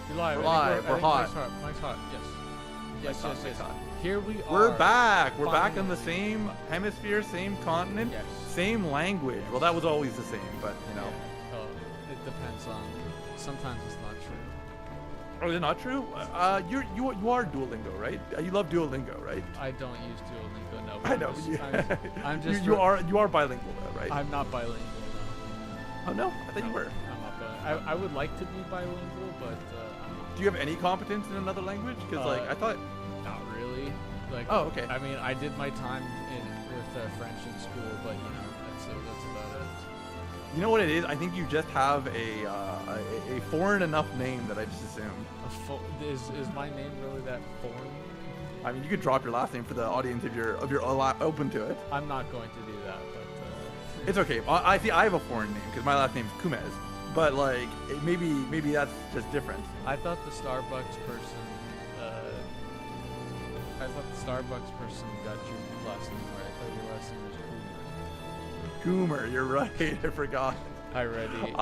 You're live. We're live. We're hot. Mike's hot. Yes. Yes. Hot. Here we are. We're back. We're back finally. on the same hemisphere, same continent, Yes. same language. Well, that was always the same, but you know. Yeah. Oh, it depends on. Sometimes it's not true. Oh, is it not true? You are Duolingo, right? You love Duolingo, right? I don't use Duolingo. No. I know. I'm just. You are bilingual, though, right? I'm not bilingual. Oh no, I thought you were. I'm not bilingual. I would like to be bilingual, but I'm not. Do you have any competence in another language? Because like I thought. Not really. Like. Oh, okay. I mean, I did my time with French in school, but you know, that's about it. You know what it is? I think you just have a foreign enough name that I just assumed. Is my name really that foreign? I mean, you could drop your last name for the audience if you're open to it. I'm not going to do that, but it's okay. I have a foreign name because my last name is Kumez, but like maybe that's just different. I thought the Starbucks person. Got your last name right. I thought your last name was Coomer. You're right. I forgot. Hi, Ready.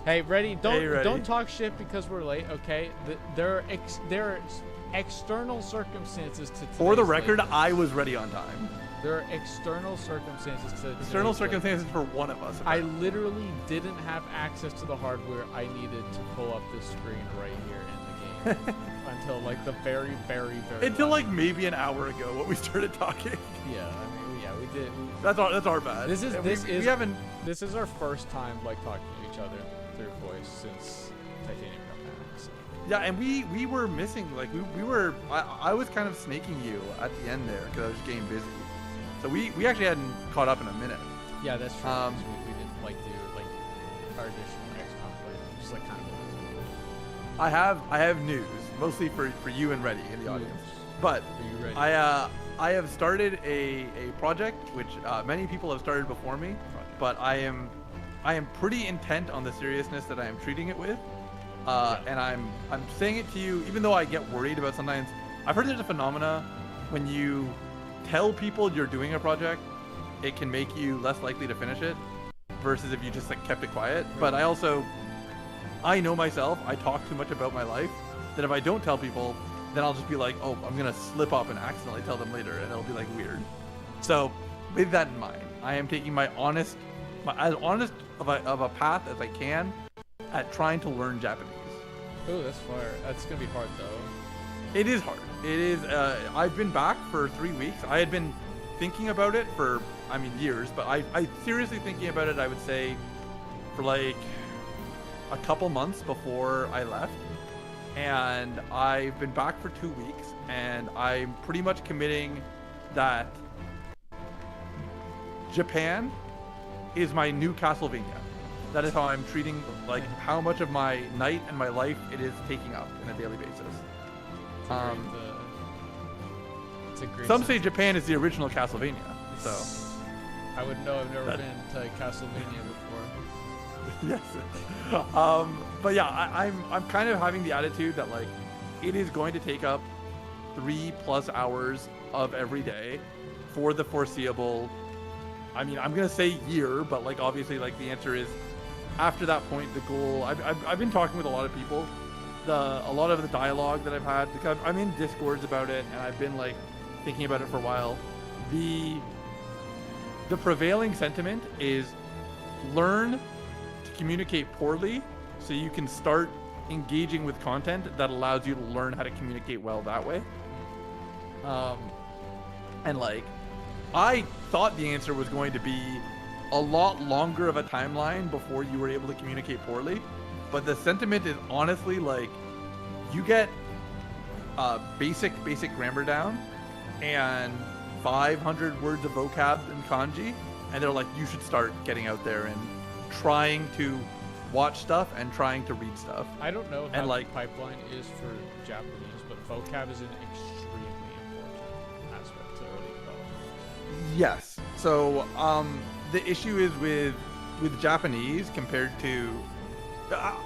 Hey, Ready. Don't talk shit because we're late. Okay. There are external circumstances to. For the record, lateness. I was ready on time. There are external circumstances to. External circumstances for one of us. I literally didn't have access to the hardware I needed to pull up this screen right here in the game until like the very until like maybe an hour ago when we started talking. Yeah, I mean, yeah, we did. That's our bad. This is our first time like talking to each other through voice since Titanium got back. So. Yeah, and we were missing like we were. I was kind of snaking you at the end there because I was getting busy. So we actually hadn't caught up in a minute. Yeah, that's true. We didn't like do like our additional XCOM play, just like kind of. I have news, mostly for you and Reddy in the audience. But are you ready? I have started a project which many people have started before me, but I am pretty intent on the seriousness that I am treating it with. And I'm saying it to you, even though I get worried about sometimes. I've heard there's a phenomena when you tell people you're doing a project, it can make you less likely to finish it, versus if you just like kept it quiet. Right. But I know myself, I talk too much about my life, that if I don't tell people, then I'll just be like, oh, I'm gonna slip up and accidentally tell them later, and it'll be like weird. So with that in mind, I am taking as honest of a path as I can at trying to learn Japanese. Oh, that's fire. That's gonna be hard though. It is hard. It is. I've been back for 3 weeks. I had been thinking about it for, years, but I seriously thinking about it, I would say, for like a couple months before I left. And I've been back for 2 weeks, and I'm pretty much committing that Japan is my new Castlevania. That is how I'm treating, like, how much of my night and my life it is taking up on a daily basis. It's a great some say Japan is the original Castlevania, so. I would know. I've never been to Castlevania before. Yes. But yeah, I'm kind of having the attitude that like it is going to take up 3+ hours of every day for the foreseeable. I'm gonna say year, but like obviously like the answer is after that point the goal. I've been talking with a lot of people. A lot of the dialogue that I've had, because I'm in Discords about it, and I've been like thinking about it for a while. The prevailing sentiment is learn to communicate poorly so you can start engaging with content that allows you to learn how to communicate well that way. And like I thought the answer was going to be a lot longer of a timeline before you were able to communicate poorly, but the sentiment is honestly like you get basic grammar down and 500 words of vocab and kanji, and they're like, you should start getting out there and trying to watch stuff and trying to read stuff. I don't know how the pipeline is for Japanese, but vocab is an extremely important aspect to early development. Yes. So the issue is with Japanese compared to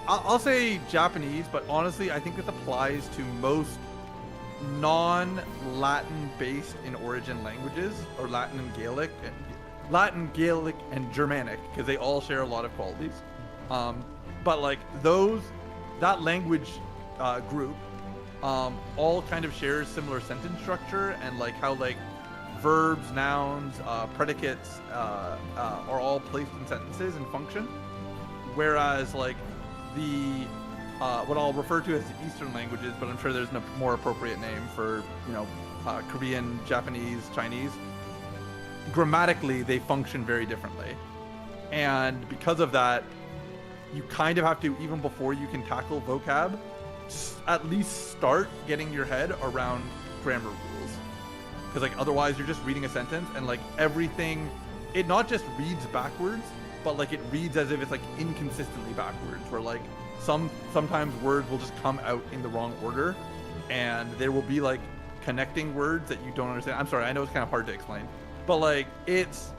I'll say Japanese, but honestly I think this applies to most non-Latin based in origin languages, or Latin and Gaelic and Germanic, because they all share a lot of qualities. But like that language group all kind of shares similar sentence structure, and like how like verbs, nouns, predicates are all placed in sentences and function, whereas like the what I'll refer to as the Eastern languages, but I'm sure there's a more appropriate name for, you know, Korean, Japanese, Chinese, grammatically they function very differently. And because of that, you kind of have to, even before you can tackle vocab, at least start getting your head around grammar rules. Because like otherwise you're just reading a sentence and like everything, it not just reads backwards, but like it reads as if it's like inconsistently backwards, where like sometimes words will just come out in the wrong order, and there will be like connecting words that you don't understand. I'm sorry, I know it's kind of hard to explain, but like it's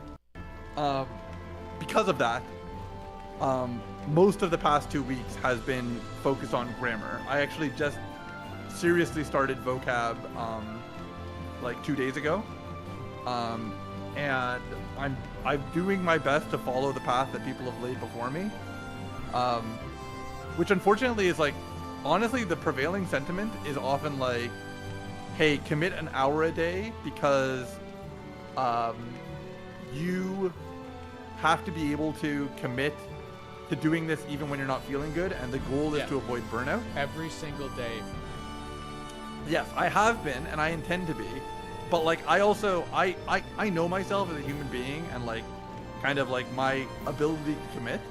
because of that, most of the past 2 weeks has been focused on grammar. I actually just seriously started vocab like 2 days ago, and I'm doing my best to follow the path that people have laid before me, which unfortunately is like, honestly, the prevailing sentiment is often like, hey, commit an hour a day, because you have to be able to commit to doing this even when you're not feeling good, and the goal is to avoid burnout. Every single day. Yes, I have been, and I intend to be, but like I also I know myself as a human being, and like kind of like my ability to commit.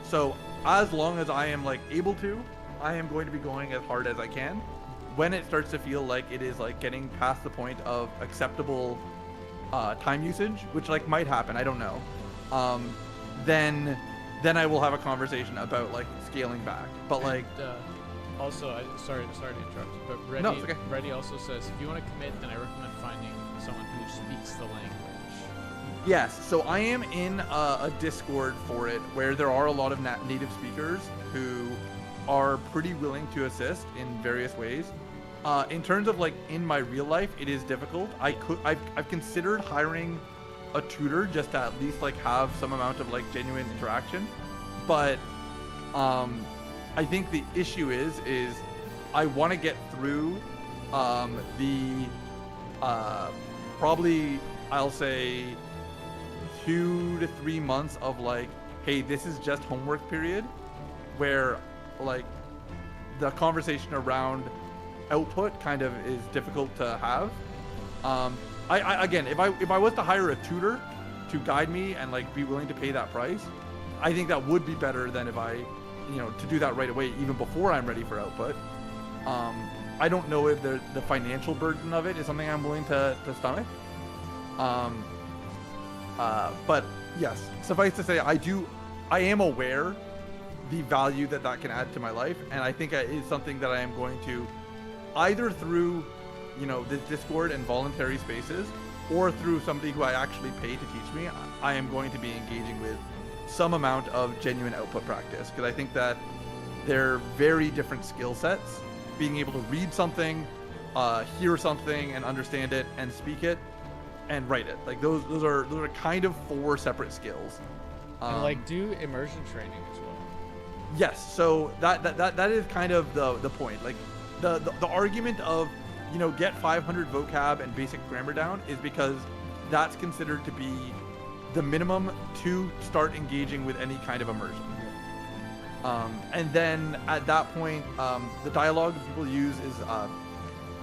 So as long as I am like able to, I am going to be going as hard as I can. When it starts to feel like it is like getting past the point of acceptable time usage, which like might happen, I don't know, then I will have a conversation about like scaling back. But like also, sorry to interrupt, but Reddy, no, it's okay. Reddy also says, if you want to commit, then I recommend finding someone who speaks the language. Yes, so I am in a Discord for it, where there are a lot of native speakers who are pretty willing to assist in various ways. In terms of like in my real life, it is difficult. I've considered hiring a tutor just to at least like have some amount of like genuine interaction, but I think the issue is I want to get through the probably, I'll say, 2 to 3 months of like, hey, this is just homework period, where like the conversation around output kind of is difficult to have. I again, if I was to hire a tutor to guide me and like be willing to pay that price, I think that would be better than if I, you know, to do that right away, even before I'm ready for output. I don't know if the financial burden of it is something I'm willing to stomach. But yes, suffice to say, I am aware the value that can add to my life, and I think it is something that I am going to, either through, you know, this Discord and voluntary spaces, or through somebody who I actually pay to teach me, I am going to be engaging with some amount of genuine output practice, because I think that they're very different skill sets. Being able to read something, hear something and understand it, and speak it and write it, like those are kind of 4 separate skills. And like do immersion training as well. Yes, so that is kind of the point. Like the argument of, you know, get 500 vocab and basic grammar down is because that's considered to be the minimum to start engaging with any kind of immersion. And then at that point, the dialogue people use is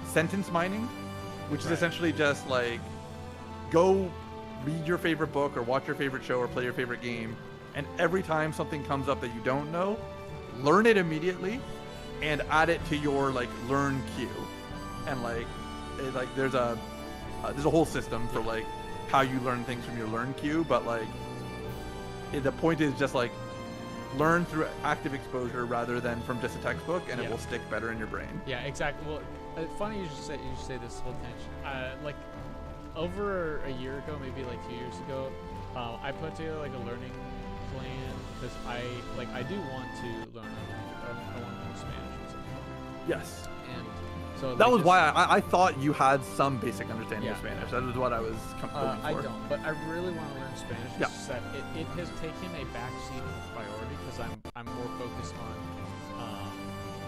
sentence mining, which is essentially just like, go read your favorite book or watch your favorite show or play your favorite game, and every time something comes up that you don't know, learn it immediately and add it to your like learn queue. And like there's a whole system for like how you learn things from your learn queue, but like the point is just like learn through active exposure rather than from just a textbook, and it will stick better in your brain. Yeah, exactly. Well, funny you should say this whole tangent. Like over a year ago, maybe like 2 years ago, I put together like a learning plan, because I do want to learn a language. I want to learn Spanish or something. Yes. And so that was why I thought you had some basic understanding of Spanish. That was what I was looking for. I don't, but I really want to learn Spanish. It's just that it has taken a backseat of priority, because I'm more focused on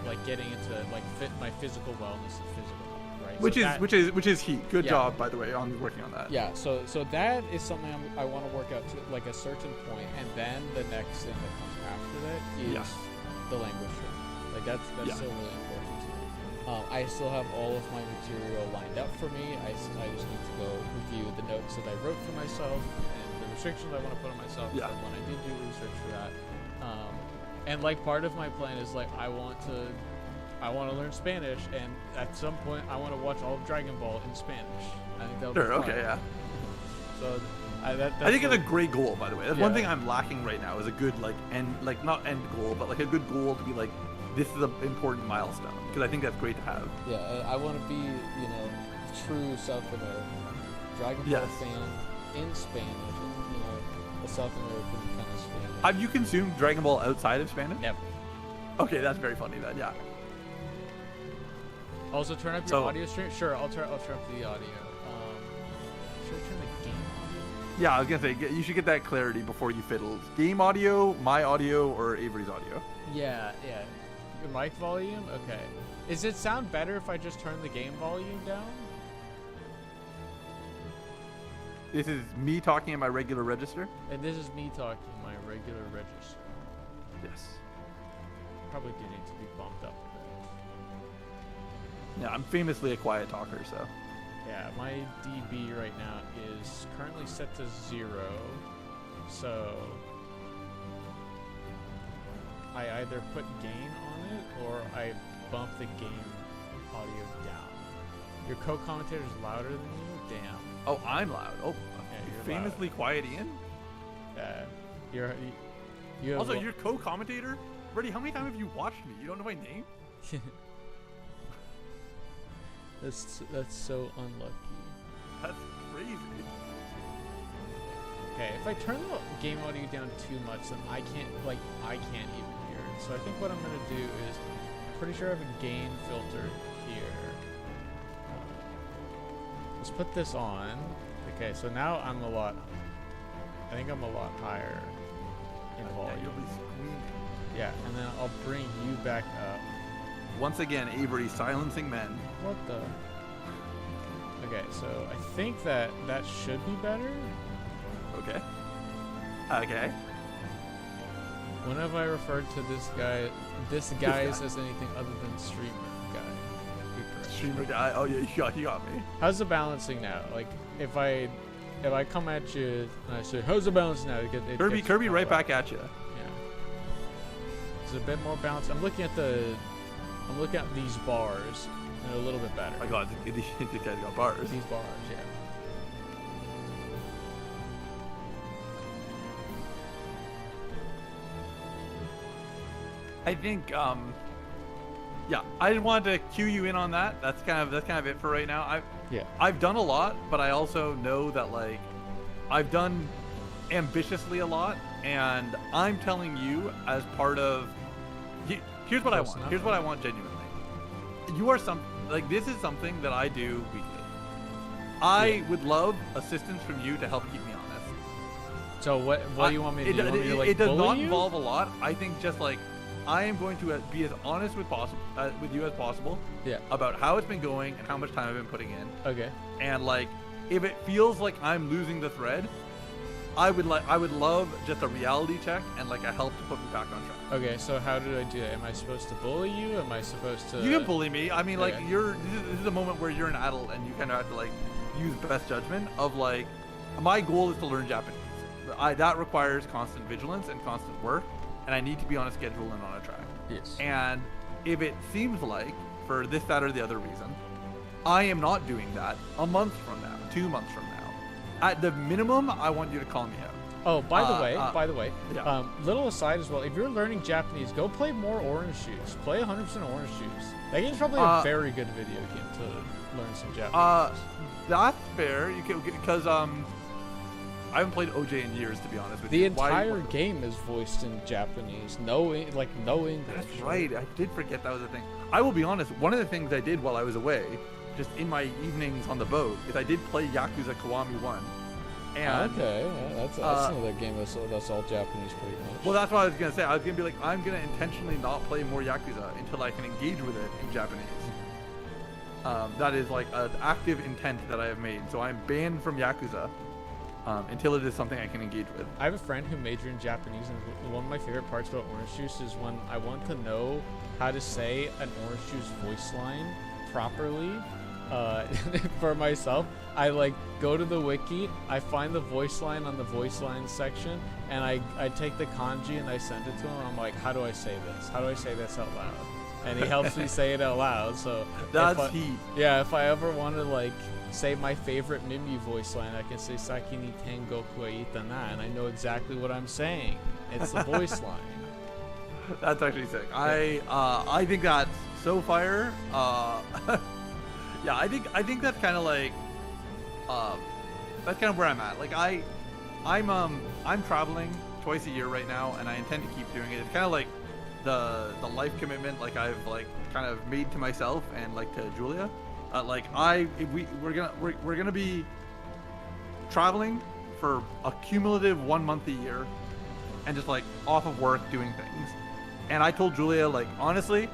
like getting into like my physical wellness and physical health, right? Which is heat. Good Yeah. job, by the way, on working on that. Yeah, so that is something I want to work out to like a certain point, and then the next thing that comes after that is Yeah. the language training. Like that's Yeah. still really important to me. I still have all of my material lined up for me. I just need to go review the notes that I wrote for myself and the restrictions I want to put on myself Yeah. from when I did do research for that. And like part of my plan is like I want to learn Spanish, and at some point I want to watch all of Dragon Ball in Spanish. I think that'll Sure. be fun. Okay. Yeah. So I think it's a great goal, by the way. That's one Yeah. thing I'm lacking right now is a good not end goal, but like a good goal to be like, this is an important milestone, because I think that's great to have. Yeah, I want to be, true South American Dragon Ball Yes. fan in Spanish, and a South American kind of Spanish. Have you consumed Dragon Ball outside of Spanish? Never. Okay, that's very funny then. Yeah. Also, turn up your So- audio stream. Sure, I'll turn up the audio. Should I turn the game audio? Yeah, I was gonna say you should get that clarity before you fiddle. Game audio, my audio, or Avery's audio. Yeah. Your mic volume? Okay. Does it sound better if I just turn the game volume down? This is me talking at my regular register. And this is me talking my regular register. Yes. Probably do need to be bumped up a bit. Yeah, I'm famously a quiet talker, so. Yeah, my dB right now is currently set to 0, so I either put gain on it or I bump the game audio down. Your co-commentator is louder than you? Damn. Oh, I'm loud. Oh, Yeah, you're famously quiet Ian. Yeah. You have Also, your co-commentator. Brady, how many times have you watched me? You don't know my name? That's so unlucky. That's crazy. Okay, if I turn the game audio down too much, then I can't even hear it. So I think what I'm gonna do is, I'm pretty sure I have a gain filter here. Let's put this on. Okay, so now I think I'm a lot higher in Yeah, volume. you'll be screaming. Yeah, and then I'll bring you back up. Once again, Avery silencing men. What the? Okay, so I think that should be better. Okay. Okay. When have I referred to this guy guy. as anything other than streamer guy? Good correction. Streamer guy. Oh yeah, you got me. How's the balancing now? Like, if I come at you and I say, "How's the balance now?" Kirby, right back at you. Yeah. Is it a bit more balanced? I'm looking at these bars, and they're a little bit better. My God, these guys got bars. These bars, yeah. I think, yeah, I didn't want to cue you in on that. That's kind of it for right now. I've done a lot, but I also know that like I've done ambitiously a lot, and I'm telling you as part of. Here's what I want. Here's what I want genuinely. You are this is something that I do weekly. I would love assistance from you to help keep me honest. So what do you want me to do? You want me to, like, it does bully not you? involve a lot. I think just like I am going to be as honest with you as possible. Yeah. About how it's been going and how much time I've been putting in. Okay. And like, if it feels like I'm losing the thread, I would love just a reality check and like a help to put me back on track. Okay, so how do I do that? Am I supposed to bully you? Am I supposed to? You can bully me. I mean, like Okay. this is a moment where you're an adult and you kind of have to like use best judgment of like, my goal is to learn Japanese. That requires constant vigilance and constant work, and I need to be on a schedule and on a track. Yes. And if it seems like, for this, that, or the other reason, I am not doing that a month from now, 2 months from now, at the minimum, I want you to call me out. Oh, by the way, yeah. Little aside as well, if you're learning Japanese, go play more Orange Shoes. Play 100% Orange Shoes. That game's probably a very good video game to learn some Japanese. That's fair. You can, because I haven't played OJ in years, to be honest with The you. entire game is voiced in Japanese. No English. That's right. I did forget that was a thing. I will be honest. One of the things I did while I was away, just in my evenings on the boat, is I did play Yakuza Kiwami 1 And okay, yeah, that's another game that's all Japanese pretty much. well, that's what I was gonna say. I was gonna be like, I'm gonna intentionally not play more Yakuza until I can engage with it in Japanese. That is like an active intent that I have made. So I'm banned from Yakuza until it is something I can engage with. I have a friend who majored in Japanese, and one of my favorite parts about orange juice is when I want to know how to say an orange juice voice line properly for myself. I like go to the wiki, I find the voice line on the voice line section, and I take the kanji and I send it to him. And I'm like, how do I say this? How do I say this out loud? And he helps me say it out loud. So that's heat. Yeah, if I ever want to like say my favorite Mimi voice line, I can say Saki ni tengoku wa itana, and I know exactly what I'm saying. It's the voice line. That's actually sick. I think that's so fire. Yeah, I think that's kind of like that's kind of where I'm at. Like I'm traveling twice a year right now, and I intend to keep doing it. It's kind of like the life commitment like I've like kind of made to myself and like to Julia. Like we're gonna be traveling for a cumulative 1 month a year, and just like off of work doing things. And I told Julia, like, honestly,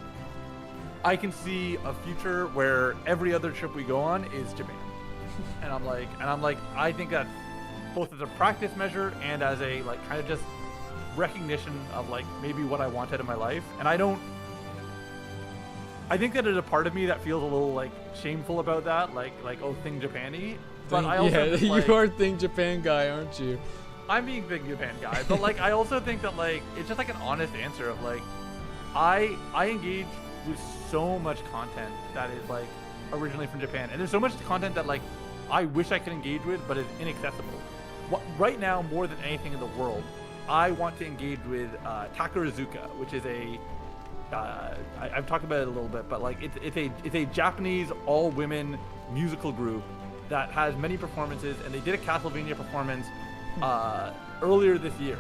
I can see a future where every other trip we go on is Japan. And I'm like, I think that's both as a practice measure and as a like kind of just recognition of like maybe what I want out of my life. And I think that there's a part of me that feels a little like shameful about that, like oh, thing Japan-y. But I also yeah, like, you are Thing Japan guy, aren't you? I'm being Thing Japan guy, but like I also think that like it's just like an honest answer of like I engage with so much content that is like originally from Japan, and there's so much content that like I wish I could engage with but is inaccessible. Right now, more than anything in the world, I want to engage with Takarazuka, which is a I've talked about it a little bit, but like it's a Japanese all-women musical group that has many performances, and they did a Castlevania performance earlier this year,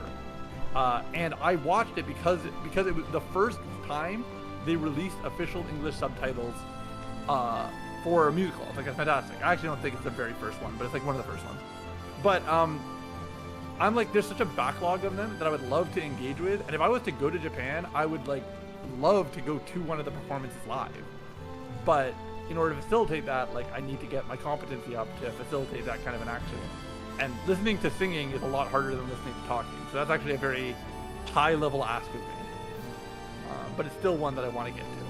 and I watched it because it was the first time they released official English subtitles for a musical. It's like it's fantastic. I actually don't think it's the very first one, but it's like one of the first ones. But I'm like, there's such a backlog of them that I would love to engage with, and if I was to go to Japan, I would like love to go to one of the performances live. But in order to facilitate that, like I need to get my competency up to facilitate that kind of an action. And listening to singing is a lot harder than listening to talking. So that's actually a very high level ask of me. But it's still one that I want to get to.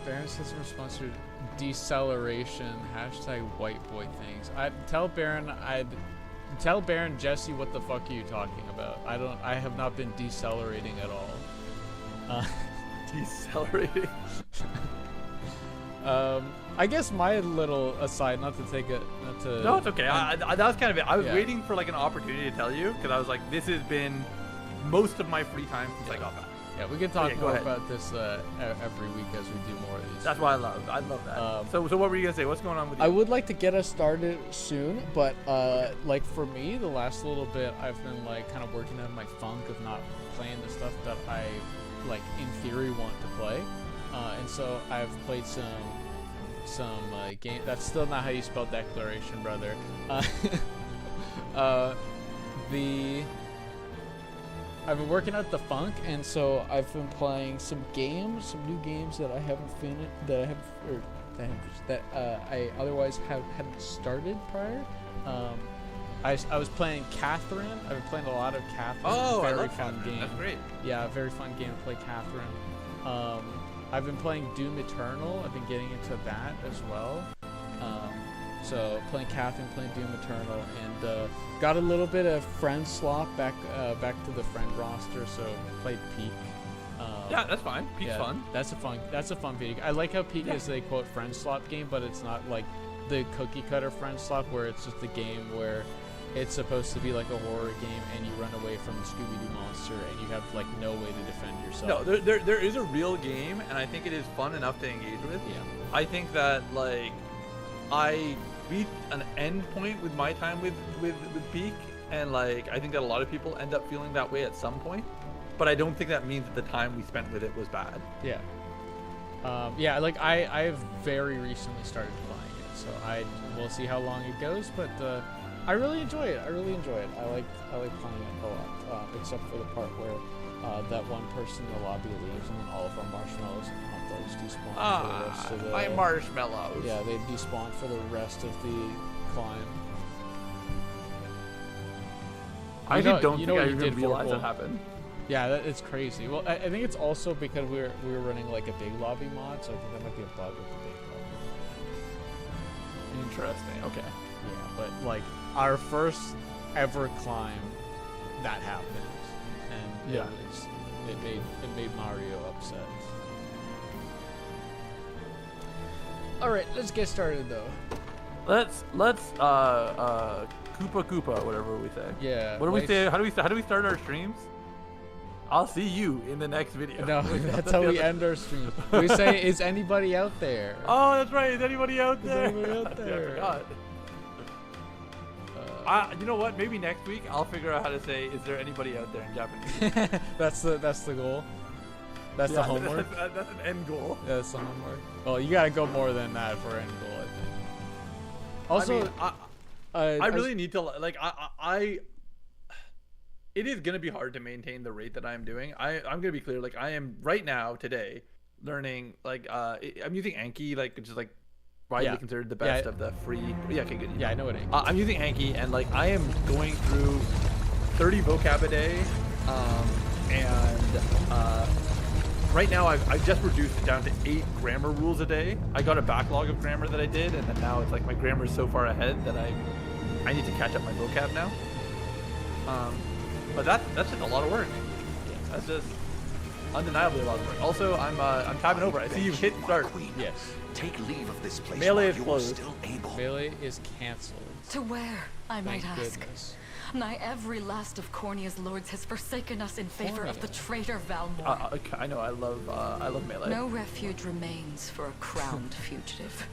Baron says in response to deceleration, hashtag white boy things. I'd tell Baron Jesse what the fuck are you talking about? I have not been decelerating at all. Decelerating? I guess my little aside, not to No, it's okay. That was kind of it. I was waiting for like an opportunity to tell you, because I was like, this has been most of my free time since I got back. Yeah, we can talk more about this every week as we do more of these. That's what I love. I love that. So what were you gonna say? What's going on with you? I would like to get us started soon, but like for me, the last little bit, I've been like kind of working on my funk of not playing the stuff that I like in theory want to play, and so I've played some game. That's still not how you spell declaration, brother. I've been working out the funk, and so I've been playing some new games that I haven't finished, that I otherwise hadn't started prior. I was playing Catherine. I've been playing a lot of Catherine. Oh, very I love fun Catherine. game. That's great. Yeah, very fun game to play Catherine. I've been playing Doom Eternal. I've been getting into that as well. So playing Catherine, playing Doom Eternal, and got a little bit of friend swap back to the friend roster. So played Peak. Yeah, that's fine. Peak's fun. That's a fun video. I like how Peak is a quote friend swap game, but it's not like the cookie cutter friend swap where it's just a game where it's supposed to be like a horror game and you run away from the Scooby-Doo monster and you have like no way to defend yourself. No, there is a real game, and I think it is fun enough to engage with. Yeah. I think that like I reached an end point with my time with Peak, and like I think that a lot of people end up feeling that way at some point, but I don't think that means that the time we spent with it was bad. Yeah. Yeah, like I've very recently started playing it, so we'll see how long it goes, but I really enjoy it. I really enjoy it. I like playing it a lot, except for the part where that one person in the lobby leaves, and then all of our marshmallows and hot dogs despawn for the rest of the. My marshmallows. Yeah, they despawn for the rest of the climb. I don't think I even even realized that happened. Yeah, it's crazy. Well, I think it's also because we were running like a big lobby mod, so I think that might be a bug with the big lobby. Interesting. Okay. Yeah, but like our first ever climb, that happened, and Yeah. it made Mario upset. All right, let's get started though. Let's Koopa Koopa, whatever we say. Yeah. What do we say? How do we start our streams? I'll see you in the next video. No, that's how we end our stream. We say, "Is anybody out there?" Oh, that's right. Is anybody out Is there? anybody out there? I forgot. You know what? Maybe next week I'll figure out how to say, "Is there anybody out there?" in Japanese. That's the goal. That's the homework. That's an end goal. Yeah, that's the homework. Well, you gotta go more than that for end goal, I think. Also, I really need to like it is gonna be hard to maintain the rate that I'm doing. I'm gonna be clear. Like I am right now today learning. Like I'm using Anki, like which is like widely considered the best of the free. Yeah, okay, good. Yeah, I know what Anki. I'm using Anki, and like I am going through 30 vocab a day, and right now I've just reduced it down to 8 grammar rules a day. I got a backlog of grammar that I did, and then now it's like my grammar is so far ahead that I need to catch up my vocab now. But that's just a lot of work. That's just undeniably a lot of work. Also, I'm tabbing over. I see you've hit start. Queen, Yes. take leave of this place Melee while is you are closed. still able. Melee is cancelled. To where, I might Thank ask. goodness. Nigh every last of Cornia's lords has forsaken us in favor of the traitor Valmor. I know. I love Melee. No refuge remains for a crowned fugitive.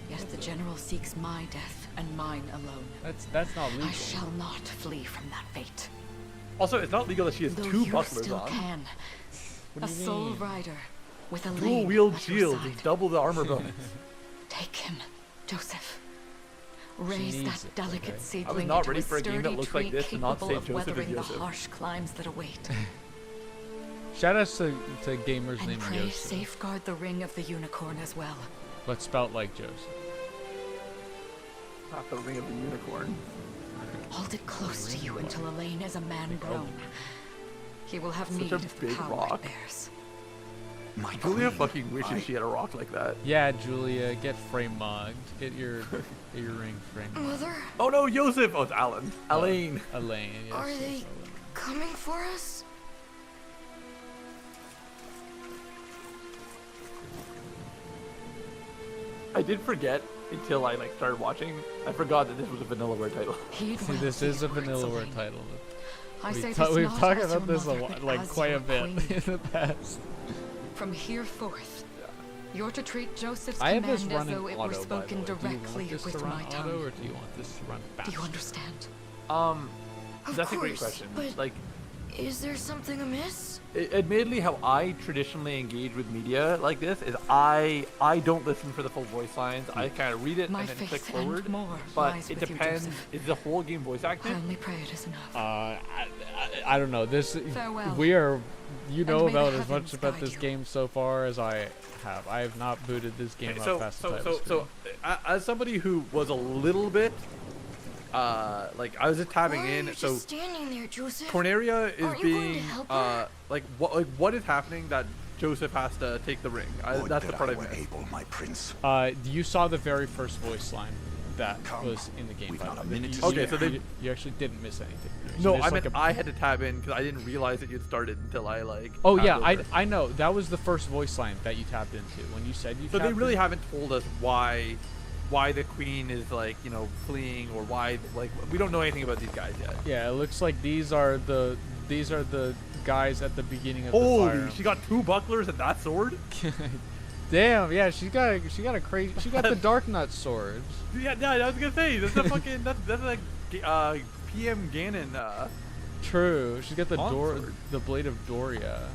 Yet the general seeks my death and mine alone. That's not legal. I shall not flee from that fate. Also, it's not legal that she has Though 2 you bucklers still on. can. What A do you sole mean? rider with a Dual lane wield at your shield side. is double the armor bonus. Take him, Joseph. Raise needs that it, delicate okay. seedling not into ready a for a game that sturdy looks like tree this and not capable say of Joseph and weathering the Joseph. harsh climbs that await. Shout outs to gamers And named pray Joseph, safeguard the ring of the unicorn as well. but spelt like Joseph. Not the ring of the unicorn. Hold it close to you until Elaine is a man grown. He will have Such need a of the big power rock. it bears. My Julia queen, fucking wishes she had a rock like that. Yeah, Julia, get frame mugged. Get your ring frame mugged. Mother, Oh no, Joseph! Oh, it's Alan. Elaine. Elaine. Yes, are yes, they Elaine. coming for us? I did forget until I like started watching. I forgot that this was a Vanillaware title. Heed See, well this the is a words, Vanillaware Elaine. title. I say We've this not talked as about your this mother, but like as quite your a bit queen. in the past. From here forth, you're to treat Joseph's I have this command as running though it auto, were by the spoken way. Do you directly want this to with run my auto, tongue. or do you want this to run fast? Do you understand? Of That's a great course, question. but Like, is there something amiss? admittedly, how I traditionally engage with media like this is I don't listen for the full voice lines. I kind of read it My and then click faith forward. and more But lies it with you, depends. Joseph. Is the whole game voice I acted? only pray it is enough. I don't know. This Farewell. we are. You know may the about as much heavens about guide this you. game so far as I have. I have not booted this game Okay, up so past so the so title so screen. as somebody who was a little bit like I was just tabbing Why are in. you So just standing there, Joseph? Corneria is Aren't you going to being help her? like what is happening that Joseph has to take the ring. Would That's the that part I I were missed. able, my prince. You saw the very first voice line that Come. was in the game. We've by not the a way. minute You- to Okay, you- so they- you actually didn't miss anything. You No, missed I like meant a- I had to tab in because I didn't realize that you'd started until I like. Oh tabbed yeah, over. I know. That was the first voice line that you tapped into when you said you. So they tapped really in. haven't told us why the queen is like fleeing or why like we don't know anything about these guys yet. Yeah, it looks like these are the guys at the beginning of the Holy, fire. she got 2 bucklers and that sword. Damn, yeah, she got a crazy. She got the Dark Nut sword. Yeah, I was gonna say that's a fucking that's like PM Ganon. True, she's got the Long sword. the blade of Doria.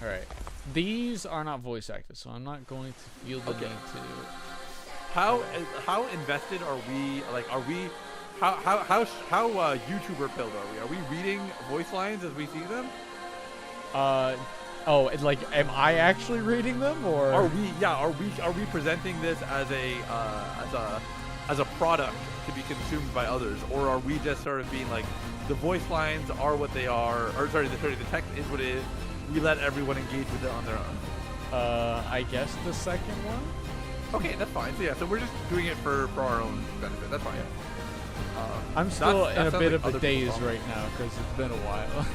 All right. These are not voice acted, so I'm not going to feel the Okay. need to. How invested are we? Like, are we? How YouTuber pilled are we? Are we reading voice lines as we see them? Oh, like, am I actually reading them, or Are we? Yeah. Are we presenting this as a product to be consumed by others, or are we just sort of being like, the voice lines are what they are, or sorry, the text is what it is. We let everyone engage with it on their own. I guess the second one. Okay, that's fine. So yeah, so we're just doing it for our own benefit. That's fine. I'm still that in a sounds bit like of a other people's daze problem. right now because it's been a while.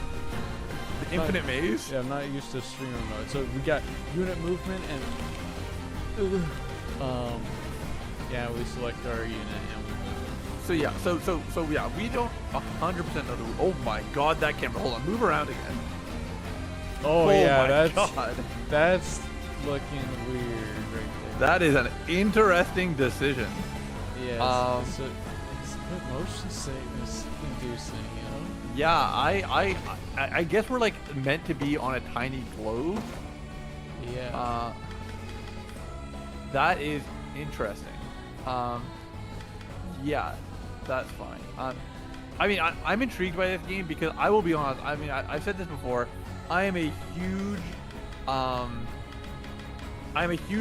The infinite maze. Yeah, I'm not used to streamer mode. So we got unit movement and yeah, we select our unit and we move. So yeah, so yeah, we don't 100% know the. Oh my God, that camera! Hold on, move around again. Oh yeah, my that's God. that's looking weird right there. That is an interesting decision. Yeah, it's a bit motion sickness inducing, you know? Yeah, I guess we're like meant to be on a tiny globe. Yeah. That is interesting. Yeah, that's fine. I mean, I'm intrigued by this game because I will be honest. I mean, I've said this before. I am a huge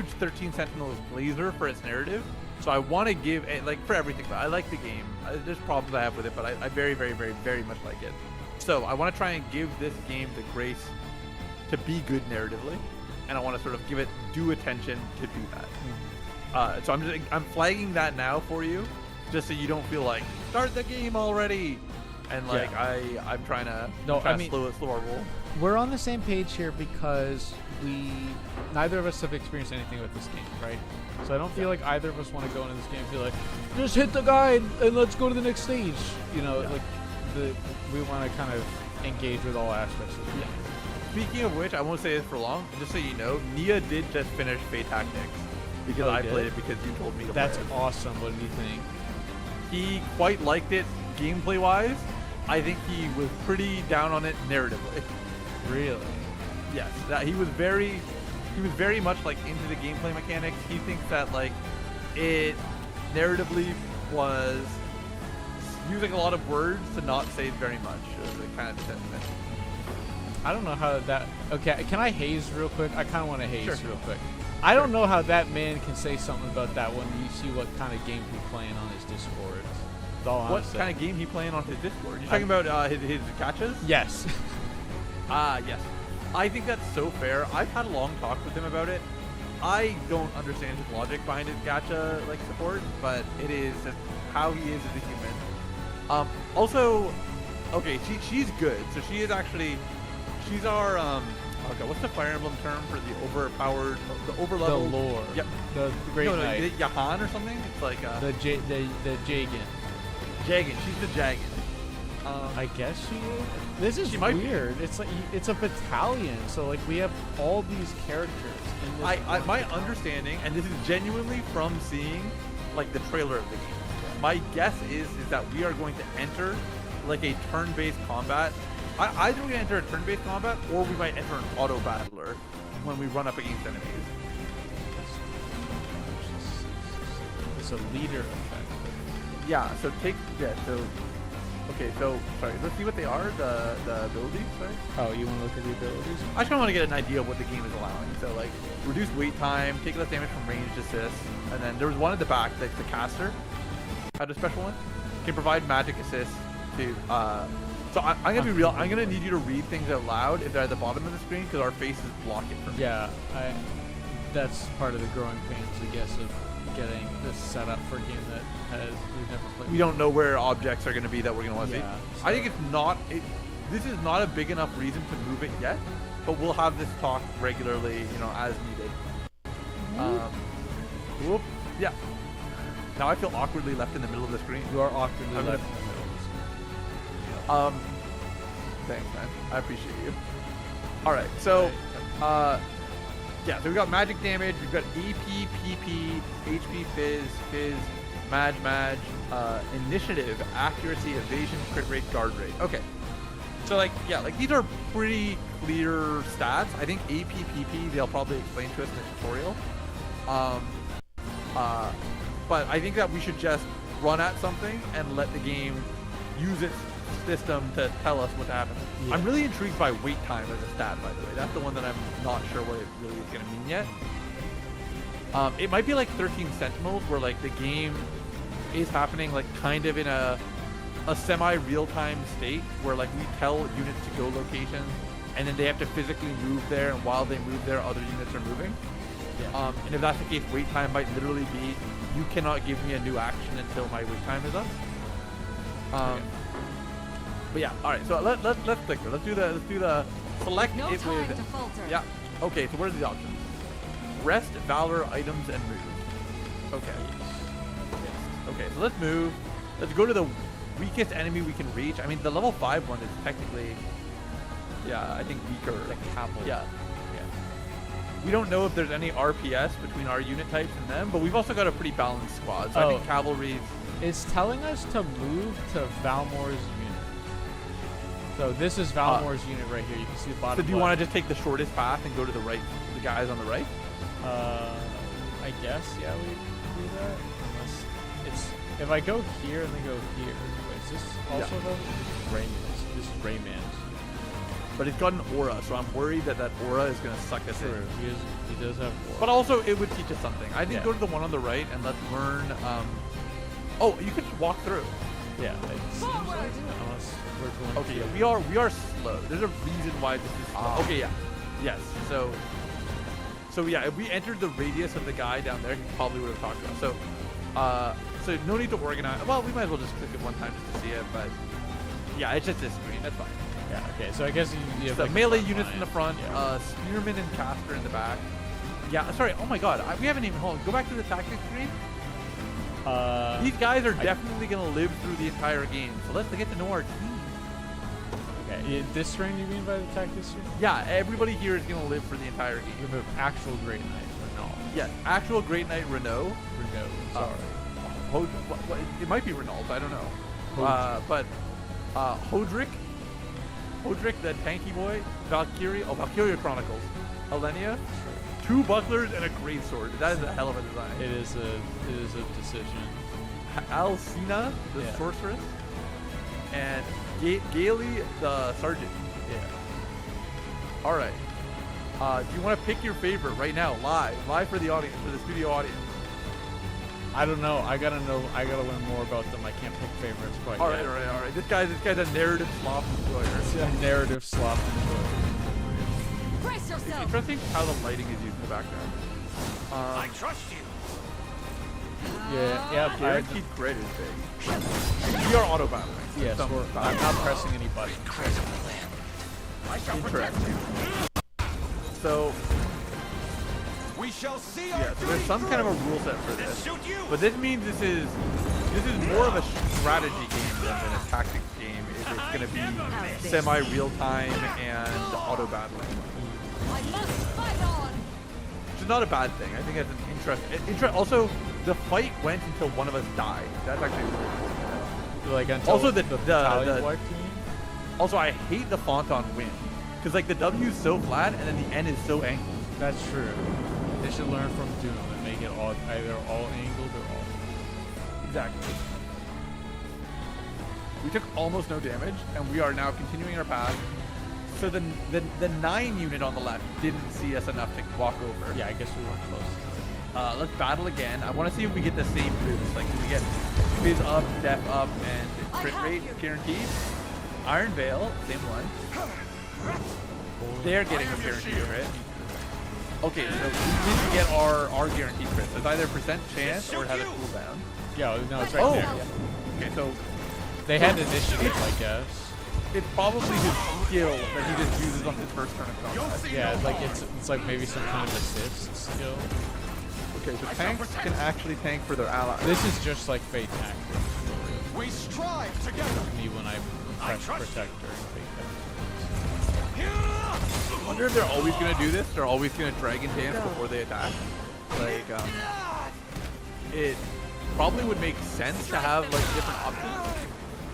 13 Sentinels blazer for its narrative. So I want to give like for everything. But I like the game. There's problems I have with it, but I very, very, very, very much like it. So I want to try and give this game the grace to be good narratively, and I want to sort of give it due attention to do that. So I'm flagging that now for you, just so you don't feel like start the game already, and like I'm trying to slow our roll. We're on the same page here because neither of us have experienced anything with this game, right? So I don't feel like either of us want to go into this game and feel like, just hit the guy and let's go to the next stage. You know, like we want to kind of engage with all aspects of the game. Speaking of which, I won't say this for long. Just so you know, Nia did just finish Fate Tactics because I played it because you told me to That's play it. awesome. What do you think? He quite liked it gameplay wise. I think he was pretty down on it narratively. Really? Yes, that he was very much like into the gameplay mechanics. He thinks that like it narratively was using a lot of words to not say very much. Is the kind of sentiment. I don't know how that. Okay, can I haze real quick? I kind of want to haze Sure. real quick. I don't know how that man can say something about that when you see what kind of game he's playing on his Discord. That's all I'm What saying. kind of game he playing on his Discord? You're talking about his gachas? Yes. Yes. I think that's so fair. I've had a long talk with him about it. I don't understand his logic behind his gacha like support, but it is just how he is as a human. Also, okay, she's good. So she is actually, she's our okay, what's the Fire Emblem term for the overpowered, the overleveled? The lore. Yep. The Great No, Knight. is it Yahan or something? It's like The Jagan. Jagan. She's the Jagan. I guess she is. This is She might be. weird. It's like it's a battalion, so like we have all these characters in this. My one. understanding, and this is genuinely from seeing like the trailer of the game. My guess is that we are going to enter like a turn-based combat. Either we enter a turn-based combat, or we might enter an auto battler when we run up against enemies. It's a leader effect. Yeah. So okay. So sorry. Let's see what they are. The abilities. Sorry. Oh, you want to look at the abilities? I just kind of want to get an idea of what the game is allowing. So like, reduce wait time, take less damage from ranged assists, and then there was one at the back, like the caster had a special one. Can provide magic assists to. So I'm gonna be real. I'm gonna need you to read things out loud if they're at the bottom of the screen because our faces block it from. Yeah, that's part of the growing pains, I guess, of getting this set up for a game that we've never played. We don't know where objects are gonna be that we're gonna want to Yeah, see. I think it's not. This is not a big enough reason to move it yet, but we'll have this talk regularly, as needed. Whoop. Yeah. Now I feel awkwardly left in the middle of the screen. You are awkwardly I'm left gonna- in the middle of the screen. Thanks, man. I appreciate you. All right, so, yeah, so we got magic damage. We've got AP, PP, HP, Fizz, Maj, Initiative, Accuracy, Evasion, Crit Rate, Guard Rate. Okay. So, like, yeah, like these are pretty clear stats. I think APPP they'll probably explain to us in the tutorial. But I think that we should just run at something and let the game use its system to tell us what happened. Yeah. I'm really intrigued by wait time as a stat, by the way. That's the one that I'm not sure what it really is going to mean yet. It might be like 13 Sentinels, where like the game is happening like kind of in a semi-real-time state, where like we tell units to go locations, and then they have to physically move there, and while they move there, other units are moving. Yeah. And if that's the case, wait time might literally be, you cannot give me a new action until my wait time is up. Okay. But yeah, all right. So let's click through. Let's do the select No it time with. to falter. Yeah. Okay. So what are the options? Rest, Valor, items, and move. Okay. Yes. Okay. So let's move. Let's go to the weakest enemy we can reach. I mean, the level 5 one is technically, yeah, I think weaker. The cavalry. Yeah. We don't know if there's any RPS between our unit types and them, but we've also got a pretty balanced squad. So I think cavalry's. It's telling us to move to Valmore's unit. So this is Valmore's unit right here. You can see the bottom. So do you want to just take the shortest path and go to the right, the guys on the right? I guess, yeah, we can do that. Unless it's, if I go here and then go here. Wait, is this also the Rayman's? This is Rayman's. But it's got an aura, so I'm worried that that aura is going to suck us in. He does have aura. But also, it would teach us something. I think Yeah. go to the one on the right and let's learn. Oh, you could just walk through. Yeah, it seems like it, unless we're going Okay, to. yeah, we are slow. There's a reason why this is slow. Okay, yeah. Yes. So yeah, if we entered the radius of the guy down there, he probably would have talked to us. So no need to organize. Well, we might as well just click it one time just to see it. But yeah, it's just this screen. That's fine. Yeah, okay, so I guess you have So like melee front units line. in the front, Yeah. spearmen and caster in the back. Yeah, sorry. Oh my God, we haven't even. Hold on. Go back to the tactics screen. These guys are definitely gonna live through the entire game. So let's get to know our team. Okay, this screen you mean by the tactics screen? Yeah, everybody here is gonna live for the entire game. You have actual Great Knight, Renault. Yes, actual Great Knight Renault. Sorry. It might be Renault. I don't know. Hodrick. But Hodrick, the tanky boy, Valkyria Chronicles, Helenia, 2 bucklers and a great sword. That is a hell of a design. It is a decision. Alcina, the Yeah. sorceress, and Gailey, the sergeant. Yeah. All right. Do you want to pick your favorite right now, live for the audience, for the studio audience? I don't know. I gotta learn more about them. I can't pick favorites quite All yet. right. This guy's a narrative sloth enjoyer. It's a narrative slop enjoyer. Brace It's yourself. interesting how the lighting is used in the background. I trust you. Yeah, Guaranteed crit is big. We are auto battling. Yes, Some- I'm not pressing any buttons. I shall protect Interesting. you. So We shall see our yeah, so there's some kind of a rule set for Then this. shoot you. But this means this is more of a strategy game than a tactics game. It's going to be semi-real time and auto battling, I must fight on. which is not a bad thing. I think that's an interest. Also, the fight went until one of us died. That's actually weird. Like until Also, the battalion wipe team. Also, I hate the font on win because like the W is so flat and then the N is so angled. That's true. They should learn from Doom and make it all either all angled or all. Exactly. We took almost no damage, and we are now continuing our path. So the 9 unit on the left didn't see us enough to walk over. Yeah, I guess we weren't close. Let's battle again. I want to see if we get the same boost. Like, do we get Fizz up, Def up, and crit rate guaranteed? Iron Veil, same one. They're getting a guaranteed crit. Okay, so we need to get our guaranteed crit. So it's either percent chance or it has a cooldown. Yeah, no, it's right Oh! there. Yeah. Okay, so They had initiative, I guess. it's probably his skill that he just uses on his first turn of combat. Yeah, like it's like maybe some kind of assist skill. Okay, so tanks can actually tank for their allies. This is just like Fate Tactics. We strive together. Me when I press trust Protector and Fate Tactics. I wonder if they're always going to do this. They're always going to dragon dance before they attack. Like, it probably would make sense to have like different options.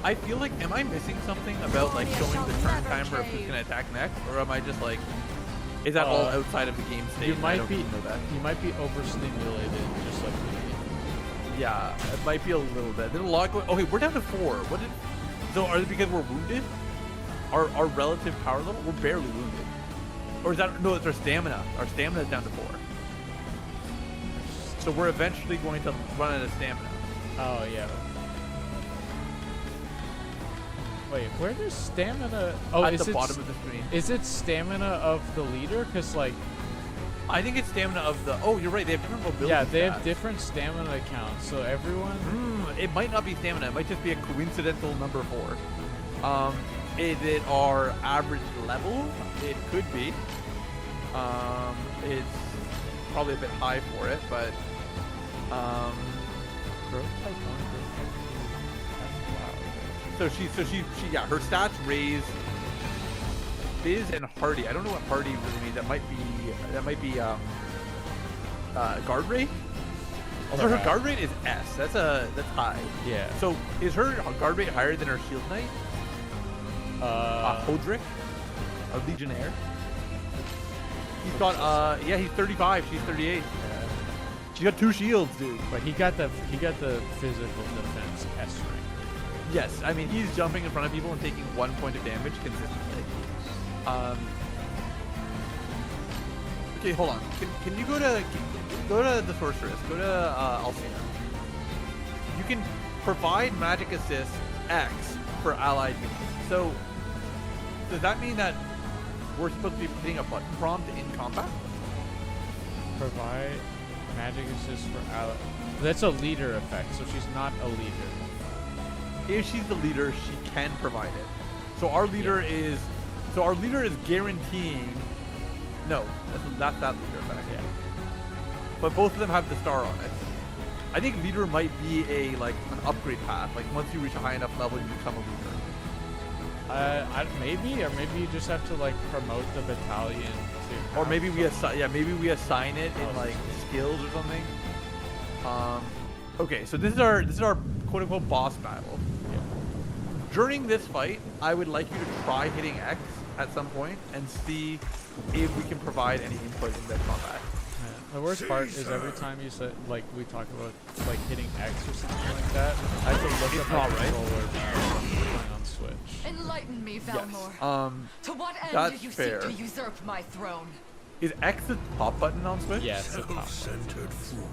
I feel like, am I missing something about like showing the turn timer of who's gonna attack next, or am I just like, is that all outside of the game state? You and I might don't be. even know that. You might be overstimulated, just like me. Yeah, it might be a little bit. There's a lot going. Okay, we're down to 4. What did? So are it because we're wounded? Our relative power level? We're barely wounded. Or is that no? It's our stamina. Our stamina is down to 4. So we're eventually going to run out of stamina. Oh yeah. Wait, where does stamina? Oh, At is the it bottom of the screen. Is it stamina of the leader? Cause like, I think it's stamina of the. Oh, you're right. They have different mobility. yeah, they stats. have different stamina counts. So everyone. It might not be stamina. It might just be a coincidental number 4. Is it our average level? It could be. It's probably a bit high for it, but Growth type 1, growth type 2. so she yeah, her stats raise Fizz and Hardy. I don't know what Hardy really means. That might be guard rate. Also, her guard rate is S. That's high. Yeah. So is her guard rate higher than her shield knight? Hodrick, a legionnaire. He's got yeah, he's 35. She's 38. She's got 2 shields, dude. But he got the physical defense S rank. Yes, I mean he's jumping in front of people and taking 1 point of damage consistently. Okay, hold on. Can you go to the sorceress? Go to Alcina. You can provide magic assist X for allied units. So does that mean that we're supposed to be hitting a button prompt in combat? Provide magic assist for ally. That's a leader effect, so she's not a leader. If she's the leader, she can provide it. So our leader is guaranteeing. No, that's that leader effect. Yeah. But both of them have the star on it. I think leader might be an upgrade path. Like once you reach a high enough level, you become a leader. Maybe, or maybe you just have to like promote the battalion to. Or maybe we assign it in like skills or something. Okay, so this is our quote unquote boss battle. Yeah. During this fight, I would like you to try hitting X at some point and see if we can provide any input in that combat. The worst part is every time you said like we talk about like hitting X or something like that, I have to look It's at my not right. controller playing on Switch. Enlighten me, Valmor. Yes. To what end That's do you fair. seek to usurp my throne? Is X the top button on Switch? Yeah, it's the top. Self-centered fool.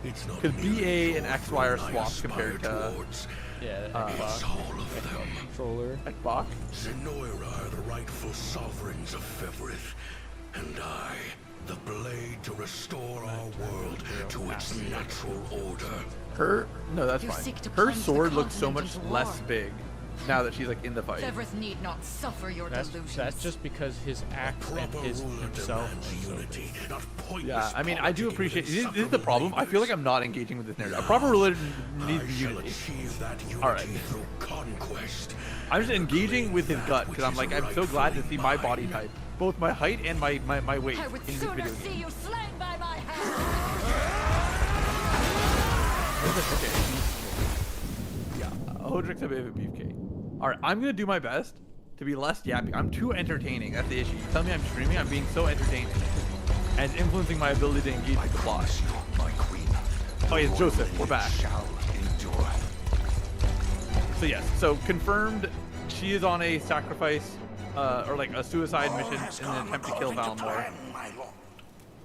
It's not Because merely BA and the XY are throne I swapped aspire compared to towards. Yeah, It's Xbox all of them. controller. Xbox. Zenoira are the rightful sovereigns of Fevrith, and I, the blade to restore our world to its natural order. No, that's You fine. seek to Her plunge the sword looks so much continent into less war. big now that she's like in the fight. Fevrith need not suffer your delusions. That's just because his axe and Proper his ruler himself. demands unity, not pointless Yeah, I mean, I do politicking appreciate. within This is the problem. I feel like I'm not engaging with this narrative. A proper ruler needs I the shall unity. achieve that unity All right. through conquest. I'm just engaging with his gut because I'm like, I'm so glad to see my body rightfully type, both my height and my weight I would in this sooner video see game. you slain by my hand. Okay. Yeah, Hodrick's a bit of a beefcake. All right, I'm gonna do my best to be less yapping. I'm too entertaining. That's the issue. You tell me I'm streaming. I'm being so entertaining, and it's influencing my ability to engage with the plot. My queen. Oh, yes, Joseph, we're back. Shall endure. So yes, so confirmed. She is on a sacrifice, or like a suicide mission in an attempt to kill Valmor,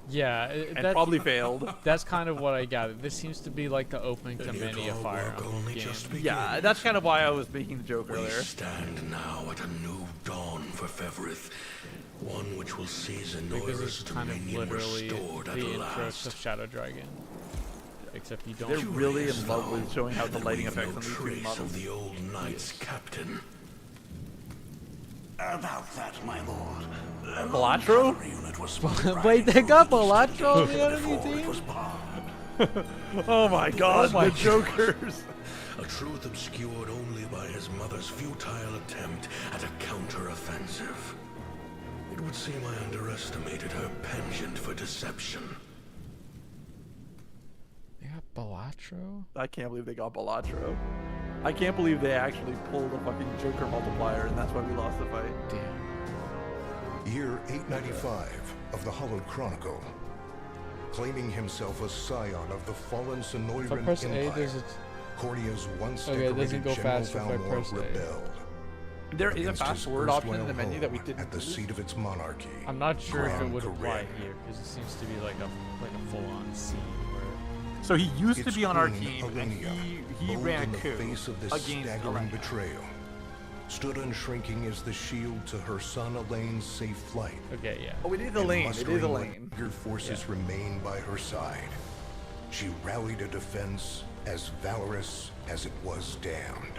Yeah, and that's probably failed. That's kind of what I gathered. This seems to be like the opening to And yet many a our fire work only game. just begins. Yeah, that's kind of why I was making the joke We earlier. stand now at a new dawn for Fevrith, one which will see Because Zenoira's it's kind of dominion literally restored at the intro last. to Shadow Dragon. Except you don't. They're really in love Now, with showing how the and lighting we've effects no on these 3D trace models. of the old knight's captain. About that, my lord. Balatro? Unit was Wait, they got Balatro on the enemy before it team? was born. Oh my god, my the jokers! A truth obscured only by his mother's futile attempt at a counter-offensive. It would seem I underestimated her penchant for deception. They got Balatro? I can't believe they got Balatro. I can't believe they actually pulled a fucking Joker multiplier, and that's why we lost the fight. Damn. Year 895 of the Hallowed Chronicle. Claiming himself a scion of the fallen If I Sonoran press A, Empire, does it? Cornia's once Okay, it doesn't decorated go General faster if I Valmor press A. rebelled. There is a against fast his forward option in erstwhile the menu that we home didn't at the use. seat of its monarchy. I'm not sure if it Crown would apply Correa. here because it seems to be like a full-on scene where So he used to Its be on our queen, team, and Alenia, he bold ran in a the coup face of this against staggering Alenia. betrayal, stood unshrinking as the shield to her son Elaine's safe flight. okay, yeah. Oh, it is And Elaine. It is mustering what Elaine. eager forces remained by her side, she rallied a defense as valorous as it was damned.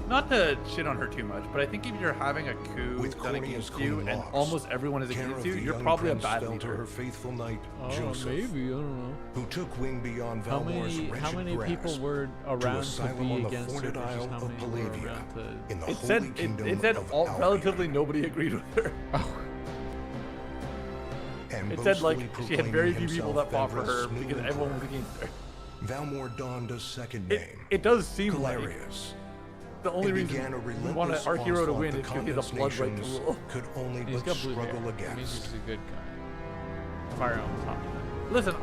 Not to shit on her too much, but I think if you're having a coup With done Cornea's against you clean and locks, almost everyone is care against of you, the you're young probably a prince bad fell to her leader. faithful knight, Oh, Joseph, maybe, I don't know. who took wing beyond How Valmor's many wretched people grasp were to around to asylum be on the against her Forted versus Isle how of many were Palavia around to... in the It holy said kingdom it said of all, Albion. relatively nobody agreed with her. Oh, And It said like boastfully she had very few proclaiming people that fought himself for her Everest's new because everyone was emperor, against her. Valmor donned a second name, It does seem like Galerius. the only It reason began a we want relentless our hero to onslaught win the is because he has a blood continent's right to nations rule. could only he's but got blue hair. struggle That means against. he's a good guy. Fire on top. Listen,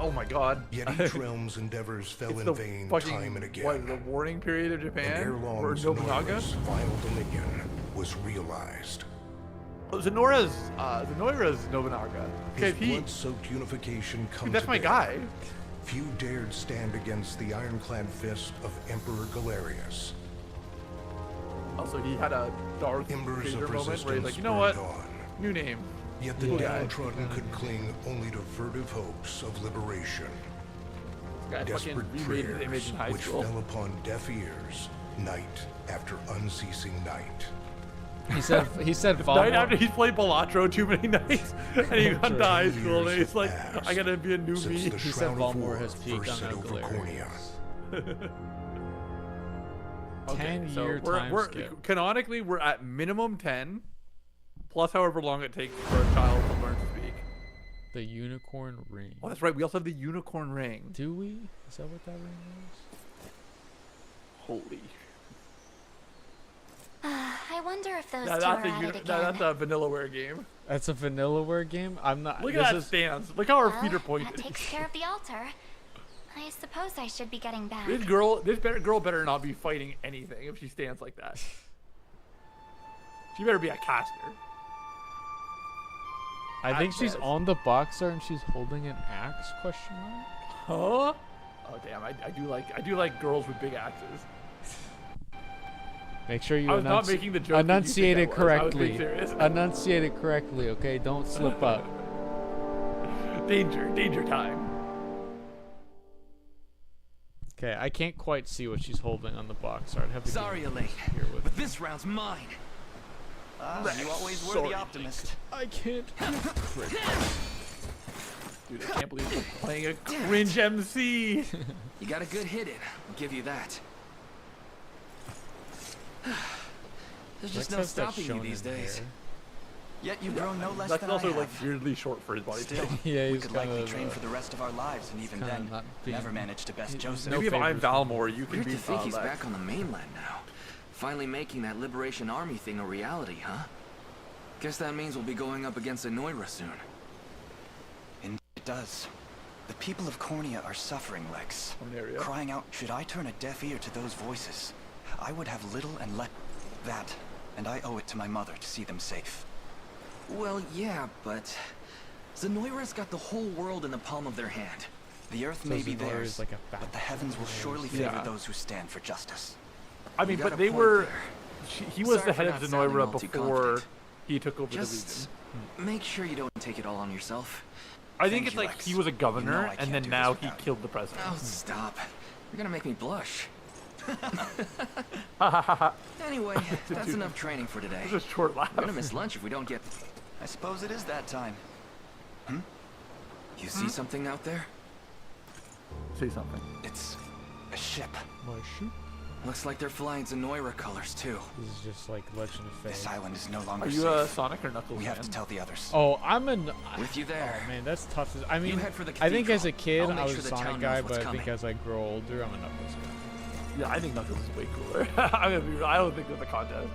oh my god. Yet each realm's endeavors fell It's in the vain fucking, time and again. what, the warring period of And Japan? ere Or long, Nobunaga? Zenoira's vile dominion was realized. Oh, Zenoira's Nobunaga. His Okay, he, blood-soaked unification come dude, that's to my bear. guy. Few dared stand against the ironclad fist of Emperor Galerius. Also, he had a Darth Embers Vader of moment where he's like, resistance you know what? burned on. New name. Yet the Cool guy. downtrodden could cling only to furtive hopes of liberation. Guy fucking Desperate remade his image prayers in high which school. fell upon deaf ears, night after unceasing night. He said Night Valmor. after he's played Balatro too many nights, and he got to high school, and he's like, Years I gotta be a new since me. the He said Shroud of Valmor War has peaked first on set over Cornea. Galerius. Okay, 10-year so time we're skip. canonically we're at minimum 10, plus however long it takes for a child to learn to speak. The unicorn ring. Oh, that's right. We also have the unicorn ring. Do we? Is that what that ring is? Holy. I wonder if those Now, two are that's, at it again. that's a Vanillaware game. That's a Vanillaware game. I'm not. Look this at that is, stance. Look how our Well, feet are that pointed. takes care of the altar. I suppose I should be getting back. This girl better not be fighting anything if she stands like that. She better be a caster. I think she's Access. on the box art and she's holding an axe? Question mark. Huh? Oh damn! I do like girls with big axes. Make sure you I was not making the joke that you enunciate think it I was being correctly. serious. Enunciate it correctly, okay? Don't slip up. Danger time. Okay, I can't quite see what she's holding on the box art. Have the Sorry, game Elaine, here with but me. this round's mine. You always were the optimist. I can't. Dude, I can't believe I'm playing a cringe MC. You got a good hit in, I'll give you that. There's just no Lex has that stopping you these shonen days. hair. Yet you've grown no less That's than also I like have. weirdly short for his body Still, type. Yeah, we he's could kind likely of, train for the rest of our lives, and even kinda then, not being- never manage to best he- Joseph. no Maybe if I'm favors. Valmor, you can Weird be to think he's Lex. back on the mainland now. Finally making that Liberation Army thing a reality, huh? Guess that means we'll be going up against Anoira soon. Indeed it does. The people of Cornea are suffering, Lex. Corneria. Crying out, should I turn a deaf ear to those voices? I would have little and let that, and I owe it to my mother to see them safe. Well, yeah, but Zenoira's got the whole world in the palm of their hand. The earth So may be Zenoira theirs, is like a but the heavens will surely Yeah. favor those who stand for justice. I mean, You got but a they point were. there. He was Sorry the for head not of sounding all Zenoira too before confident. he took over the Just Legion. make sure you don't take it all on yourself. I think Thank it's you, like Lex. he was a You know governor, I and can't then do now this he without you. killed the president. Oh, stop. You're gonna make me blush. Ha Anyway, that's enough training for today. Just a short laugh. I'm gonna miss lunch if we don't get... I suppose it is that time. You see something out there? Say something. It's a ship. My shoe. Looks like they're flying Zenoira colors too. This is just like Legend of Fate. This island is no longer Are safe. you a Sonic or Knuckles We have fan? to tell the others. Oh, I'm an. With you there. Oh man, that's tough. I mean, head for the I think as a cathedral. kid I'll I make was sure a the Sonic town guy, knows what's but I think coming. as I grow older, I'm a Knuckles guy. Yeah, I think Knuckles is way cooler. I'm gonna be real. I don't think there's a contest.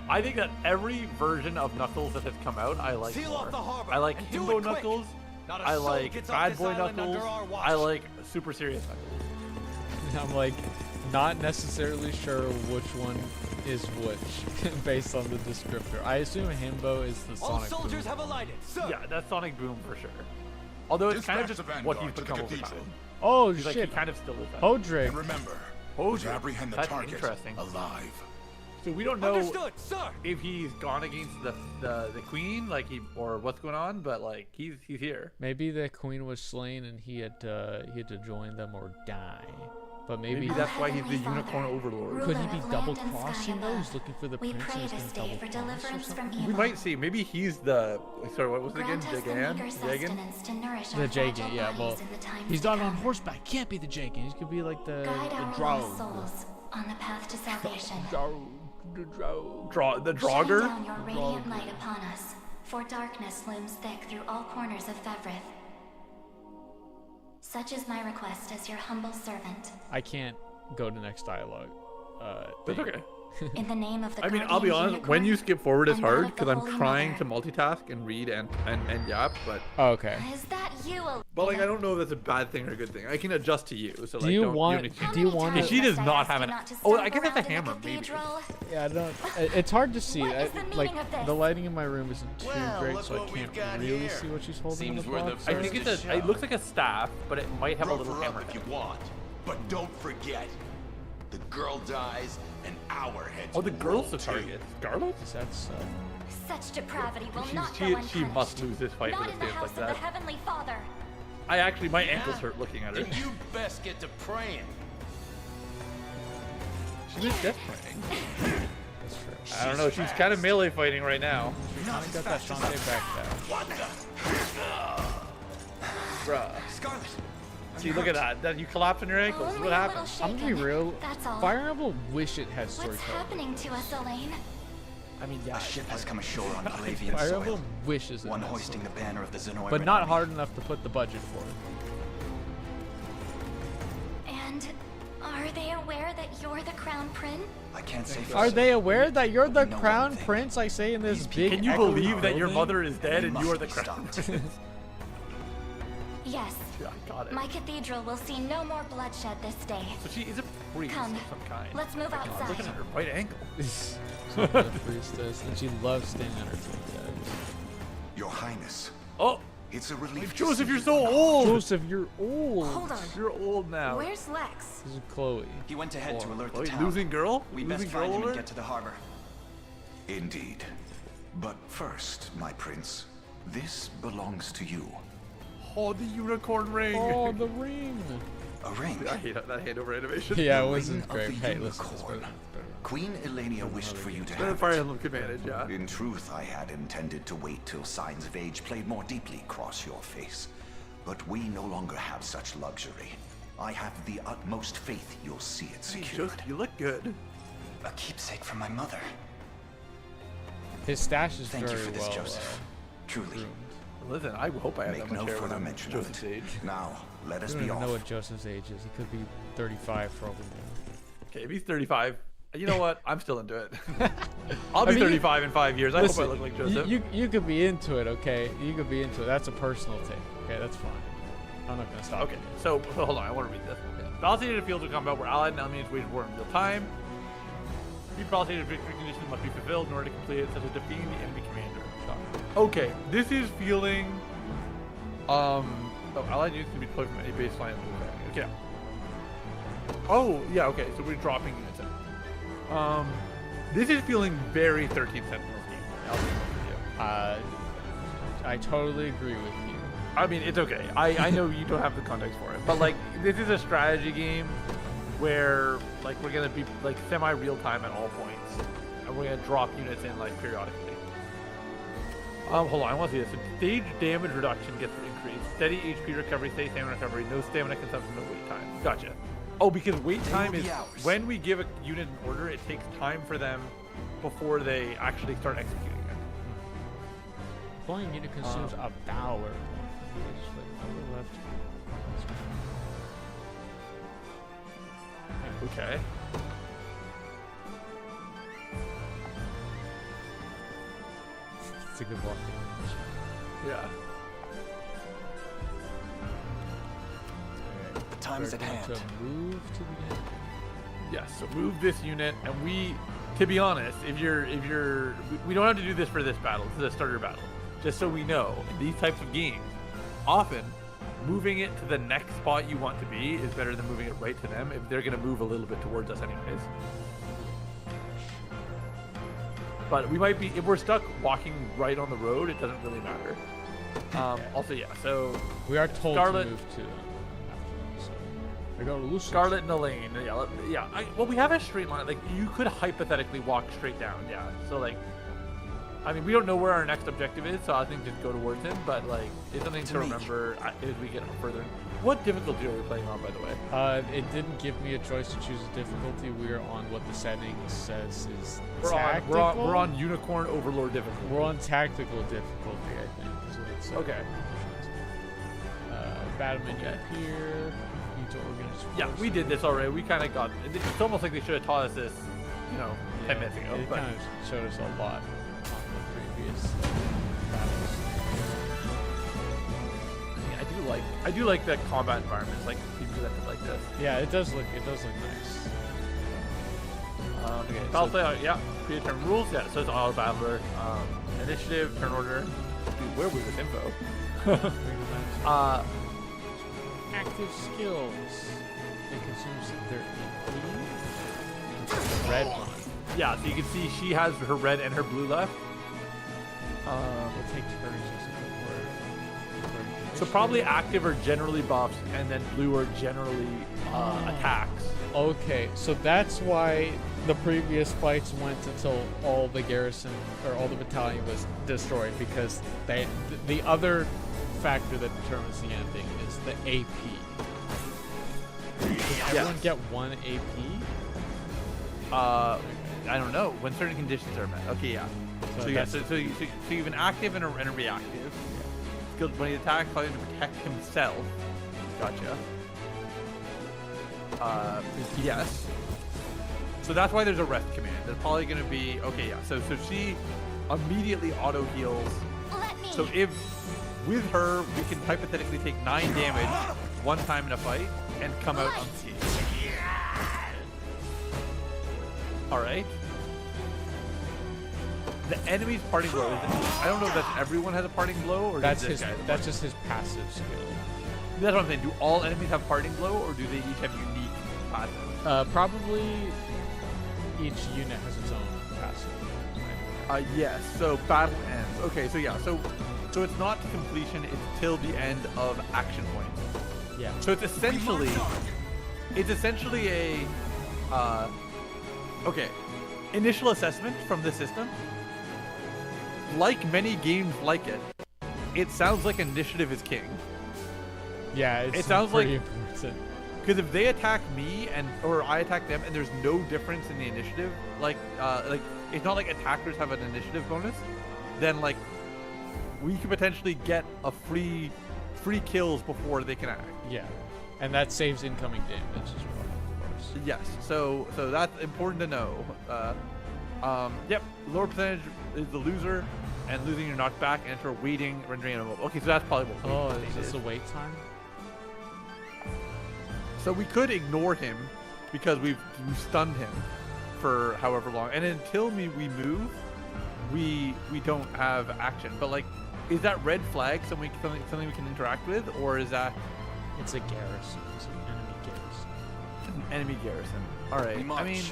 I think that every version of Knuckles that has come out, I like Seal more. off the harbor I like and do Himbo it quick. Knuckles. Not a I soul like gets off Bad this Boy island Knuckles. under our watch. I like Super Serious Knuckles. I'm like not necessarily sure which one is which based on the descriptor. I assume Himbo is the All Sonic soldiers Boom. have alighted, sir. Yeah, that's Sonic Boom for sure. Although it's kind of Dispatch just the what he's vanguard to the become over cathedral. time. Oh He's like, he shit! kind of still is that. Podrick. And remember, Podrick. to apprehend the That's target interesting. alive. So we don't know Understood, sir. if he's gone against the queen, like or what's going on, but like he's here. Maybe the queen was slain and he had to join them or die. But maybe, Maybe that's why he's the Heavenly Father, unicorn overlord. could he ruler be of double land and sky crossing though? above, He's looking for the we prince pray and he's this gonna day double for cross or deliverance something? from We evil. might see. Maybe he's the. Sorry, what was it again? Grant us the Jagan? meager Jagan? sustenance to nourish The our Jagan, fragile yeah. Well, bodies in the times he's to not on come. horseback. Can't be the Jagan. He could be like the Guide our Drow. lost souls on the path to salvation. The Drow. The Shine Draugr? down your radiant light upon us, for darkness looms thick through all corners of Fevrith. Such is my request as your humble servant. I can't go to next dialogue. That's thing. okay. In the name of the I mean, I'll be guardian honest. When you unicorn skip forward, it's and that hard of the because I'm Holy trying Mother. to multitask and read and yap. But Oh, okay. Is that you, but like I don't know if that's a bad thing or a good thing. I can adjust to you. So like, Do you don't, want? You How Do you many want? times She does must I not ask have you an- not to oh, I stumble guess that's a around in the hammer, maybe. cathedral? Yeah, I don't. It's hard to see. What is the Like meaning of this? the lighting in my room isn't too Well, great, look so I what we've can't got really here. see what she's holding Seems in the we're the box. I first think to it's show. it looks like a staff, but it might have a Rope little her hammer. up if you want, but don't forget, the girl dies and our heads. Oh, the will girl's roll the too. target. Scarlet? That's Such depravity will not She go she must unpunished. lose this fight Not with a in the stance house like of the that. Heavenly Father. I actually my ankles hurt looking at her. Then you best get to praying. She was death praying. That's true. I don't know. She's kind of melee fighting right now. I got that Shantae back down. Bruh. Scarlet! See, look at that. That you collapse on your ankles. Only What a happened? little I'm gonna be shaken. real. That's all. Fire Emblem wish it had What's storytelling. happening to us, Elaine? I mean, yeah. A ship has come ashore on Palavian Fire soil. Emblem wishes it One had hoisting the banner of the Zenoira but not army. hard enough to put the budget for it. And are they aware that you're the crown prince? I can't say for Are certain. they aware that you're the No one crown thing. prince? I say in this These big. Can you echoey believe that your building? mother is dead They and must you are the be crown? stopped. Yes. Yeah, I got it. My cathedral will see no more bloodshed this day. So she is a priest Come. of some kind. Let's move Look outside. at her right ankle. She's a priestess, and she loves staying on her toes. Your Highness, Oh, it's a relief. to Joseph, see you're you so now. old. Joseph, you're old. Hold on. You're old now. Where's Lex? This is Chloe. He went ahead to alert the Oh, town. losing girl? We losing best girl find him and alert? get to the harbor. Indeed. But first, my prince, this belongs to you. Oh, the unicorn ring. Oh, the ring. A ring. I hate that handover animation. Yeah, it The wasn't ring of great. the Hey, listen, it's unicorn. better. Queen Elenia wished for you to The have Fire it. Emblem could manage, yeah. In truth, I had intended to wait till signs of age played more deeply across your face. But we no longer have such luxury. I have the utmost faith you'll see it Hey, secured. Joseph, you look good. A keepsake from my mother. His stash is Thank you very for this, well Joseph. Truly. groomed. Listen, I hope I have that Make much no hair when further I'm mention of Joseph's it. age. Now, let I us don't be even off. know what Joseph's age is. He could be 35 for all we know. Okay, if he's 35, you know what? I'm still into it. I'll be I mean, 35 in 5 years. I Listen, hope I look like Joseph. you could be into it, okay? You could be into it. That's a personal take. Okay, that's fine. I'm not gonna stop. Okay, so hold on, I want to read this. Validated fields of combat where allied and enemies wage war in real time. Pre-validated victory conditions must be fulfilled in order to complete it, such as defeating the enemy commander. Okay, this is feeling. Oh, allied units can be deployed from any baseline. Okay. Oh, yeah. Okay, so we're dropping units in. This is feeling very 13 Sentinels game. I'll be honest with you. I totally agree with you. I mean, it's okay. I know you don't have the context for it, but like, this is a strategy game where like we're gonna be like semi-real time at all points, and we're gonna drop units in like periodically. Hold on, I want to see this. Stage damage reduction gets increased. Steady HP recovery, steady stamina recovery, no stamina consumption, no wait time. Gotcha. Oh, because wait They time will is be ours. when we give a unit an order, it takes time for them before they actually start executing it. Deploying unit consumes a Valor. Left. Okay. It's a good walk. Yeah. The time is at hand. To move to the end. Yes. So move this unit, and we, to be honest, we don't have to do this for this battle. This is a starter battle. Just so we know, in these types of games, often moving it to the next spot you want to be is better than moving it right to them if they're going to move a little bit towards us anyways. But we might be, if we're stuck walking right on the road, it doesn't really matter. Also, yeah, so we are told Scarlett, to move to so we go to Scarlett in the lane. Yeah. Well, we have a straight line. Like, you could hypothetically walk straight down. Yeah. So, like, I mean, we don't know where our next objective is, so I think just go towards him. But, like, it's something to remember as we get further. What difficulty are we playing on, by the way? It didn't give me a choice to choose a difficulty. We're on what the settings says is we're tactical. We're on Unicorn Overlord difficulty. We're on tactical difficulty, I think, is what it says. Okay. Battle menu here. Need to organize. Yeah, we did this already. We kind of got. It's almost like they should have taught us this, 10 minutes ago. It kind of showed us a lot on the previous battles. I do like the combat environments, like people that like this. Yeah, it does look nice. Okay, battle play, yeah, predetermined rules, yeah, so it's auto battler, initiative, turn order. Dude, where was this info? Active skills. It consumes their EP. Red one. Yeah, so you can see she has her red and her blue left. We'll take turns. So probably active are generally buffs, and then blue are generally attacks. Okay, so that's why the previous fights went until all the garrison or all the battalion was destroyed, because the other factor that determines the ending is the AP. Does everyone get one AP? I don't know. When certain conditions are met. Okay, yeah. So you have an active and a reactive. When he attacks, probably to protect himself. Gotcha. Yes. So that's why there's a rest command. There's probably going to be... Okay, yeah. So she immediately auto heals. So if with her, we can hypothetically take 9 damage one time in a fight and come out unscathed. Alright. The enemy's parting blow. I don't know if that's everyone has a parting blow, or that's his. That's just his passive skill. That's what I'm saying. Do all enemies have parting blow, or do they each have unique passive? Probably each unit has its own passive. Yes. So battle ends. Okay. So yeah. So it's not to completion. It's till the end of action point. Yeah. So it's essentially a okay. Initial assessment from the system. Like many games like it, it sounds like initiative is king. Yeah, it sounds like important. Because if they attack me or I attack them and there's no difference in the initiative, like it's not like attackers have an initiative bonus, then like we could potentially get a free kills before they can act. Yeah, and that saves incoming damage as well, of course. Yes, so that's important to know. Yep, lower percentage is the loser, and losing your knockback and enter waiting, rendering it immobile. Okay, so that's probably what. Oh, is this a wait time? So we could ignore him because we've stunned him for however long, and until we move, we don't have action. But like, is that red flag something we can interact with, or is that? It's a garrison. It's an enemy garrison. An enemy garrison. All right. We march. I mean,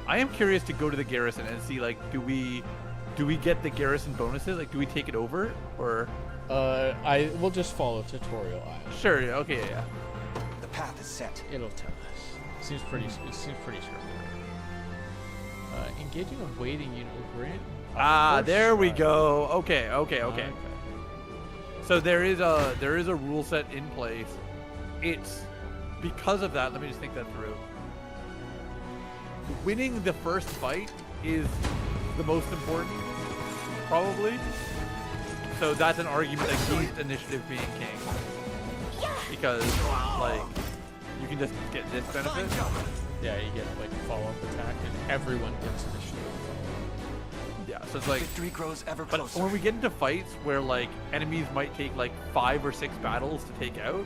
I am curious to go to the garrison and see, like, do we get the garrison bonuses? Like, do we take it over, or? I will just follow tutorial. Sure. Yeah, okay. Yeah. The path is set. It'll tell us. It seems pretty straightforward. Engaging a waiting unit will grant. There we go. Okay. So there is a rule set in place. It's because of that, let me just think that through. Winning the first fight is the most important, probably. So that's an argument against initiative being king. Because, like, you can just get this benefit. Yeah, you get like follow-up attack, and everyone gets initiative. Yeah, so it's like Victory grows ever but closer. when we get into fights where like enemies might take like 5 or 6 battles to take out,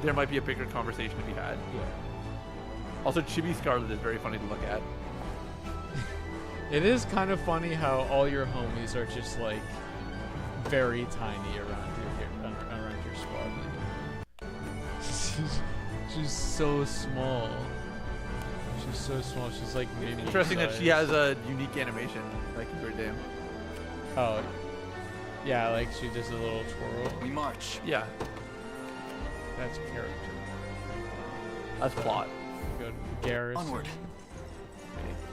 there might be a bigger conversation to be had. Yeah. Also, Chibi Scarlet is very funny to look at. It is kind of funny how all your homies are just like very tiny around your squad. She's so small. She's so small. She's like maybe. Interesting that she has a unique animation, like compared to him. Oh, yeah, like she does a little twirl. We march. Yeah, That's character. that's plot. Go to Garrison. Onward.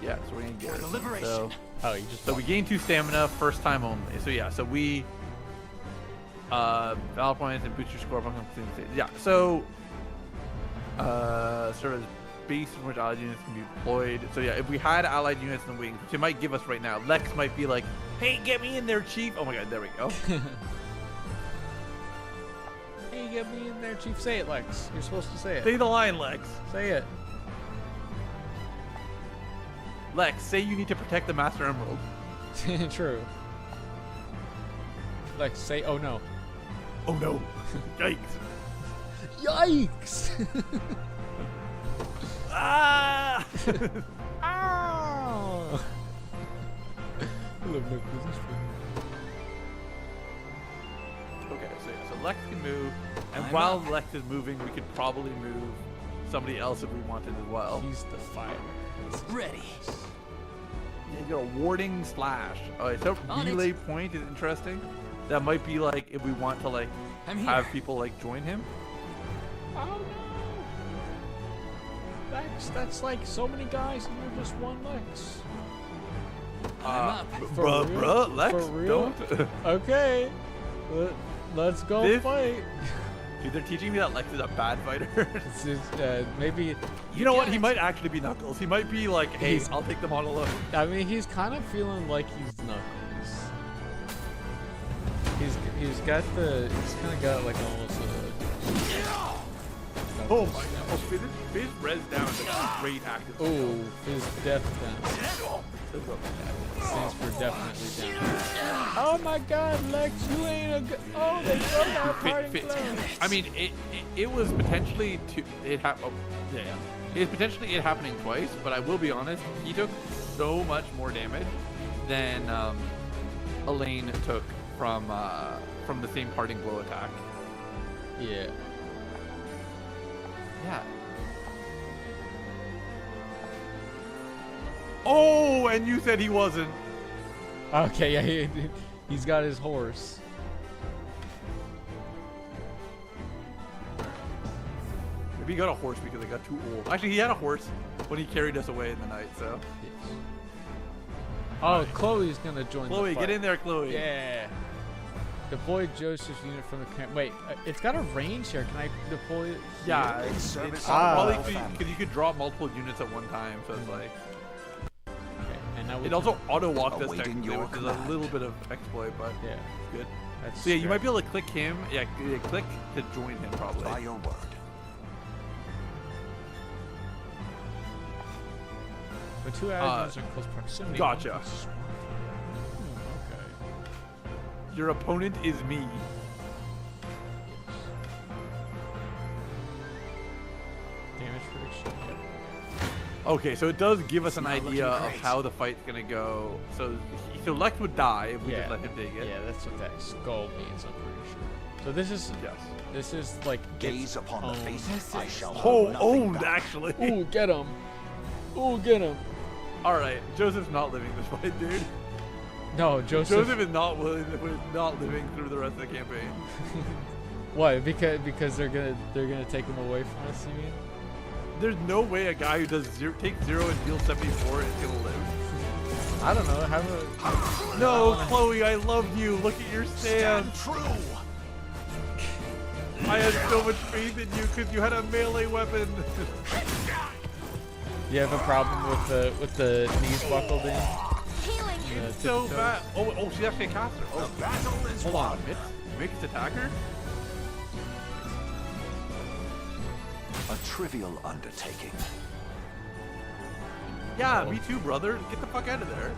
Yeah, so we're gonna get For the liberation. So, Oh, you just. so we gain 2 stamina first time only. So yeah, so we battle points and boost your score. Yeah, so serve as base from which allied units can be deployed. So yeah, if we had allied units in the wings, which it might give us right now, Lex might be like, "Hey, get me in there, Chief!" Oh my God, there we go. Hey, get me in there, Chief. Say it, Lex. You're supposed to say it. Say the line, Lex. Say it. Lex, say you need to protect the Master Emerald. True. Lex, say, oh no. Oh no! Yikes! Yikes! Ah! Ow! Okay, so yeah, so Lex can move, and I'm while up. Lex is moving, we could probably move somebody else if we wanted as well. He's the fighter. Ready. Yeah, you got a warding slash. Alright, so On it. relay point is interesting. That might be like if we want to like I'm here. have people like join him. Oh no! That's like so many guys and you're just one Lex. I'm up. For Bruh, real? bruh, Lex, For real? don't. Okay. Let's go This- fight. Dude, they're teaching me that Lex is a bad fighter. It's just, maybe. You know what? get He it. might actually be Knuckles. He might be like, hey, He's- I'll take them on alone. I mean, he's kind of feeling like he's Knuckles. He's got the. He's kind of got like almost a. Oh my God! Oh, Fizz res down. That's a great active. Oh, his death dance. Stands for definitely down. Oh my God, Lex, you ain't a good. Oh, they broke our parting flame. I mean, it was potentially it potentially it happening twice, but I will be honest, he took so much more damage than Elaine took from the same parting blow attack. Yeah. Yeah. Oh, and you said he wasn't. Okay, yeah, he's got his horse. Maybe he got a horse because they got too old. Actually, he had a horse when he carried us away in the night. So, Oh, Chloe's gonna join Chloe, the fight. get in there, Chloe. Yeah. Deploy Joseph's unit from the camp. Wait, it's got a range here. Can I deploy it? Yeah, here? it's Ah. probably because you could drop multiple units at one time. So it's like. Okay, and now we It also auto walked us Awaiting technically, your which is a command. little bit of exploit, but Yeah. it's good. That's So yeah, you might be straight. able to click him. Yeah, click to join him probably. By your word. But two allies are in close proximity. gotcha. One can swap. Okay. Your opponent is me. Damage prediction. Yep. Okay, so it does give us an not idea looking of great. how the fight's gonna go. So Lex would die if we Yeah. just let him take it. Yeah, that's what that skull means. I'm pretty sure. So this is Yes. like Gaze its upon the own- face, I shall Oh, hold nothing owned back. actually. Ooh, get him! Ooh, get him! All right, Joseph's not living this fight, dude. No, Joseph is not not living through the rest of the campaign. Why? Because they're gonna take him away from us. You mean? There's no way a guy who does take 0 and deal 74 is gonna live. I don't know. Have a No, Chloe, I love you. Look at your stand. Stand true. I had so much faith in you because you had a melee weapon. You have a problem with the knees buckled in? It's so bad. Oh, she's actually a caster. Oh, hold on. Mick's attacker? A trivial undertaking. Yeah, me too, brother. Get the fuck out of there.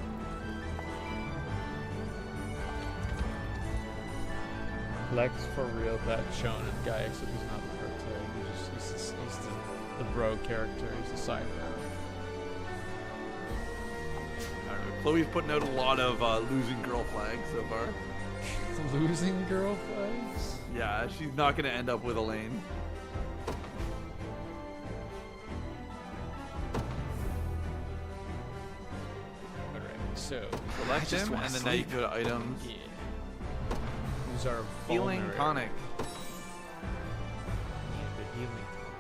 Lex for real, that shonen guy, except he's not the prototype. He's the bro character. He's the side bro. I don't know. Chloe's putting out a lot of losing girl flags so far. Losing girl flags? Yeah, she's not gonna end up with Elaine. So select him, and then now you go to items. Yeah. Who's our Healing vulnerable? tonic. Yeah, the healing tonic.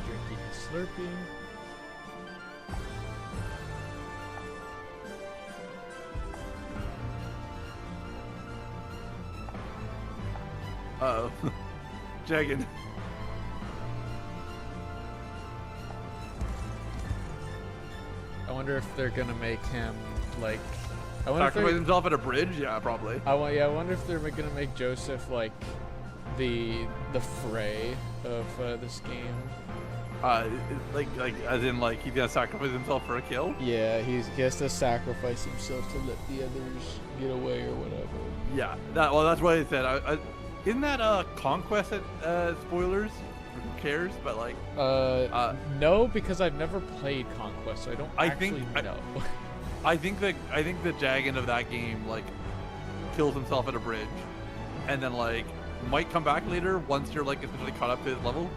Drinking and slurping. Uh-oh. Jagged. I wonder if they're gonna make him like. I wonder Sacrifice himself at a bridge? Yeah, probably. I wonder if they're gonna make Joseph like the Frey of this game. Like as in like he's gonna sacrifice himself for a kill? Yeah, he has to sacrifice himself to let the others get away or whatever. Yeah. That's what I said. Isn't that Conquest spoilers? Who cares? But like. No, because I've never played Conquest, so I don't actually know. I think the Jagged of that game like kills himself at a bridge, and then like might come back later once you're like essentially caught up to his level.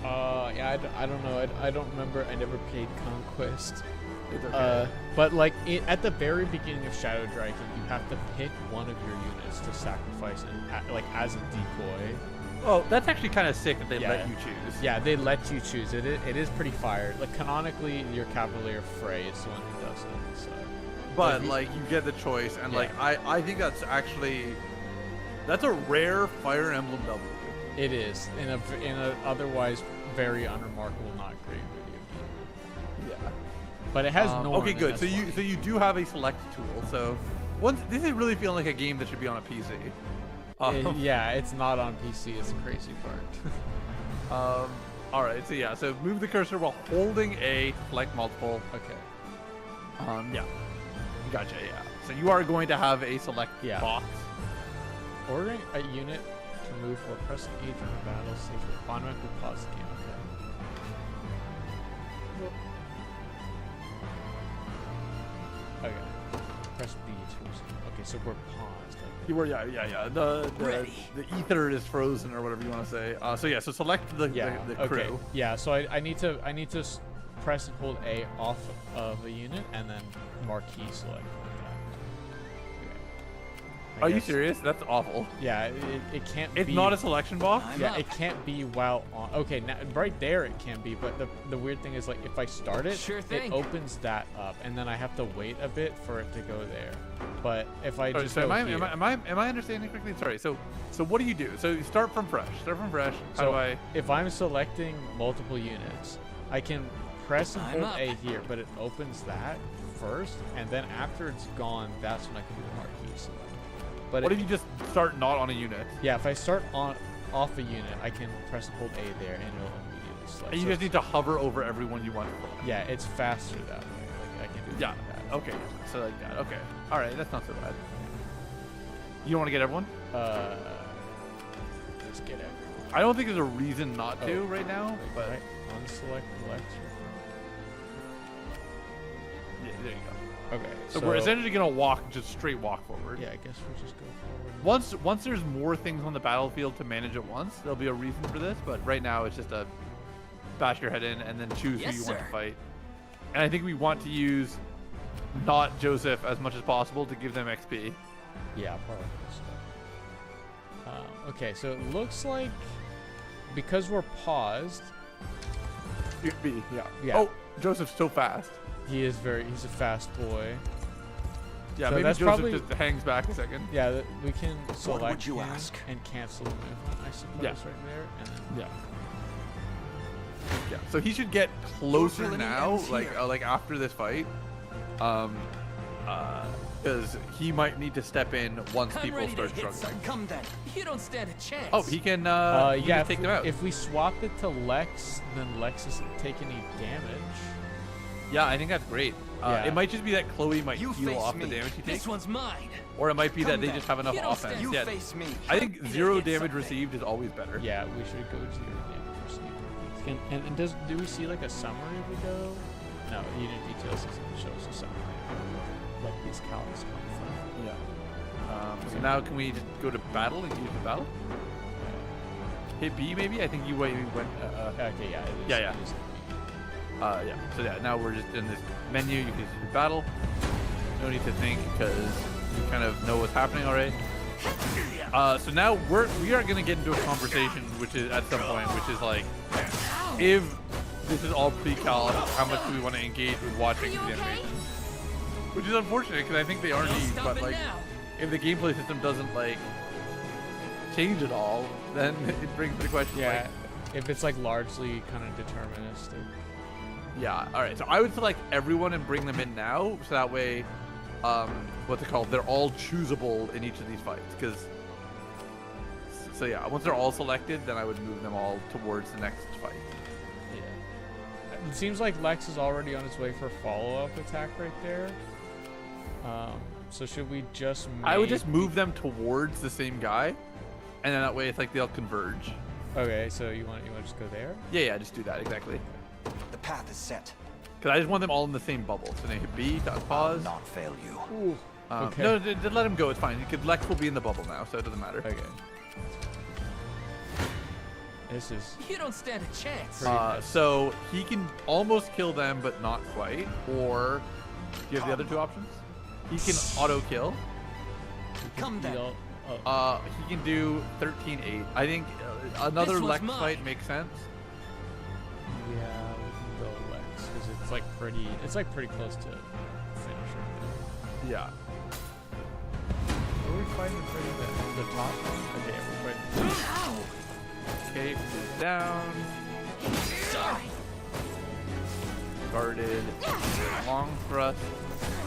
Yeah, I don't know. I don't remember. I never played Conquest. It's okay. But like at the very beginning of Shadow Dragon, you have to pick one of your units to sacrifice and like as a decoy. Oh, that's actually kind of sick that they let you choose. Yeah, they let you choose. It is pretty fire. Like canonically, your Cavalier Frey is the one who does it. So. But like you get the choice, and like I think that's a rare Fire Emblem W. It is in a otherwise very unremarkable, not great video game. Yeah. But it has Norn. Okay, good. So you do have a select tool. So this is really feeling like a game that should be on a PC. Yeah, it's not on PC. It's the crazy part. All right. So yeah. So move the cursor while holding A. Select multiple. Okay. Yeah. Gotcha. Yeah. So you are going to have a select box. Ordering a unit to move or pressing E during a battle saves will automatically pause the game. Okay. Okay. Press B to resume. Okay, so we're paused. You were yeah. The ether is frozen or whatever you want to say. So yeah. So select the crew. Okay. Yeah. So I need to press and hold A off of a unit and then marquee select. Are you serious? That's awful. Yeah, it can't be. It's not a selection box? Yeah, it can't be while on. Okay, now, right there it can be, but the weird thing is, like, if I start it, it opens that up, and then I have to wait a bit for it to go there. But if I just so go am I understanding correctly? Sorry. So what do you do? So you start from fresh. How do I? If I'm selecting multiple units, I can press and hold A here, but it opens that first, and then after it's gone, that's when I can do the marquee select. But what if you just start not on a unit? Yeah, if I start off a unit, I can press and hold A there, and it'll immediately select. And you just need to hover over everyone you want to select. Yeah, it's faster that way. Like I can do. Yeah. Okay. So like that. Okay. All right. That's not so bad. You don't want to get everyone? Just get everyone. I don't think there's a reason not to right now. But unselect Lex. Yeah. There you go. Okay, so we're essentially gonna straight walk forward. Yeah, I guess we'll just go forward. Once there's more things on the battlefield to manage at once, there'll be a reason for this. But right now, it's just a bash your head in and then choose who you want to fight. And I think we want to use not Joseph as much as possible to give them XP. Yeah, probably. So. Okay, so it looks like because we're paused. B, yeah. Oh, Joseph's so fast. He's a fast boy. Yeah, So maybe that's Joseph probably- just hangs back a second. Yeah, we can select would you him ask? and cancel the movement, I suppose, Yeah. right there. And then Yeah. Yeah. So he should get closer villainy now, ends here. like after this fight, because he might need to step in once I'm people ready start to hit struggling. some. Come then. You don't stand a chance. Oh, he can. He yeah, can just take if, them out. if we swap it to Lex, then Lex doesn't take any damage. Yeah, I think that's great. Yeah. It might just be that Chloe might You heal face off me. the damage he takes, This one's mine. or it might be that Come they then. just have enough You don't offense. stand- You Yeah, face me. I think You 0 hit damage something. received is always better. Yeah, we should go 0 damage received. And do we see like a summary if we go? No, unit details doesn't show us a summary. Like these cows come from. Yeah. So now can we just go to battle and use the battle? Hit B maybe? I think you went. Okay, yeah. It is, Yeah, yeah. It is Yeah. So yeah, now we're just in this menu. You can see battle. No need to think because you kind of know what's happening already. So now we are gonna get into a conversation, which is at some point, which is like, if this is all pre-cal, how much do we want to engage with watching these animations? Which is unfortunate because I think they are Don't neat, stop but it like, now. if the gameplay system doesn't like change at all, then it brings the question. Yeah, Like, if it's like largely kind of deterministic. yeah. All right. So I would select everyone and bring them in now, so that way, what's it called? They're all choosable in each of these fights. Because, so yeah, once they're all selected, then I would move them all towards the next fight. Yeah. It seems like Lex is already on his way for a follow-up attack right there. So should we just? I would just move them towards the same guy, and then that way it's like they'll converge. Okay, so you want to just go there? Yeah, just do that exactly. The path is set. Because I just want them all in the same bubble. So they hit B to pause. Not fail you. Ooh. Okay. No, let him go. It's fine. Because Lex will be in the bubble now, so it doesn't matter. Okay. This is You don't stand a chance. So he can almost kill them, but not quite. Or do you have the other two options? He can auto kill. Come then. deal. He can do 13-8. I think another This one's Lex mine. fight makes sense. Yeah, we can go Lex because it's like pretty close to finish right Yeah. there. Are we fighting Freddy the top one? Okay, we're fighting. Okay, move down. Sorry. Guarded. Long thrust.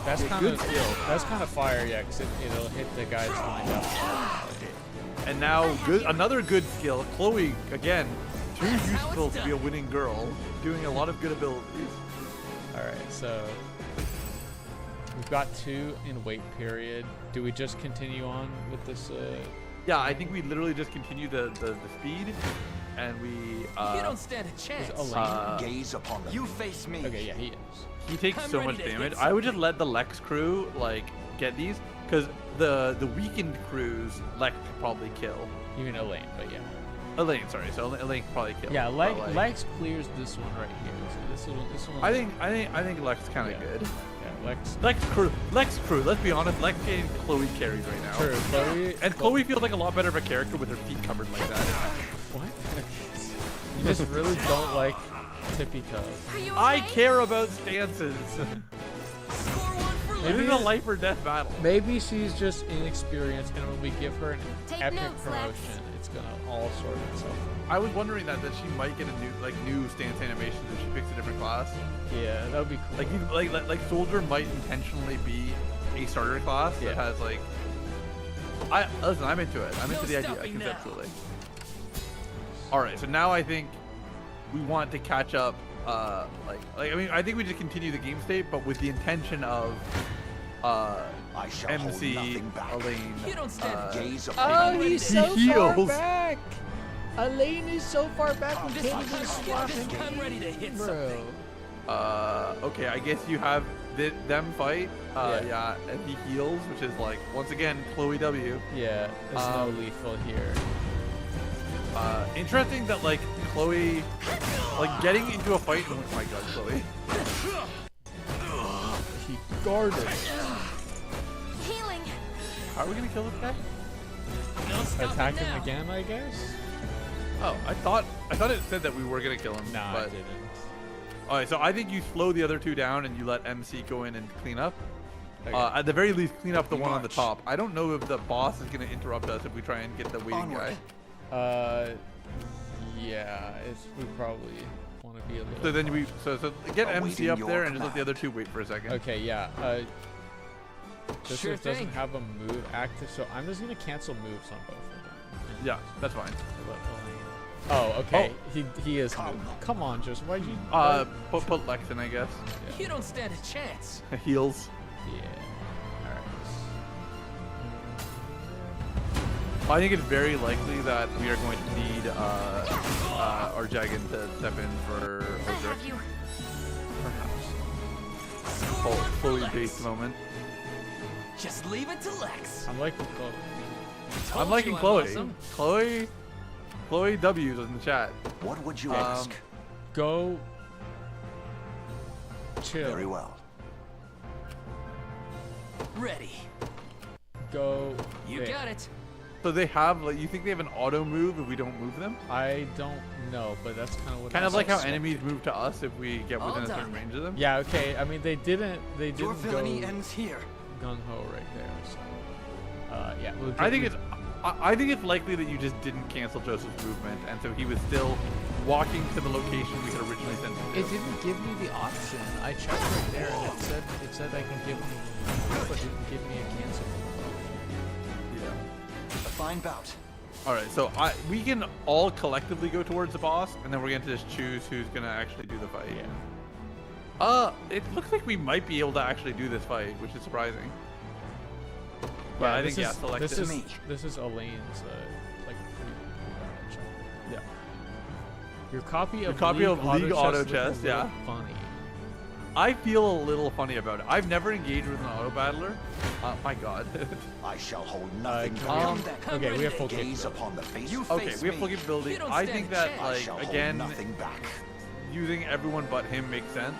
That's Okay, kind good of skill. that's kind of fire, yeah, because it'll hit the guys lined up. Okay. And now another good skill. Chloe, again, too useful to be a winning girl, doing a lot of good abilities. All right, so we've got 2 in wait period. Do we just continue on with this? Yeah, I think we literally just continue the speed, and we. You don't stand a chance. Elaine? Gaze upon the You face me. Okay, yeah, he is. He takes I'm so ready much to hit damage. I would just let the Lex crew like get these, because the weakened crews Lex could probably kill. Even Elaine, but yeah. Elaine, sorry. So Elaine could probably kill. Yeah, but, like, Lex clears this one right here. So this one. I think Lex kind of Yeah. good. Yeah, Lex. Lex crew. Let's be honest. Lex getting Chloe carries right now. True, Chloe. And Chloe feels like a lot better of a character with her feet covered like that. What? You just really don't like Tippy Toe. Are you I okay? care about stances. Score one for It is Lex. a life or death battle. Maybe she's just inexperienced, and when we give her an Take epic notes, promotion, Lex. it's gonna all sort itself. I was wondering that she might get a new stance animation if she picks a different class. Yeah, that would be cool. Like soldier might intentionally be a starter class that has like. Listen, I'm into it. I'm into the idea stopping now. conceptually. All right, so now I think we want to catch up. I mean, I think we just continue the game state, but with the intention of I shall hold MC, nothing back. Elaine. You don't stand a Gaze Oh, upon the he's He so far heals. back. Elaine is so far back. We This can't one's even mine. swap him. I'm ready to hit something. Bro. Okay, I guess you have them fight. Yeah. Yeah, and he heals, which is like once again Chloe W. Yeah, there's no lethal here. Interesting that like Chloe, like getting into a fight. Oh my god, Chloe. He guarded. Healing. How are we gonna kill this guy? Don't stop Attack it him now. again, I guess. Oh, I thought it said that we were gonna kill him. Nah, but... I didn't. All right, so I think you slow the other two down and you let MC go in and clean up. Okay. At the very least, clean up the one on the top. I don't know if the boss is gonna interrupt us if we try and get the waiting Onward. guy. Yeah, we probably want to be a little. So then so get MC Awaiting up your there and just let the command. other two wait for a second. Okay, yeah. This Sure one doesn't thing. have a move active, so I'm just gonna cancel moves on both of them. And Yeah, that's fine. let Elaine- Oh, okay. He is. Come on, Joseph. Why'd you? Put Lex in, I guess. You don't stand a chance. Heals. Yeah. I think it's very likely that we are going to need our Jagan to step in for I have you. Score a one for fully Lex. based moment. Just leave it to Lex. I'm liking Chloe. Told I'm liking you I'm Chloe. awesome. Chloe W's in the chat. What would you ask? Go. Chill. Very well. Ready. Go. You big. got it. So they have, like, you think they have an auto move if we don't move them? I don't know, but that's kind of what. Kind I'm of like how suspecting. enemies move to us if we get All within a certain done. range of them. Yeah. Okay. I mean, they didn't. They Your didn't villainy go ends here. gung ho right there. So. Yeah. We'll I think it's likely that you just didn't cancel Joseph's movement, and so he was still walking to the location we had originally sent him to. It didn't give me the option. I checked right there, and it said I can give me, but it didn't give me a cancel. Yeah. A fine bout. All right, so we can all collectively go towards the boss, and then we're going to just choose who's going to actually do the fight. Yeah. It looks like we might be able to actually do this fight, which is surprising. But I think, select this it. is this is Elaine's like Yeah. your copy of League Auto looked a Chess, little yeah. funny. I feel a little funny about it. I've never engaged with an auto battler. My God. I shall hold nothing Um, back. I'm Okay, ready we have to full Gaze capability. upon the face. You Okay, face we have full me. capability. You don't I stand think a that, chance. I like, shall again, hold nothing back. using everyone but him makes sense.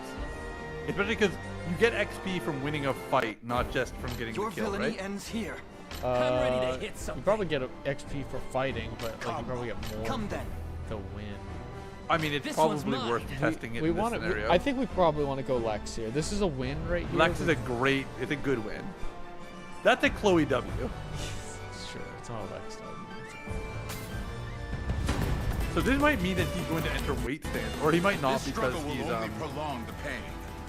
Especially because you get XP from winning a fight, not just from getting Your the kill, villainy right? ends here. I'm ready to hit You something. probably get a XP for fighting, but like you probably get more Come then. to win. I mean, it's This one's probably mine. worth testing it We in this want to. scenario. I think we probably want to go Lex here. This is a win right here. Lex is a good win. That's a Chloe W. Sure, it's all Lex though. So this might mean that he's going to enter weight stand, or he might not This because struggle he's will only prolong the pain.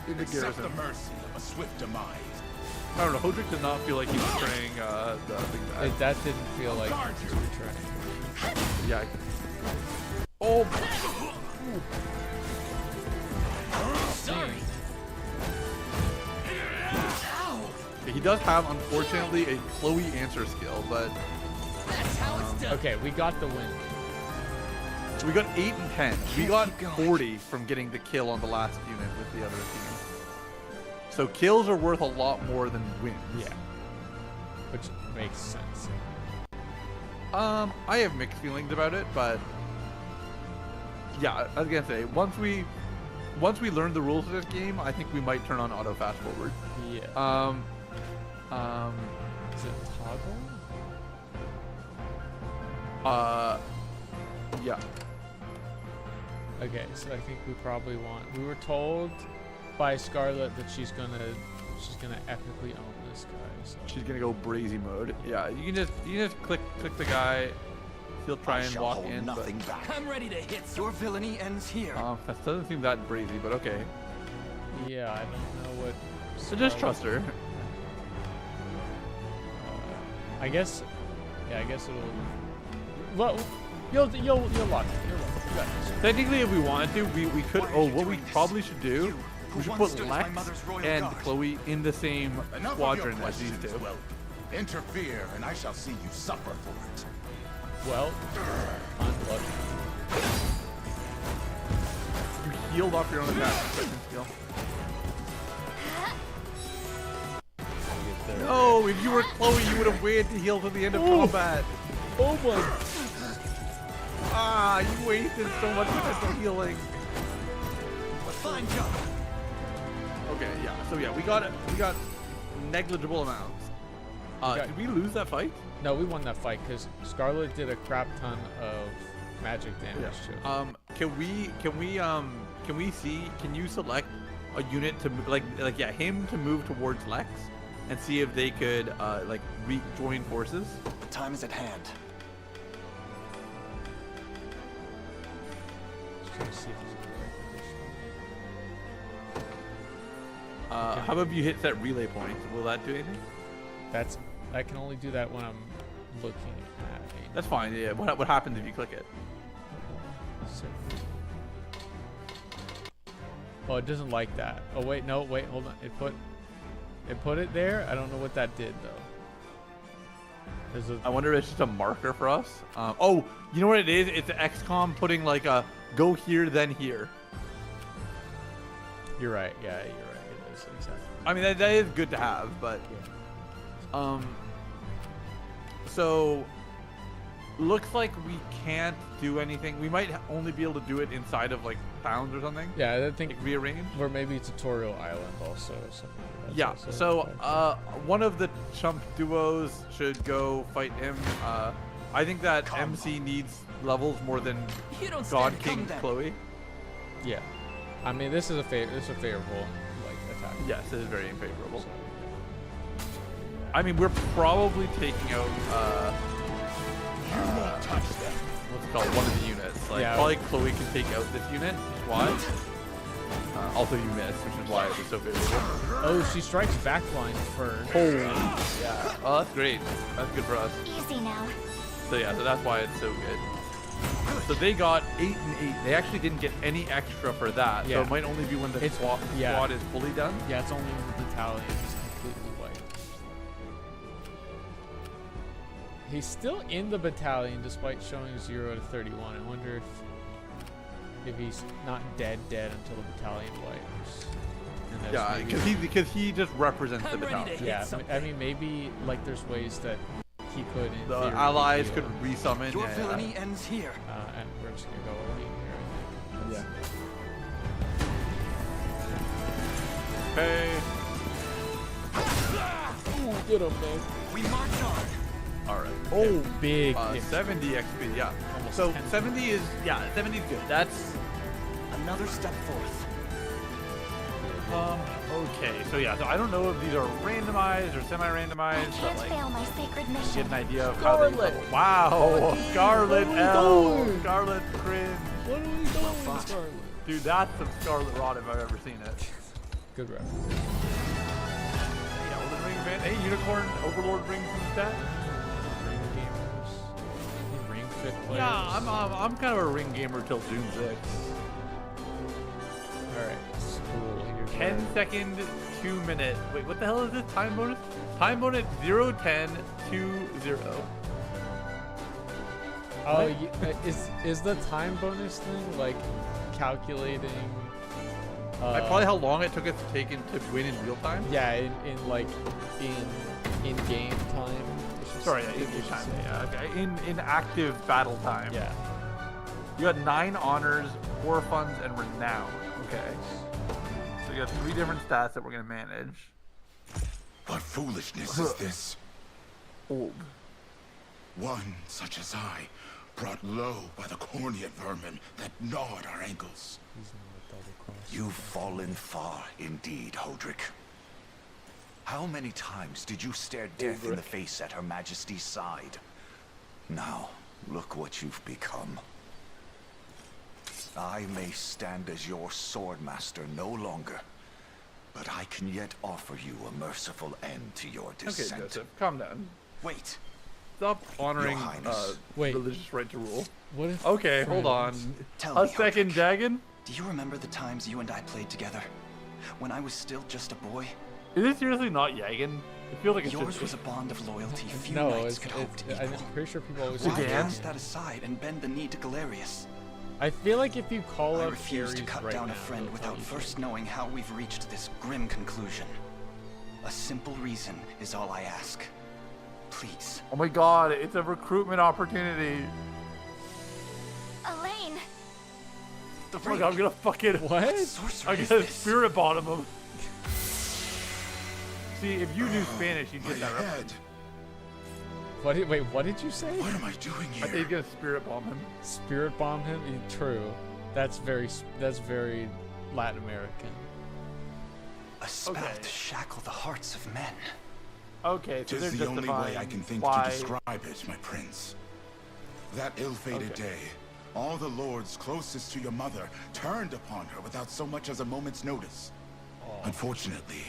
in the Accept garrison. the mercy of a swift demise. I don't know. Hodrick does not feel like he was betraying the thing back. That didn't feel like Guard he was you. Yeah. betraying. Oh. Sorry. He does have, unfortunately, a Chloe answer skill, but That's how it's done. Okay, we got the win. we got 8 and 10. We Can't got keep going. 40 from getting the kill on the last unit with the other team. So kills are worth a lot more than wins. Yeah. Which makes sense. I have mixed feelings about it, but yeah, I was gonna say once we learn the rules of this game, I think we might turn on auto fast forward. Yeah. Is it toggle? Yeah. Okay, so I think we probably want. We were told by Scarlett that she's gonna epically own this guy. So. She's gonna go brazy mode. Yeah, you can just click the guy. He'll try I and shall walk hold in. nothing back. I'm ready to hit Your something. villainy ends here. That doesn't seem that brazy, but okay. Yeah, I don't know what. So just trust her. I guess. Yeah, I guess it'll. Well, you'll lock it. You'll lock it. You got this. Technically, if we wanted to, we could. Why are Oh, you what we doing this? probably should do, You, we who should once put stood as my Lex mother's royal and guard. Chloe in the same Enough squadron of your as these questions, two. Will. Interfere, and I shall see you suffer for it. Well, unlucky. You healed off your own attack. Second skill. No, if you were Chloe, you would have waited to heal to the end of combat. Oh my! Ah, you wasted so much potential healing. Fine job. Okay, yeah. So yeah, we got negligible amounts. Did we lose that fight? No, we won that fight because Scarlett did a crap ton of magic damage to him. Can you select a unit to like him to move towards Lex, and see if they could like rejoin forces. The time is at hand. Just trying to see if it's in the right position. How about if you hit that relay point? Will that do anything? I can only do that when I'm looking at a. That's fine. Yeah. What happens if you click it? So- Oh, it doesn't like that. Oh wait, no, wait, hold on. It put it there. I don't know what that did though. There's a. I wonder if it's just a marker for us. Oh, you know what it is? It's XCOM putting like a go here then here. You're right. Yeah, you're right. It is exactly. I mean that is good to have, but so looks like we can't do anything. We might only be able to do it inside of like towns or something. Yeah, I think like, rearrange. Or maybe Tutorial Island also. Or something like that. Yeah. Also So one of the chump duos should go fight him. I think that MC needs levels more than God King Chloe. Yeah. I mean, this is a favorable like attack. Yes, it is very unfavorable. So, I mean, we're probably taking out what's it called, one of the units. Like probably Chloe can take out this unit. Why? Also, you missed, which is why it was so favorable. Oh, she strikes backline first. Oh, yeah. Oh, that's great. That's good for us. Easy now. So yeah, so that's why it's so good. So they got 8 and 8. They actually didn't get any extra for that. So it might only be when the squad is fully done. Yeah, it's only when the battalion is completely wiped. He's still in the battalion despite showing 0 to 31. I wonder if he's not dead until the battalion wipes. And Yeah, because he just represents the battalion. Yeah, I mean maybe like there's ways that he could. In The theory, allies heal. could resummon. Your villainy ends here. And we're just gonna go over here. Yeah. Hey. Ooh, get him, man. We march on. All right. Oh, big. 70 XP. Yeah. Almost So 10. 70 is 70 is good. That's another step forth. Okay. So yeah. So I don't know if these are randomized or semi-randomized, but Can't like fail my sacred mission. get an idea of how they level. Wow. Scarlet L. Scarlet cringe. What are we doing, Scarlet? Dude, that's some Scarlet Rot if I've ever seen it. Good rep. Yeah, Elden Ring fan. Hey, Unicorn Overlord brings some stats. Ring gamers. Ring fit players. Yeah, I'm kind of a ring gamer till June 6th. Alright, cool. 10 second, 2 minute. Wait, what the hell is this time bonus? Time bonus 0, 10, 2, 0. Oh, is the time bonus thing like calculating? Probably how long it took us to take in to win in real time. Yeah, in game time. Sorry, in game time. Yeah, okay. In active battle time. Yeah. You got 9 honors, 4 funds, and renown. Okay. So you got 3 different stats that we're gonna manage. What foolishness is this? Old. One such as I, brought low by the corneate vermin that gnawed our ankles. You've fallen far indeed, Hodrick. How many times did you stare death in the face at Her Majesty's side? Now, look what you've become. I may stand as your swordmaster no longer, but I can yet offer you a merciful end to your descent. Okay, Joseph, calm down. Wait. Stop honoring Your Highness. religious right to rule. What if Okay, hold on. Tell A me, second, Hodrick, Dagon? do you remember the times you and I played together? When I was still just a boy? Is this seriously not Yagan? I feel like it's Yours just... was a bond of loyalty few No, knights it's could hope to I'm equal. pretty sure people always Why say cast that aside and bend the knee to Galerius? I feel like if you call I up refuse to Ares cut right down now, a friend they'll without tell you first knowing how we've reached this grim conclusion. A simple reason is all I ask. Please. Oh my god, it's a recruitment opportunity. Elaine! The Oh my god, I'm gonna fucking... What? Sorcery I'm is gonna this? spirit bottom him. See, if you knew Spanish, you'd My get that head. reference. Wait, what did you say? What am I doing I think here? he's gonna spirit bomb him. Spirit bomb him? True. That's very Latin American. A spell Okay. to shackle the hearts of men. Okay, so Tis they're the only way justifying I can think why... to describe it, my prince. That ill-fated day, all the lords closest to your mother turned upon her without so much as a moment's notice. Unfortunately,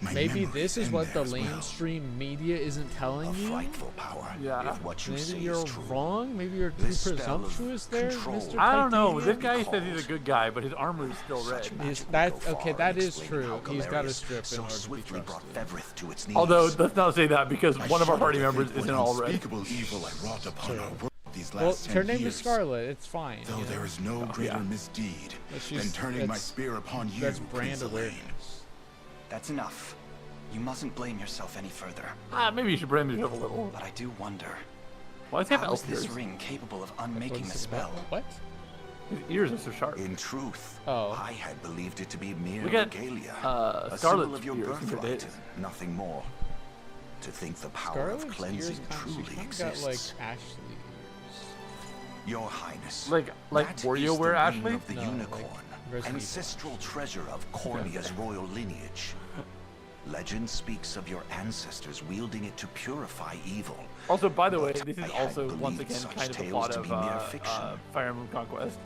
my Maybe memory this is in what there the as well. mainstream media isn't telling A you. frightful power. Yeah. If what you Maybe say you're is true. wrong. Maybe you're too This spell of presumptuous there, control. Mr. I don't know. This Titanium. guy says he's a good guy, but his armor is still red. Such magic He's, would that go okay? far That in is explaining true. how He's got a Galerius strip in so order to be swiftly brought trusted. Fevrith to its knees. Although, let's not say that because I one of our shudder party to members think what isn't all red. unspeakable evil I wrought upon our world these Well, last 10 her name years. is Scarlet. It's fine. Though you know? there is no greater misdeed That's than just- turning my that's- spear upon you, That's brand Prince Elaine. awareness. That's enough. You mustn't blame yourself any further. Maybe you should blame yourself a little. But I do wonder, Why does he have how is elf this ears? ring capable of unmaking the What's- spell? What? His ears are so sharp. In truth, Oh. I had believed it to be mere Look at, regalia, Scarlet's a symbol of your ears compared to birthright, his. nothing more. To think the power Scarlet's of ears cleansing kinda, truly she's kinda exists. got like Ashley ears. Your Highness, Like that is WarioWare the ring Ashley? of the No, like unicorn, Resident Evil. ancestral treasure of Cornia's royal lineage. Legend speaks of your ancestors wielding it to purify evil. Also, by the way, But this is I had also once believed again such kind of a tales plot to of be mere fiction. Fire Emblem Conquest.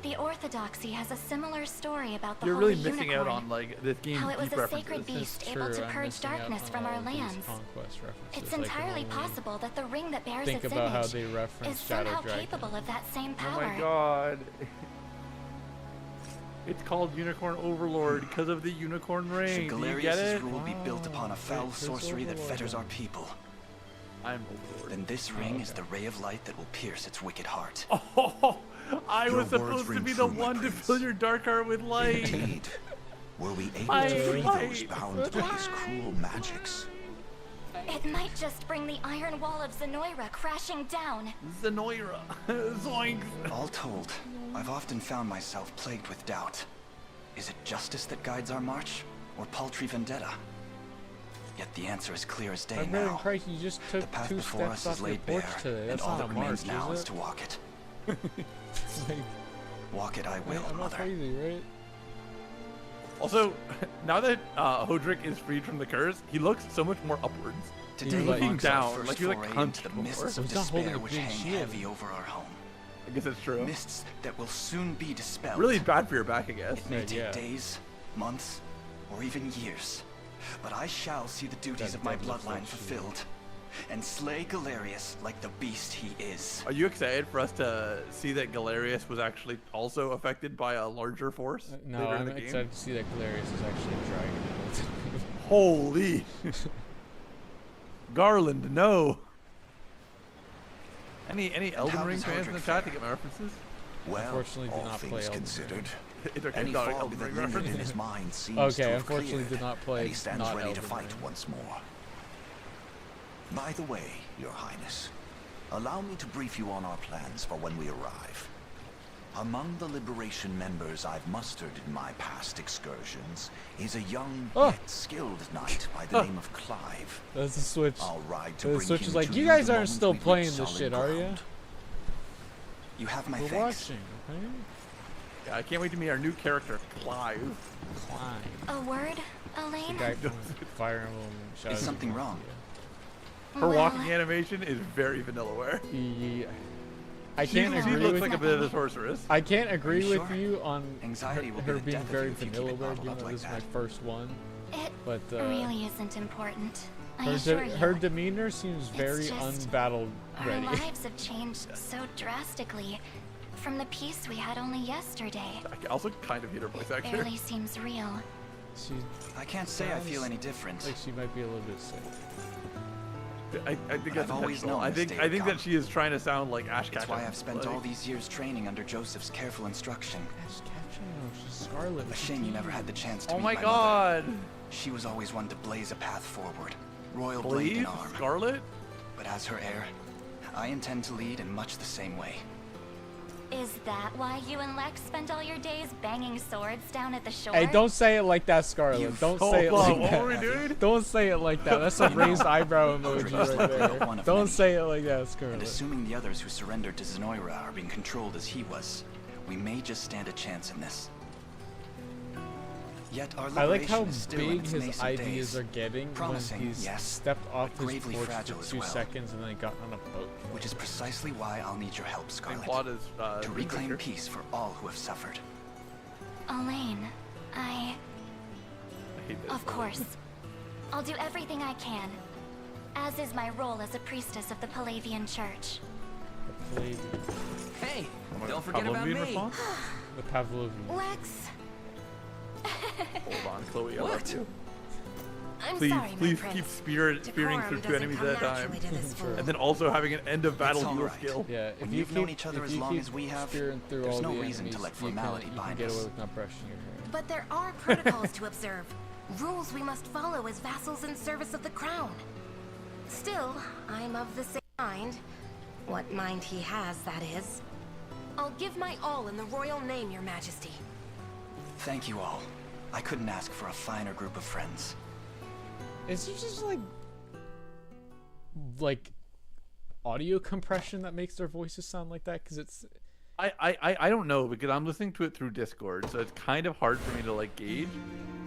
The Orthodoxy has a similar story about the You're Holy really missing out Unicorn. on like this game's How it was deep a references. sacred beast It's able true, to I'm purge missing out darkness on from all our of these lands. conquest references, It's like entirely when we possible that the ring that bears Think its about how image they is reference Shadow somehow Dragon. capable of that same Oh power. my god. It's called Unicorn Overlord because of the unicorn ring. Should Do you get Galerius' it? rule be built upon a foul There's sorcery that Overlord. fetters our people, I'm Overlord. then this ring is the ray of light that will pierce its wicked heart. Oh, I Your was words supposed to ring be the true, my one to prince. fill your dark heart with light. Indeed, were we able My to free light, those bound by his cruel magics? It might just bring the iron wall of Zenoira crashing down. Zenoira. Zoinks. All told, I've often found myself plagued with doubt. Is it justice that guides our march, or paltry vendetta? Yet the answer is clear as day My brother in now. Christ, you just took The path 2 before steps us is off your laid porch bare, today. and That's all not a that march, remains now is is it? to walk it. It's like, Walk it I will, I'm not Mother. crazy, right? Also, now that Hodrick is freed from the curse, he looks so much more upwards. Today He's looking marks our down, first like you're like foray hunched into the before. mists of He's not holding despair a which big hang shield. heavy over our home. I guess that's true. Mists that will soon be dispelled. Really bad for your back, I guess. It may Right, take yeah. days, months, or even years, but I shall see the duties That of my dead looks like bloodline shield. fulfilled, and slay Galerius like the beast he is. Are you excited for us to see that Galerius was actually also affected by a larger force? No, later in I'm the game? excited to see that Galerius is actually a dragon. Holy. Garland, no. Any Elden how Ring does fans in the Hodrick chat to fare? get my references? Well, Unfortunately, did all not play things Elden considered, It's okay, any not an fog Elden that Ring lingered in reference. his mind seems Okay, to have unfortunately cleared, did not play and he stands not ready to Elden fight Ring. once more. By the way, Your Highness, allow me to brief you on our plans for when we arrive. Among the Liberation members I've mustered in my past excursions is a young yet skilled knight by the name of Clive. That's the Switch. I'll ride to The bring Switch him is like, to you you guys the aren't moment still we reach playing this solid shit, are you? ground." You have my We're thanks. watching, okay? Yeah, I can't wait to meet our new character, Clive. Climb. A word, The Elaine? guy from Fire Emblem Shadows Is something of wrong? Her Well, walking animation is very vanillaware. Yeah. I She can't agree looks with like a bit of a sorceress. I can't agree you with sure? you on Anxiety will be her the being death of very you if you keep it vanilla, bottled given up that like this is my that. first one. It But really isn't important. I her, assure you. her demeanor seems very just unbattled Our ready. lives have changed so drastically from the peace we had only yesterday. I also kind of hate her voice It actor. barely seems real. She I can't say I feel sounds any different. like she might be a little bit sick. I think I've that's always intentional. known I this think day I would think come. that she is trying to sound like Ash It's Ketchum. why I've spent like, all these years training under Joseph's careful instruction. Ash Ketchum? No, she's Scarlet. A shame you never had the chance to Oh meet my mother. god! She was always one to blaze a path forward, royal blade in Please, arm. Scarlet? But as her heir, I intend to lead in much the same way. Is that why you and Lex spent all your days banging swords down at the shore? Hey, don't say it like that, Scarlet. Don't say it Hold on, like what that. were we doing? Don't say it like that. That's a raised eyebrow emoji right there. One of Don't many. say it like that, And Scarlet. assuming the others who surrendered to Zenoira are being controlled as he was, we may just stand a chance in this. Yet our I like how liberation is still in big its his nascent ideas days. are getting Promising, when he's yes, stepped off but his gravely porch fragile for as 2 well. seconds and then got on a boat. Which is precisely why I'll need your help, Scarlet. plot is, to reclaim Victor. peace for all who have suffered. Elaine, I... hate this. Of course. I'll do everything I can. As is my role as a priestess of the Palavian Church. Hey, What, don't forget about Pavlovian me. response? The Pavlovian. Lex, Hold on, Chloe, I love What? you. I'm Please, sorry, my please prince. keep spearing Decorum through 2 doesn't enemies come at a time. naturally to this fool. And then also having an end of battle It's all heal right. skill. Yeah, if When you you've keep, known each other if as you long keep as we have, spearing through there's all no the reason to enemies, let formality you can bind get us. away with not brushing your hair. But there are protocols to observe. Rules we must follow as vassals in service of the crown. Still, I'm of the same mind. What mind he has, that is. I'll give my all in the royal name, your majesty. Thank you all. I couldn't ask for a finer group of friends. Is it just like audio compression that makes their voices sound like that? Because it's I don't know, because I'm listening to it through Discord, so it's kind of hard for me to like gauge.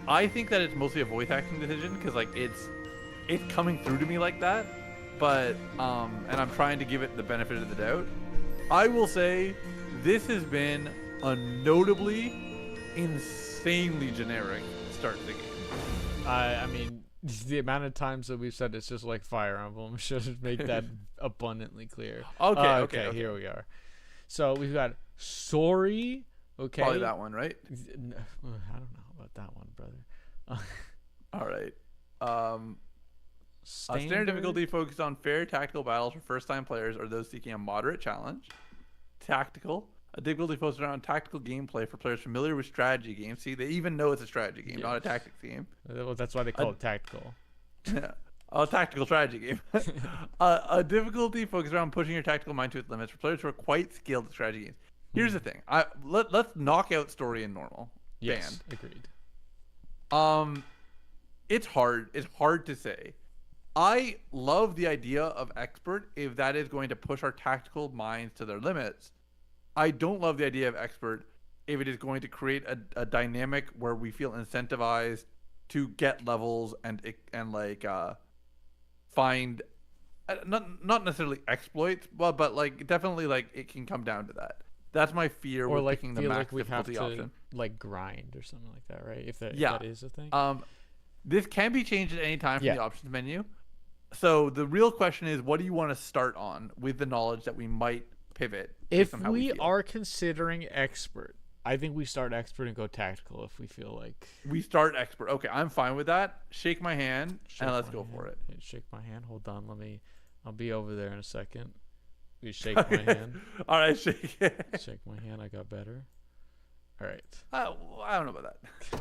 I think that it's mostly a voice acting decision, because like it's coming through to me like that, but and I'm trying to give it the benefit of the doubt. I will say this has been a notably insanely generic start to the game. I mean, the amount of times that we've said it's just like Fire Emblem should make that abundantly clear. Okay, here we are. So we've got Sorry. Okay, Probably that one, right? I don't know about that one, brother. All right. Standard difficulty focused on fair tactical battles for first-time players or those seeking a moderate challenge. Tactical, a difficulty focused around tactical gameplay for players familiar with strategy games. See, they even know it's a strategy game, not a tactics game. Well, that's why they call it tactical. A tactical strategy game. A difficulty focused around pushing your tactical mind to its limits for players who are quite skilled at strategy games. Here's the thing. Let's knock out story and normal. Yes, Banned. agreed. It's hard. It's hard to say. I love the idea of expert if that is going to push our tactical minds to their limits. I don't love the idea of expert if it is going to create a dynamic where we feel incentivized to get levels and find not necessarily exploits, but like definitely like it can come down to that. That's my fear Or with like picking the feel max like we have difficulty to option. like grind or something like that, right? If that is a thing. This can be changed at any time from the options menu. So the real question is, what do you want to start on with the knowledge that we might pivot? If based on how we feel? are considering expert, I think we start expert and go tactical if we feel like. We start expert. Okay, I'm fine with that. Shake my hand and let's go for it. Yeah, shake my hand. Hold on. I'll be over there in a second. You shake my hand. All right, shake it. Shake my hand. I got better. All right. I don't know about that.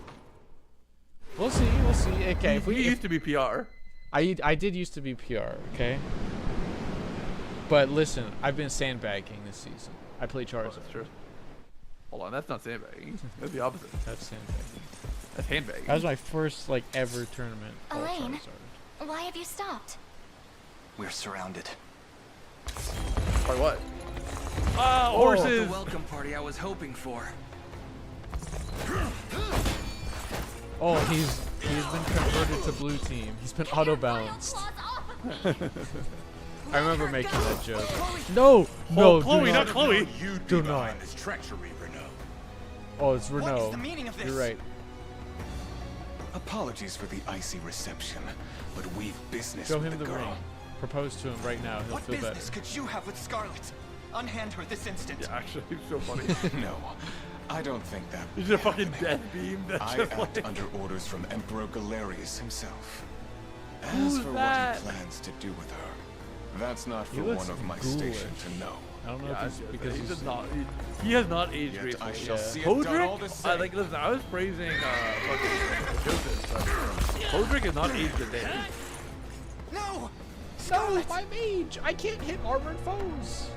We'll see. We'll see. Okay. We used to be PR. I did used to be PR. Okay. But listen, I've been sandbagging this season. I play Charizard. That's true. Hold on, that's not sandbagging. That's the opposite. That's sandbagging. That's handbagging. That was my first like ever tournament. Elaine, why have you stopped? We're surrounded. By what? Horses! The welcome party I was hoping for. Oh, he's been converted to blue team. He's been auto balanced. I remember making that joke. No, no, Chloe, not Chloe. Do not. This treachery, Renault. Oh, it's Renault. What is the meaning of this? You're right. Apologies for the icy reception, but we've business Show with him the girl. ring. Propose to him right now. He'll What feel better. business could you have with Scarlett? Unhand her this instant. Yeah, actually, it's so funny. No, I don't think that. It's a fucking death beam. That's I just act like... under orders from Emperor Galerius himself. Who's As for that? what he plans to do with her, that's not He for looks one of my ghoulish. station to know. I don't know if it's because he he's does not. He has not aged Yet gracefully. I shall see it done all the Hodrick, same. like listen, I was praising fucking Joseph, but Hodrick is not aged a day. No! No, my mage! I can't hit armored foes!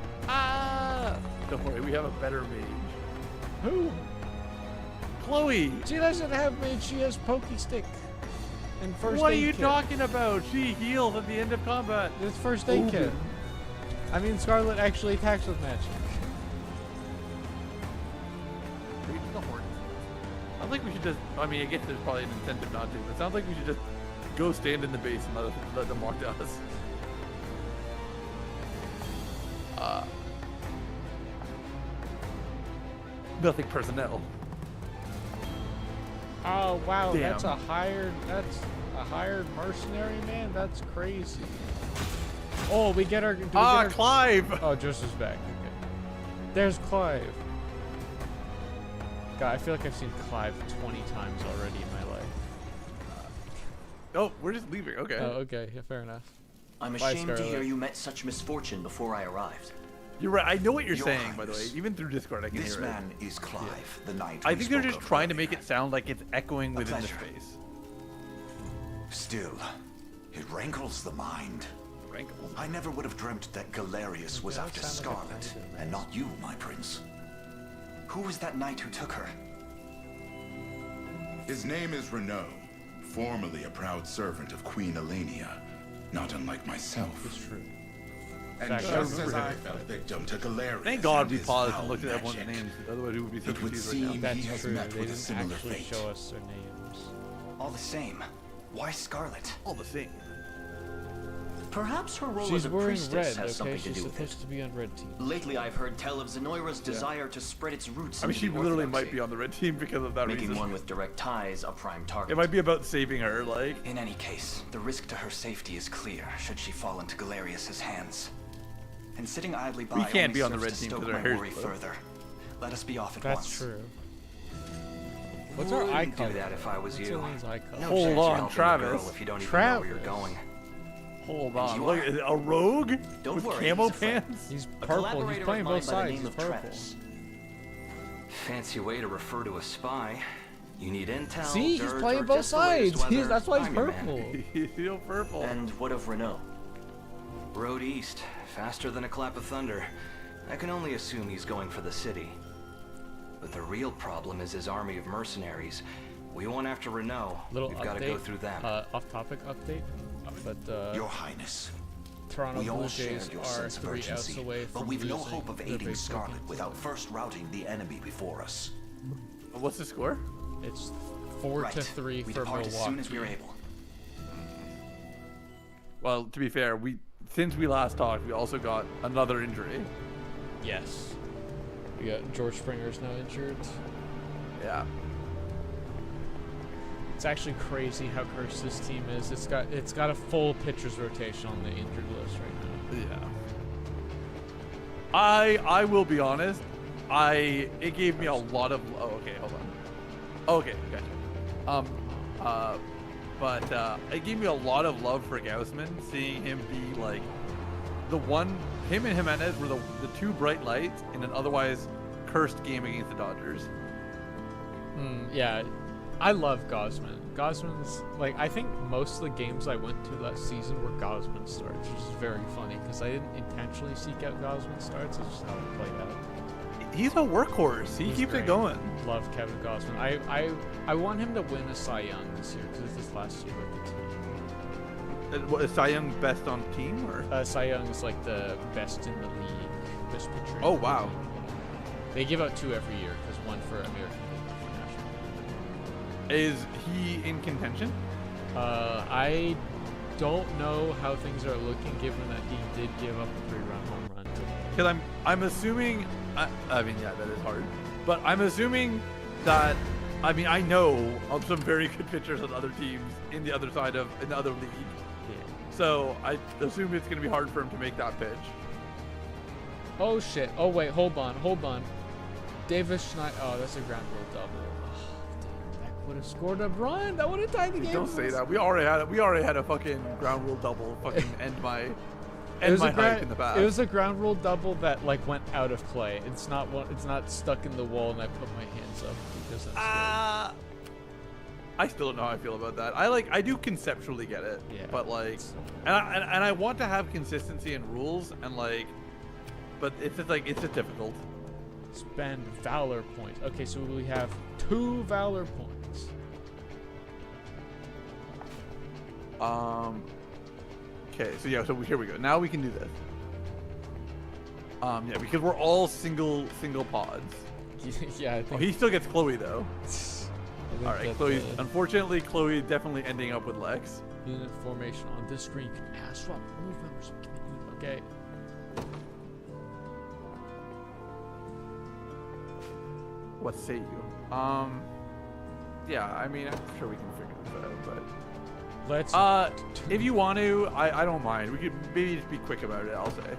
Don't worry, we have a better mage. Who? Chloe! She doesn't have mage, she has Pokey Stick. And first What are aid you kit. talking about? She heals at the end of combat. It's first aid kit. I mean, Scarlet actually attacks with magic. Reach the horn. I Sounds like we should just. I mean, I guess there's probably an incentive not to, but it sounds like we should just go stand in the base and let them walk to us. Nothing personnel. Oh wow, Damn. that's a hired mercenary, man. That's crazy. Oh, we get our. Do we get our Clive. Oh, Joseph's back. Okay. There's Clive. God, I feel like I've seen Clive 20 times already in my life. Oh, we're just leaving. Okay. Oh, okay. Yeah, fair enough. I'm Bye, ashamed to hear Scarlett. you met such misfortune before I arrived. You're right. I know what you're Your saying, by the way. Highness, Even through Discord, I can This hear it. man is Clive, the knight I we think they're spoke just of trying to earlier. make it sound like it's echoing A within the pleasure. space. Still, it rankles the mind. Rankles. I never would have dreamt that Galerius was does after sound like a Scarlet, bandit, and not you, my prince. Who was that knight who took her? His name is Renaud, formerly a proud servant of Queen Elenia, not unlike myself. It's true. And Fact, I just as remember I him. fell victim to Galerius, Thank God and we his paused foul and looked at everyone's magic, names. Otherwise, we would be so it would confused right now. seem That's he has true. met They with a didn't similar actually fate. show us their names. All the same, why Scarlet? All the same. Perhaps her role She's as a wearing priestess red, has okay? something to She's do with it. supposed to be on red team. Lately, I've heard tell of Zenoira's desire to spread its roots I mean, into she the literally Orthodoxy, might be on the red team because of that making reason. one with direct ties a prime target. It might be about saving her, like. In any case, the risk to her safety is clear should she fall into Galerius's hands. And sitting idly by We can't only be on the serves red to team stoke 'cause our my hair's worry blue. further. Let us be off at That's once. true. What's our eye Wouldn't color? do that if I was What's you. Elaine's eye color? No Hold chance on, you're helping the Travis. girl if you don't even know where you're Travis. going. Hold And on. you Look, are. a rogue Don't with worry, camo he's a friend. pants? He's A purple. He's collaborator playing of mine both by the sides. name He's of purple. Travis. Fancy way to refer to a spy. You need intel, See, he's dirt, playing or both just the latest sides. weather, That's why he's I'm your man. purple. He's still purple. And what of Renaud? Road east, faster than a clap of thunder. I can only assume he's going for the city. But the real problem is his army of mercenaries. We went after Renaud. Little We've update. got to go through them. Off-topic update. But Your Highness, Toronto we all Blue share Jays your are sense of 3 outs urgency, away from but we've no losing hope of the aiding baseball Scarlet game. without first routing the enemy before us. What's the score? It's 4-3 We for depart Milwaukee. as soon as we are able. Well, to be fair, since we last talked, we also got another injury. Yes. We got George Springer's now injured. Yeah. It's actually crazy how cursed this team is. It's got a full pitchers rotation on the injured list right now. Yeah. I will be honest. It gave me a lot of. Oh, okay, hold on. Okay, gotcha. But it gave me a lot of love for Gaussman, seeing him be like him and Jimenez were the two bright lights in an otherwise cursed game against the Dodgers. Yeah, I love Gaussman. Gaussman's like, I think most of the games I went to last season were Gaussman starts, which is very funny because I didn't intentionally seek out Gaussman starts. It's just how it played out. He's a workhorse. He keeps it going. Love Kevin Gaussman. I want him to win a Cy Young this year because it's his last year with the team. What, is Cy Young best on team or? Cy Young is like the best in the league, best pitcher. in Oh the wow. league. They give out 2 every year because one for American League, one for National League. Is he in contention? I don't know how things are looking given that he did give up a 3-run home run. Because I'm assuming. I mean, yeah, that is hard. But I'm assuming that. I mean, I know of some very good pitchers on other teams in the other league. Yeah. So I assume it's going to be hard for him to make that pitch. Oh shit! Oh wait, hold on. Davis Schneider. Oh, that's a ground rule double. Oh, damn, that would have scored a run. That would have tied the game. Don't say that. We already had a fucking ground rule double. Fucking end my hype in the past. It was a ground rule double that like went out of play. It's not stuck in the wall, and I put my hands up because I'm scared. I still don't know how I feel about that. I do conceptually get it. Yeah. But like, and I want to have consistency in rules and like, but it's just difficult. Spend valor points. Okay, so we have 2 valor points. Okay, so yeah, so here we go. Now we can do this. Yeah, because we're all single pods. Yeah, I think. Oh, he still gets Chloe though. All right, Chloe. Unfortunately, Chloe definitely ending up with Lex. Unit formation on this screen can pass swap move members. Okay. What say you? Yeah, I mean, I'm sure we can figure this out, but let's. If you want to, I don't mind. We could maybe just be quick about it. I'll say.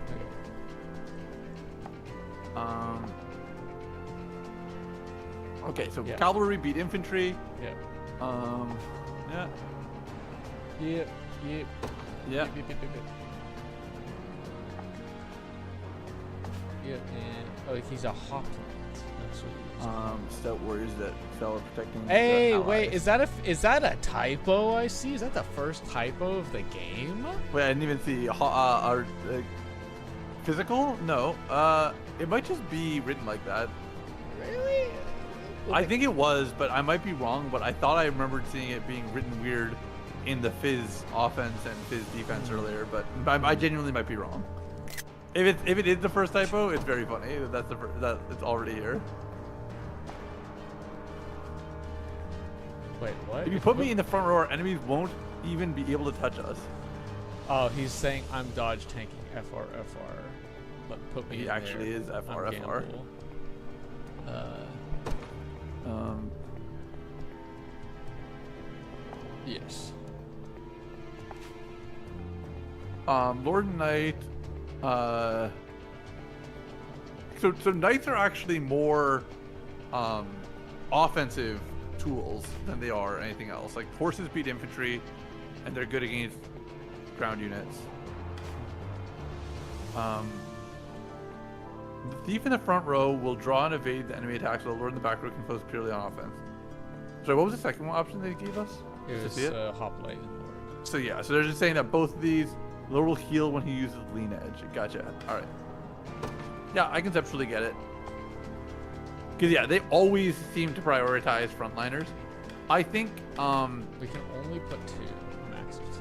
Okay, so cavalry beat infantry. Yeah. Yeah. Yep. Yep. Yeah. Yep. And he's a hoplite. That's what stout warriors that are protecting. Hey, wait, is that a typo I see? Is that the first typo of the game? Wait, I didn't even see physical? No. It might just be written like that. Really? I think it was, but I might be wrong. But I thought I remembered seeing it being written weird in the Fizz offense and Fizz defense earlier. But I genuinely might be wrong. If it is the first typo, it's very funny. That it's already here. Wait, what? If you put me in the front row, our enemies won't even be able to touch us. Oh, he's saying I'm dodge tanking FR. But put me. He in actually there. is FR. Yes. Lord and Knight. So knights are actually more offensive tools than they are anything else. Like horses beat infantry, and they're good against ground units. The thief in the front row will draw and evade the enemy attacks, while the lord in the back row can focus purely on offense. So what was the second option they gave us? It was hoplite and lord. So yeah, so they're just saying that both of these, lord will heal when he uses lean edge. Gotcha. All right. Yeah, I conceptually get it. Because yeah, they always seem to prioritize frontliners. I think we can only put 2, max of 2.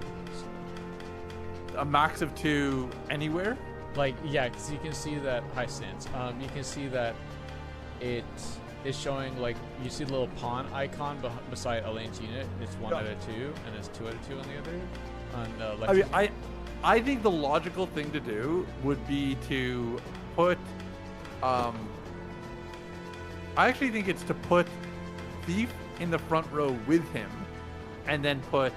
So. A max of 2 anywhere. Like yeah, because you can see that high sense. You can see that it is showing like you see the little pawn icon beside Elaine's unit. It's 1 out of 2, and it's 2 out of 2 on the other. On I mean, I think the logical thing to do would be to put. I actually think it's to put Thief in the front row with him, and then put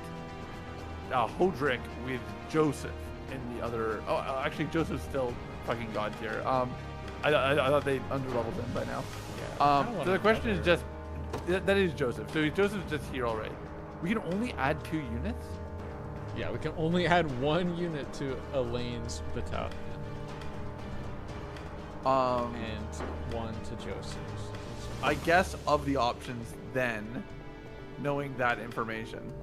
Hodrick with Joseph in the other. Oh, actually, Joseph's still fucking god tier. I thought they underleveled him by now. Yeah. So the question is just that is Joseph. So Joseph's just here already. We can only add 2 units. Yeah, we can only add 1 unit to Elaine's battalion. And 1 to Joseph's. I guess of the options then, knowing that information,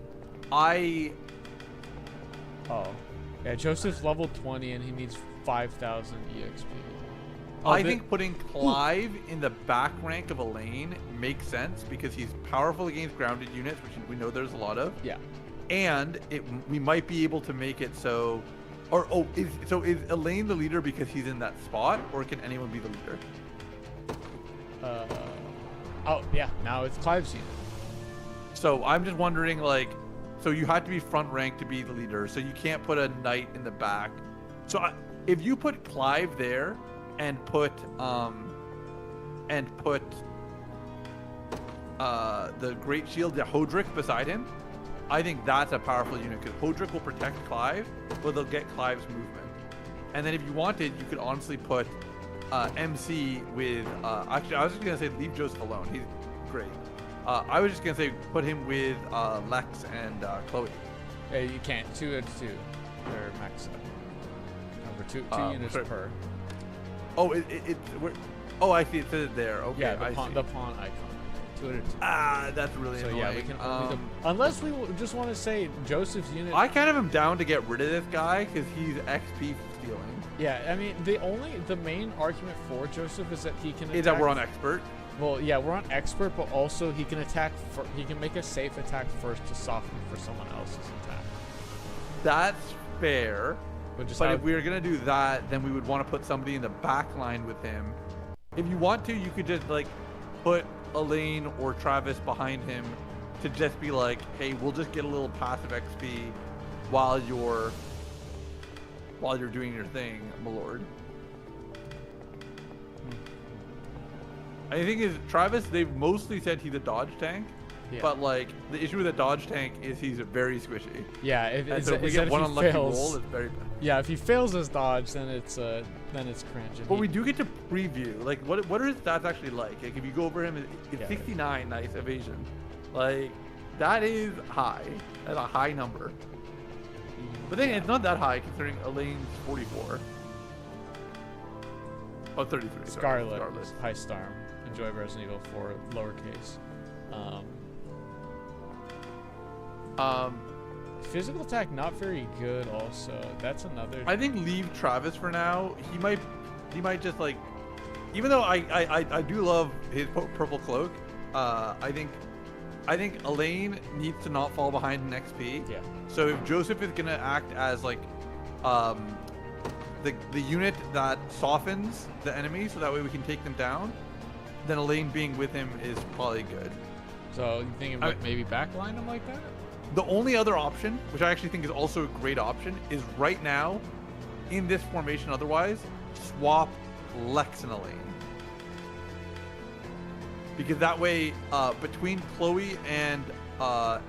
yeah, Joseph's level 20 and he needs 5,000 EXP. I think putting Clive in the back rank of Elaine makes sense because he's powerful against grounded units, which we know there's a lot of. Yeah. And we might be able to make it so, is Elaine the leader because he's in that spot, or can anyone be the leader? Yeah, now it's Clive's unit. So I'm just wondering, like, so you have to be front rank to be the leader, so you can't put a knight in the back. So if you put Clive there and put the Great Shield, the Hodrick beside him, I think that's a powerful unit because Hodrick will protect Clive, but they'll get Clive's movement. And then if you wanted, you could honestly put MC with actually I was just gonna say leave Joseph alone. He's great. I was just gonna say put him with Lex and Chloe. Yeah, you can't. 2 out of 2. They're maxed out. Number 2 units per. Oh, I see. It says it there. Okay, yeah, the pawn icon. 2 out of 2. That's really annoying. Yeah, we can only unless we just want to say Joseph's unit. I kind of am down to get rid of this guy because he's XP stealing. Yeah, I mean the main argument for Joseph is that he can. Is that we're on expert? Well, yeah, we're on expert, but also he can attack. He can make a safe attack first to soften for someone else's attack. That's fair. But if we were gonna do that, then we would want to put somebody in the back line with him. If you want to, you could just like put Elaine or Travis behind him to just be like, hey, we'll just get a little passive XP while you're doing your thing, my lord. I think is Travis. They've mostly said he's a dodge tank, but like the issue with a dodge tank is he's very squishy. Yeah, so if we get one unlucky roll, it's very bad. Yeah, if he fails his dodge, then it's cringe. But we do get to preview like what are his stats actually like? Like if you go over him, it's 69 nice evasion. Like that is high. That's a high number. But then it's not that high considering Elaine's 44. Oh, 33. Scarlet. High Storm. Enjoy Resident Evil 4 lowercase. Physical attack not very good. Also, that's another. I think leave Travis for now. He might just like, even though I do love his purple cloak. I think Elaine needs to not fall behind in XP. Yeah. So if Joseph is gonna act as like, the unit that softens the enemy, so that way we can take them down, then Elaine being with him is probably good. So you think of maybe backline him like that? The only other option, which I actually think is also a great option, is right now, in this formation otherwise, swap Lex and Elaine. Because that way, between Chloe and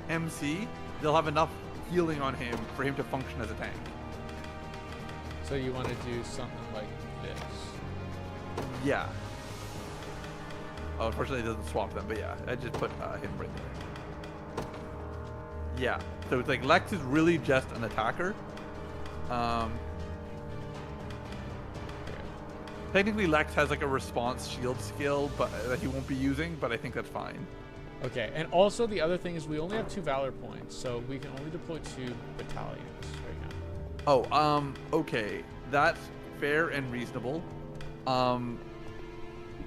MC, they'll have enough healing on him for him to function as a tank. So you want to do something like this? Yeah. Oh, unfortunately, it doesn't swap them, but yeah, I just put him right there. Yeah, so it's like Lex is really just an attacker. Technically, Lex has like a response shield skill, but that he won't be using. But I think that's fine. Okay, and also the other thing is we only have 2 Valor points, so we can only deploy 2 battalions right now. Oh, okay, that's fair and reasonable.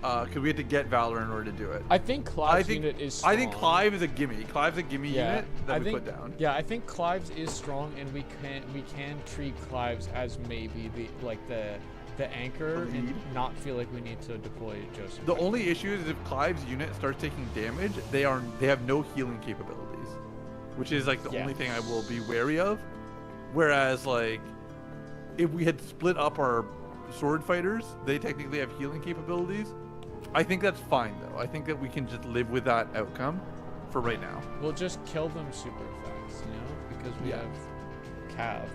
Because we had to get Valor in order to do it. I think Clive's unit is strong. I think Clive is a gimme. Clive's a gimme unit that we put down. Yeah, I think Clive's is strong, and we can treat Clive's as maybe the anchor and not feel like we need to deploy Joseph. The only issue is if Clive's unit starts taking damage, they have no healing capabilities, which is like the only thing I will be wary of. Whereas like if we had split up our sword fighters, they technically have healing capabilities. I think that's fine though. I think that we can just live with that outcome for right now. We'll just kill them super fast, you know, because we have Cav.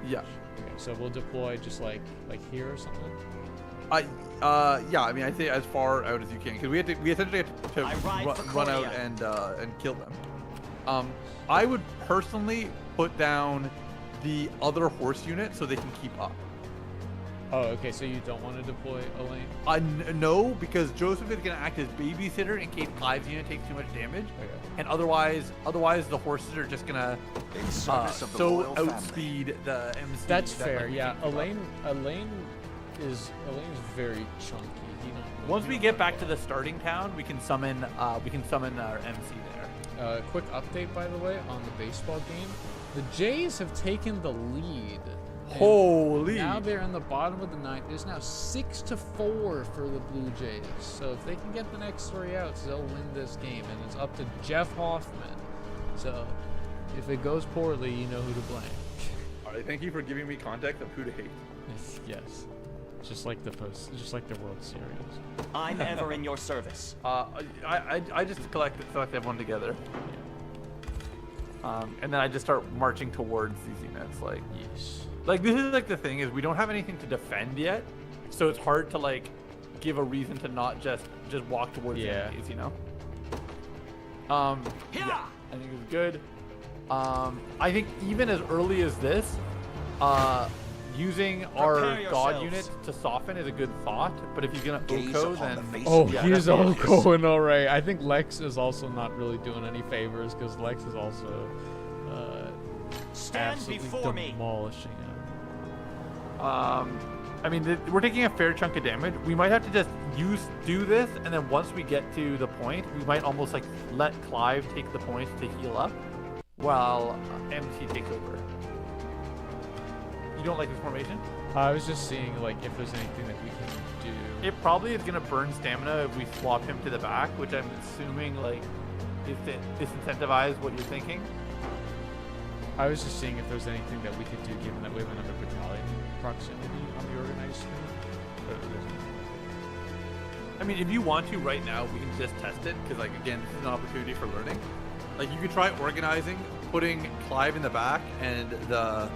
Yeah. Okay, so we'll deploy just like here or something. Yeah. I mean, I say as far out as you can because we essentially have to run out and kill them. I would personally put down the other horse unit so they can keep up. Oh, okay. So you don't want to deploy Elaine? No, because Joseph is going to act as babysitter in case Clive's unit takes too much damage, and otherwise the horses are just going to outspeed the MC. That's fair. Yeah, Elaine is very chunky. Once we get back to the starting town, we can summon our MC there. Quick update, by the way, on the baseball game. The Jays have taken the lead. Holy! Now they're in the bottom of the ninth. It's now 6-4 for the Blue Jays. So if they can get the next 3 outs, they'll win this game. And it's up to Jeff Hoffman. So if it goes poorly, you know who to blame. All right, thank you for giving me context of who to hate. Yes. Just like the World Series. I'm ever in your service. I just select everyone together. And then I just start marching towards these units. Like, like this is like the thing is we don't have anything to defend yet, so it's hard to like give a reason to not just walk towards enemies, you know. Yeah, I think it's good. I think even as early as this, using our god unit to soften is a good thought. But if he's gonna Oko, then he's Okoing alright. I think Lex is also not really doing any favors because Lex is also absolutely demolishing him. I mean, we're taking a fair chunk of damage. We might have to just do this, and then once we get to the point, we might almost like let Clive take the points to heal up, while MC takes over. You don't like this formation? I was just seeing like if there's anything that we can do. It probably is gonna burn stamina if we swap him to the back, which I'm assuming like is to disincentivize what you're thinking. I was just seeing if there's anything that we could do given that we have another battalion proximity on the organized screen. But there's not. I mean, if you want to right now, we can just test it because, like, again, this is an opportunity for learning. Like, you could try organizing, putting Clive in the back and the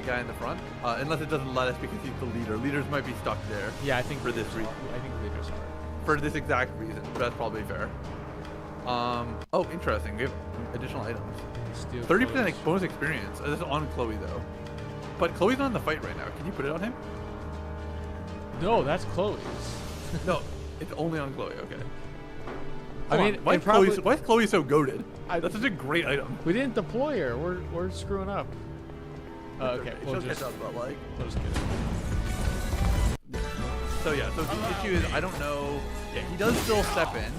guy in the front, unless it doesn't let us because he's the leader. Leaders might be stuck there. Yeah, I think for this reason. I think leaders are. For this exact reason. That's probably fair. Oh, interesting. We have additional items. 30% bonus experience. This is on Chloe though. But Chloe's not in the fight right now. Can you put it on him? No, that's Chloe's. No, it's only on Chloe. Okay. I mean, why is Chloe so goated? That's such a great item. We didn't deploy her. We're screwing up. Okay, we'll just catch up, but like. We'll just get it. So yeah, so the issue is I don't know. Yeah, he does still step in,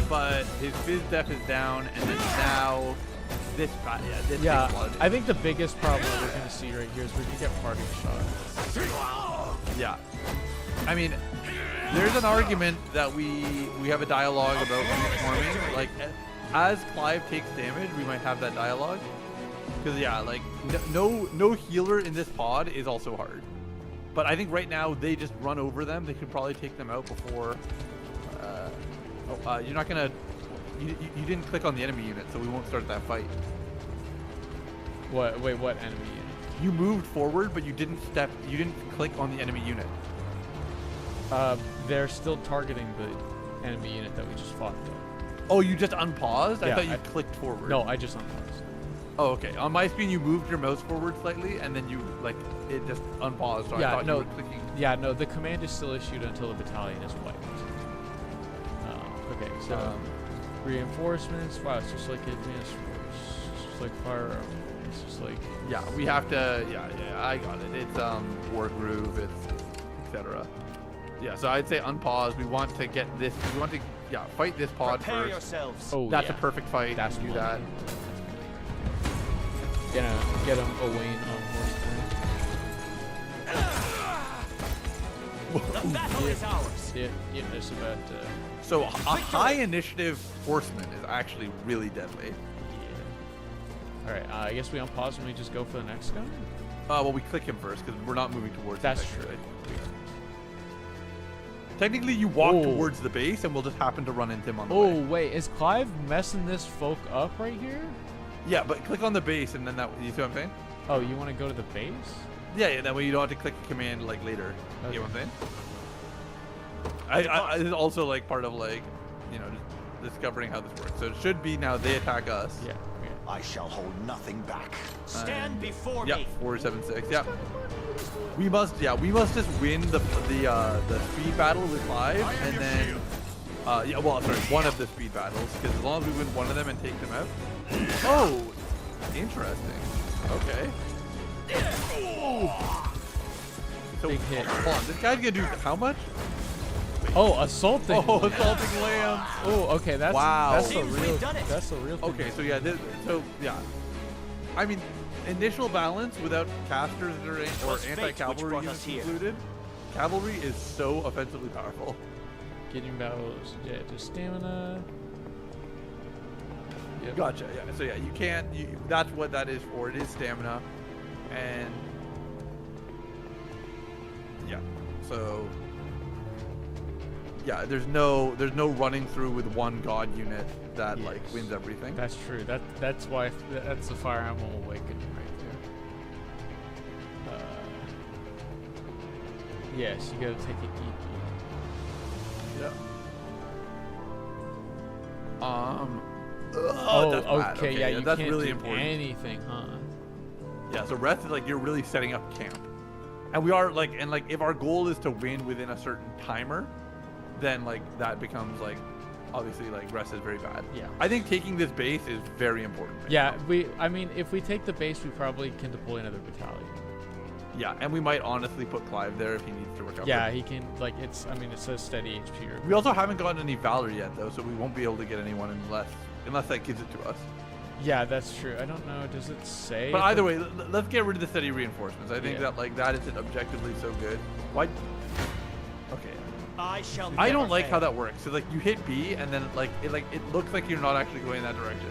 but his phys def is down, and then now this. Yeah, blood. I think the biggest problem that we're gonna see right here is we're gonna get parting shot. Yeah, I mean, there's an argument that we have a dialogue about reforming. Like, as Clive takes damage, we might have that dialogue. Because yeah, like no healer in this pod is also hard. But I think right now they just run over them. They could probably take them out before. You're not gonna. You didn't click on the enemy unit, so we won't start that fight. What? Wait, what enemy unit? You moved forward, but you didn't step. You didn't click on the enemy unit. They're still targeting the enemy unit that we just fought though. Oh, you just unpaused? Yeah, I thought you clicked forward. No, I just unpaused. Oh, okay. On my screen, you moved your mouse forward slightly, and then you like it just unpaused. So I thought you were clicking. Yeah, no. The command is still issued until the battalion is wiped. Okay, so reinforcements. Wow, it's just like advanced force. It's just like firearm. It's just like. Yeah, we have to. Yeah, I got it. It's war groove. It's etc. Yeah, so I'd say unpause. We want to get this. We want to fight this pod Prepare first. yourselves. Oh, that's a perfect fight. That's do that. Get him Owain on horseback. The battle is ours. Yeah, it's about. So a high initiative horseman is actually really deadly. Yeah. All right, I guess we unpause and we just go for the next gun. Well, we click him first because we're not moving towards. That's him, true. Right? Technically, you walk towards the base, and we'll just happen to run into him on the way. Oh wait, is Clive messing this folk up right here? Yeah, but click on the base, and then that. You see what I'm saying? Oh, you want to go to the base? Yeah, that way you don't have to click a command like later. Okay. You know what I'm saying? I this is also like part of like, just discovering how this works. So it should be now they attack us. Yeah. I shall hold nothing back. Stand before me. 476. Yeah. We must just win the speed battle with Clive, and then one of the speed battles, because as long as we win one of them and take them out. Oh, interesting. Okay. So, big hit. Hold on, this guy's gonna do how much? Oh, assaulting. Oh, assaulting lambs. Oh, okay, that's wow. That's a real thing. Okay, so yeah, I mean, initial balance without casters or anti-cavalry units included. Cavalry is so offensively powerful. Getting battles, just stamina. Yep. Gotcha. Yeah. So yeah, you can't. That's what that is for. It is stamina, and yeah. So yeah, there's no running through with one god unit that like wins everything. That's true. That's why that's the Fire Emblem Awakening right there. Yes, you gotta take it EP. Yeah. That's bad. Okay, yeah, you that's can't really do important. anything, huh? Yeah, so rest is like you're really setting up camp, and we are like, if our goal is to win within a certain timer, then like that becomes like, obviously like rest is very bad. Yeah. I think taking this base is very important. Right Yeah, now. I mean, if we take the base, we probably can deploy another battalion. Yeah, and we might honestly put Clive there if he needs to recover. Yeah, he can, like, it says steady HP. We also haven't gotten any Valor yet, though, so we won't be able to get anyone unless that gives it to us. Yeah, that's true. I don't know. Does it say? But either way, let's get rid of the steady reinforcements. I think that, like, that isn't objectively so good. Why? Okay. I shall. I never don't like fail. how that works. So like you hit B and then it looks like you're not actually going in that direction.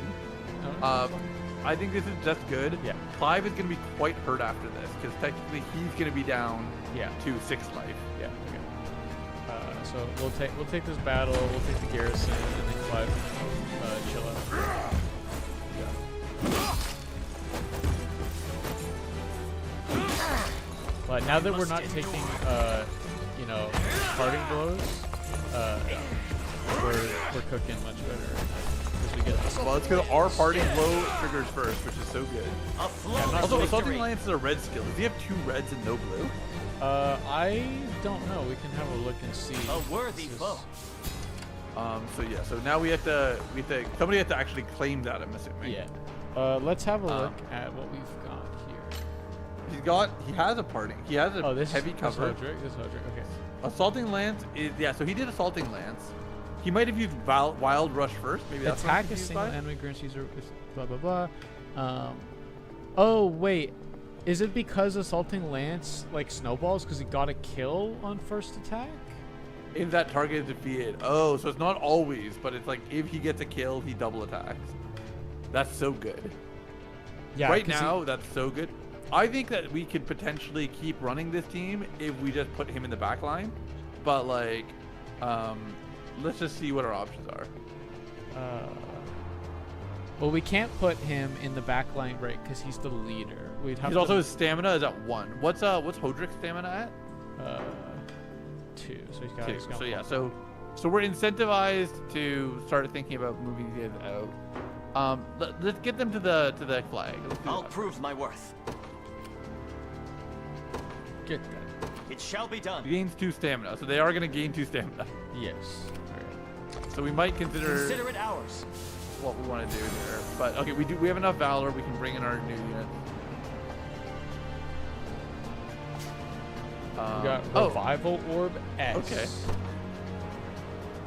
I think this is just good. Yeah. Clive is going to be quite hurt after this because technically he's going to be down to 6 life. Yeah. Okay. So we'll take this battle. We'll take the garrison and then Clive chill out. But now that we're not taking you know, parting blows, we're cooking much better. As we get this. Well, it's because our parting blow triggers first, which is so good. Also, Assaulting Lance is a red skill. Does he have 2 reds and no blue? I don't know. We can have a look and see. A worthy foe. So yeah, so now we have to somebody has to actually claim that, I'm assuming. Yeah. Let's have a look at what we've got here. He has a parting. He has a heavy cover. This Hodrick, okay. Assaulting Lance is, so he did Assaulting Lance. He might have used Wild Rush first. Maybe that's attack a single enemy grants user blah blah blah. Oh wait, is it because Assaulting Lance like snowballs because he got a kill on first attack? If that target is defeated. Oh, so it's not always, but it's like if he gets a kill, he double attacks. That's so good. Yeah. Right now, that's so good. I think that we could potentially keep running this team if we just put him in the back line. But like, let's just see what our options are. Well, we can't put him in the back line, right? Because he's the leader. We'd have. He's also his stamina is at 1. What's Hodrick's stamina at? 2. So he's got. 2. He's got so 1. yeah, so we're incentivized to start thinking about moving these out. Let's get them to the flag. I'll prove my worth. Get that. It shall be done. He gains 2 stamina, so they are going to gain 2 stamina. Yes. So we might consider it ours. What we want to do here. But okay, we have enough valor. We can bring in our new unit. We got Revival Orb S. Okay.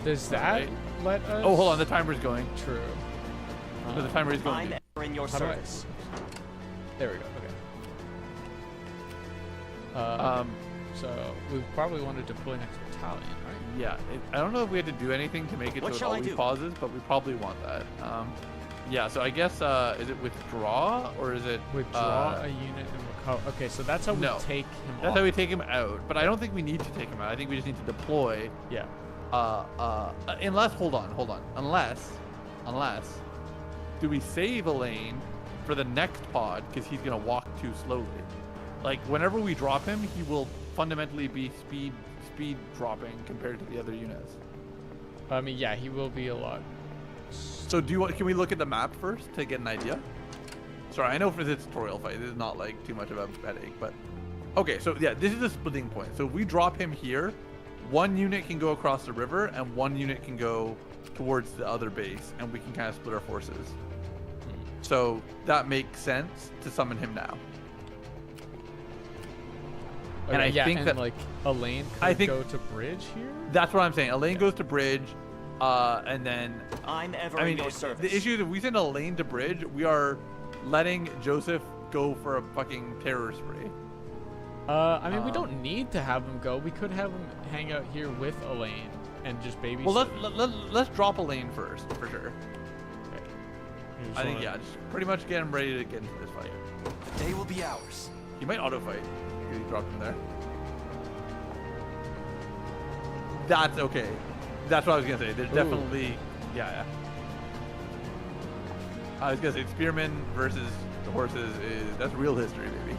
Does that let us? Oh, hold on. The timer's going. True. So the timer is going. I'm ever in your service. There we go. Okay. So we probably want to deploy next battalion, right? Yeah. I don't know if we had to do anything to make it so it always pauses, but we probably want that. Yeah. So I guess is it withdraw or is it withdraw a unit and recover? Okay, so that's how we take him. That's how we take him out. But I don't think we need to take him out. I think we just need to deploy. Yeah. Unless hold on. Unless do we save a lane for the next pod because he's gonna walk too slowly? Like whenever we drop him, he will fundamentally be speed dropping compared to the other units. I mean, yeah, he will be a lot. So can we look at the map first to get an idea? Sorry, I know for this tutorial fight, this is not like too much of a headache, but okay. So yeah, this is a splitting point. So if we drop him here, 1 unit can go across the river and 1 unit can go towards the other base, and we can kind of split our forces. So that makes sense to summon him now. Okay, and I think that like Elaine could go to bridge here. That's what I'm saying. Elaine goes to bridge, and then I'm ever in your service. The issue is if we send Elaine to bridge, we are letting Joseph go for a fucking terror spree. I mean, we don't need to have him go. We could have him hang out here with Elaine and just babysit. Well, let's drop Elaine first for sure. Okay. I think just pretty much get him ready to get into this fight. Day will be ours. He might auto fight. He dropped him there. That's okay. That's what I was gonna say. There's definitely, yeah. I was gonna say spearmen versus the horses that's real history, baby.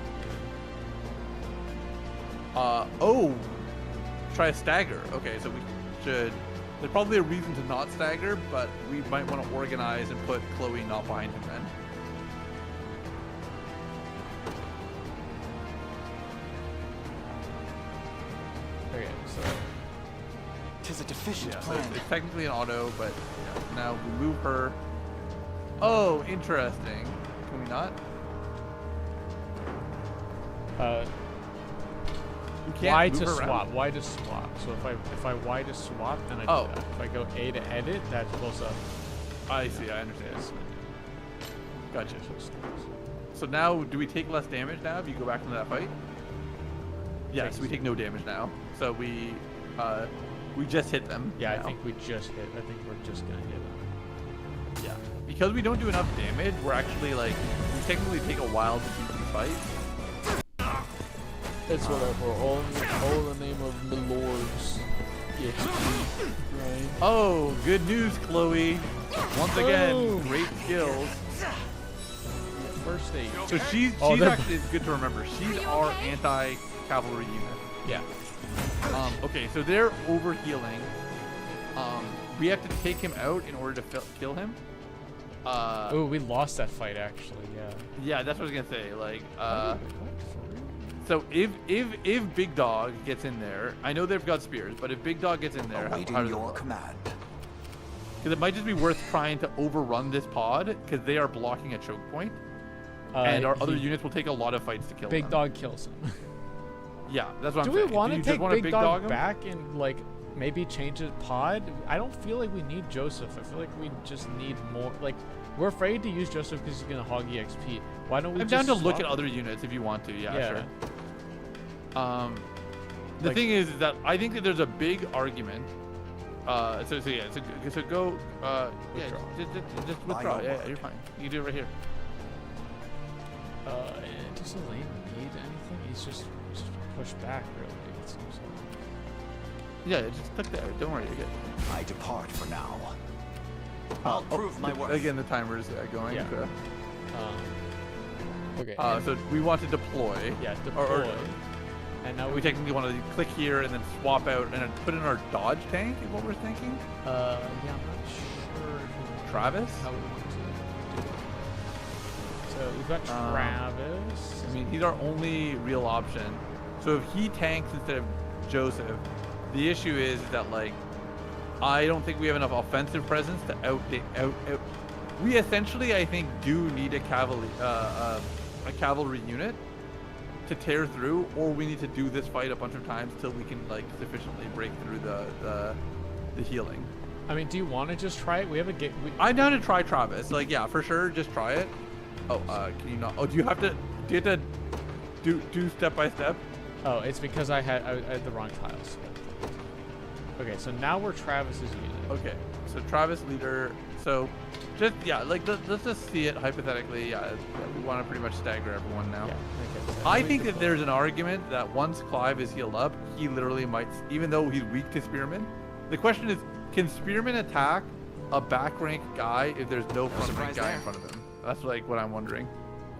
Try a stagger. Okay, so we should. There's probably a reason to not stagger, but we might want to organize and put Chloe not behind him then. Okay, so 'tis a deficient So plan. it's technically an auto, but now we move her. Oh, interesting. Can we not? Y to swap. Y to swap. So if I Y to swap, then I do that. If I go A to edit, that pulls up. I see. I understand. Gotcha. So now, do we take less damage now if you go back into that fight? Yes, we take no damage now. So we We just hit them. Yeah, I now. think we just hit. I think we're just gonna hit them. Yeah. Because we don't do enough damage, we're actually like, we technically take a while to beat these fights. It's whatever. All in the name of Milords. Right. Oh, good news, Chloe. Once again, Boom. great skills. First aid. So she's actually, it's good to remember, she's our anti-cavalry unit. Yeah. Okay, so they're over healing. We have to take him out in order to kill him. Oh, we lost that fight actually. Yeah. Yeah, that's what I was gonna say. Like, so if Big Dog gets in there, I know they've got spears, but if Big Dog gets in there, Awaiting how does your it work? command. Because it might just be worth trying to overrun this pod because they are blocking a choke point, and our other units will take a lot of fights to kill Big them. Dog kills him. Yeah, that's what Do I'm we saying. want to you take just wanna Big Dog him? back and like maybe change his pod? I don't feel like we need Joseph. I feel like we just need more. Like we're afraid to use Joseph because he's gonna hog EXP. Why don't we? I'm just down to look swap at him? other units if you want to. Yeah, Yeah. sure. The thing is that I think that there's a big argument. So go. Yeah, just withdraw. Yeah, you're fine. You do it right here. Does Elaine need anything? He's just pushed back really. It seems like. Yeah, just click there. Don't worry, you're good. I depart for now. I'll prove my worth. Again, the timer's going. Yeah. So. Okay. So we want to deploy. Yeah, deploy. And now we technically want to click here and then swap out and then put in our dodge tank. Is what we're thinking. Yeah, I'm not sure. Travis. How we want to do it. So we've got Travis. I mean, he's our only real option. So if he tanks instead of Joseph, the issue is that like, I don't think we have enough offensive presence to out. We essentially, I think, do need a cavalry unit to tear through, or we need to do this fight a bunch of times till we can like sufficiently break through the healing. I mean, do you want to just try it? We have a game. I'm down to try Travis. Like, yeah, for sure, just try it. Oh, can you not? Oh, do you have to do step by step? Oh, it's because I had the wrong tiles. Okay, so now we're Travis's unit. Okay, so Travis leader. So, just yeah, like let's just see it hypothetically. Yeah, we want to pretty much stagger everyone now. Yeah, okay, I think that there's an argument that once Clive is healed up, he literally might, even though he's weak to Spearman. The question is, can Spearman attack a back rank guy if there's no front rank guy in front of him? That's like what I'm wondering.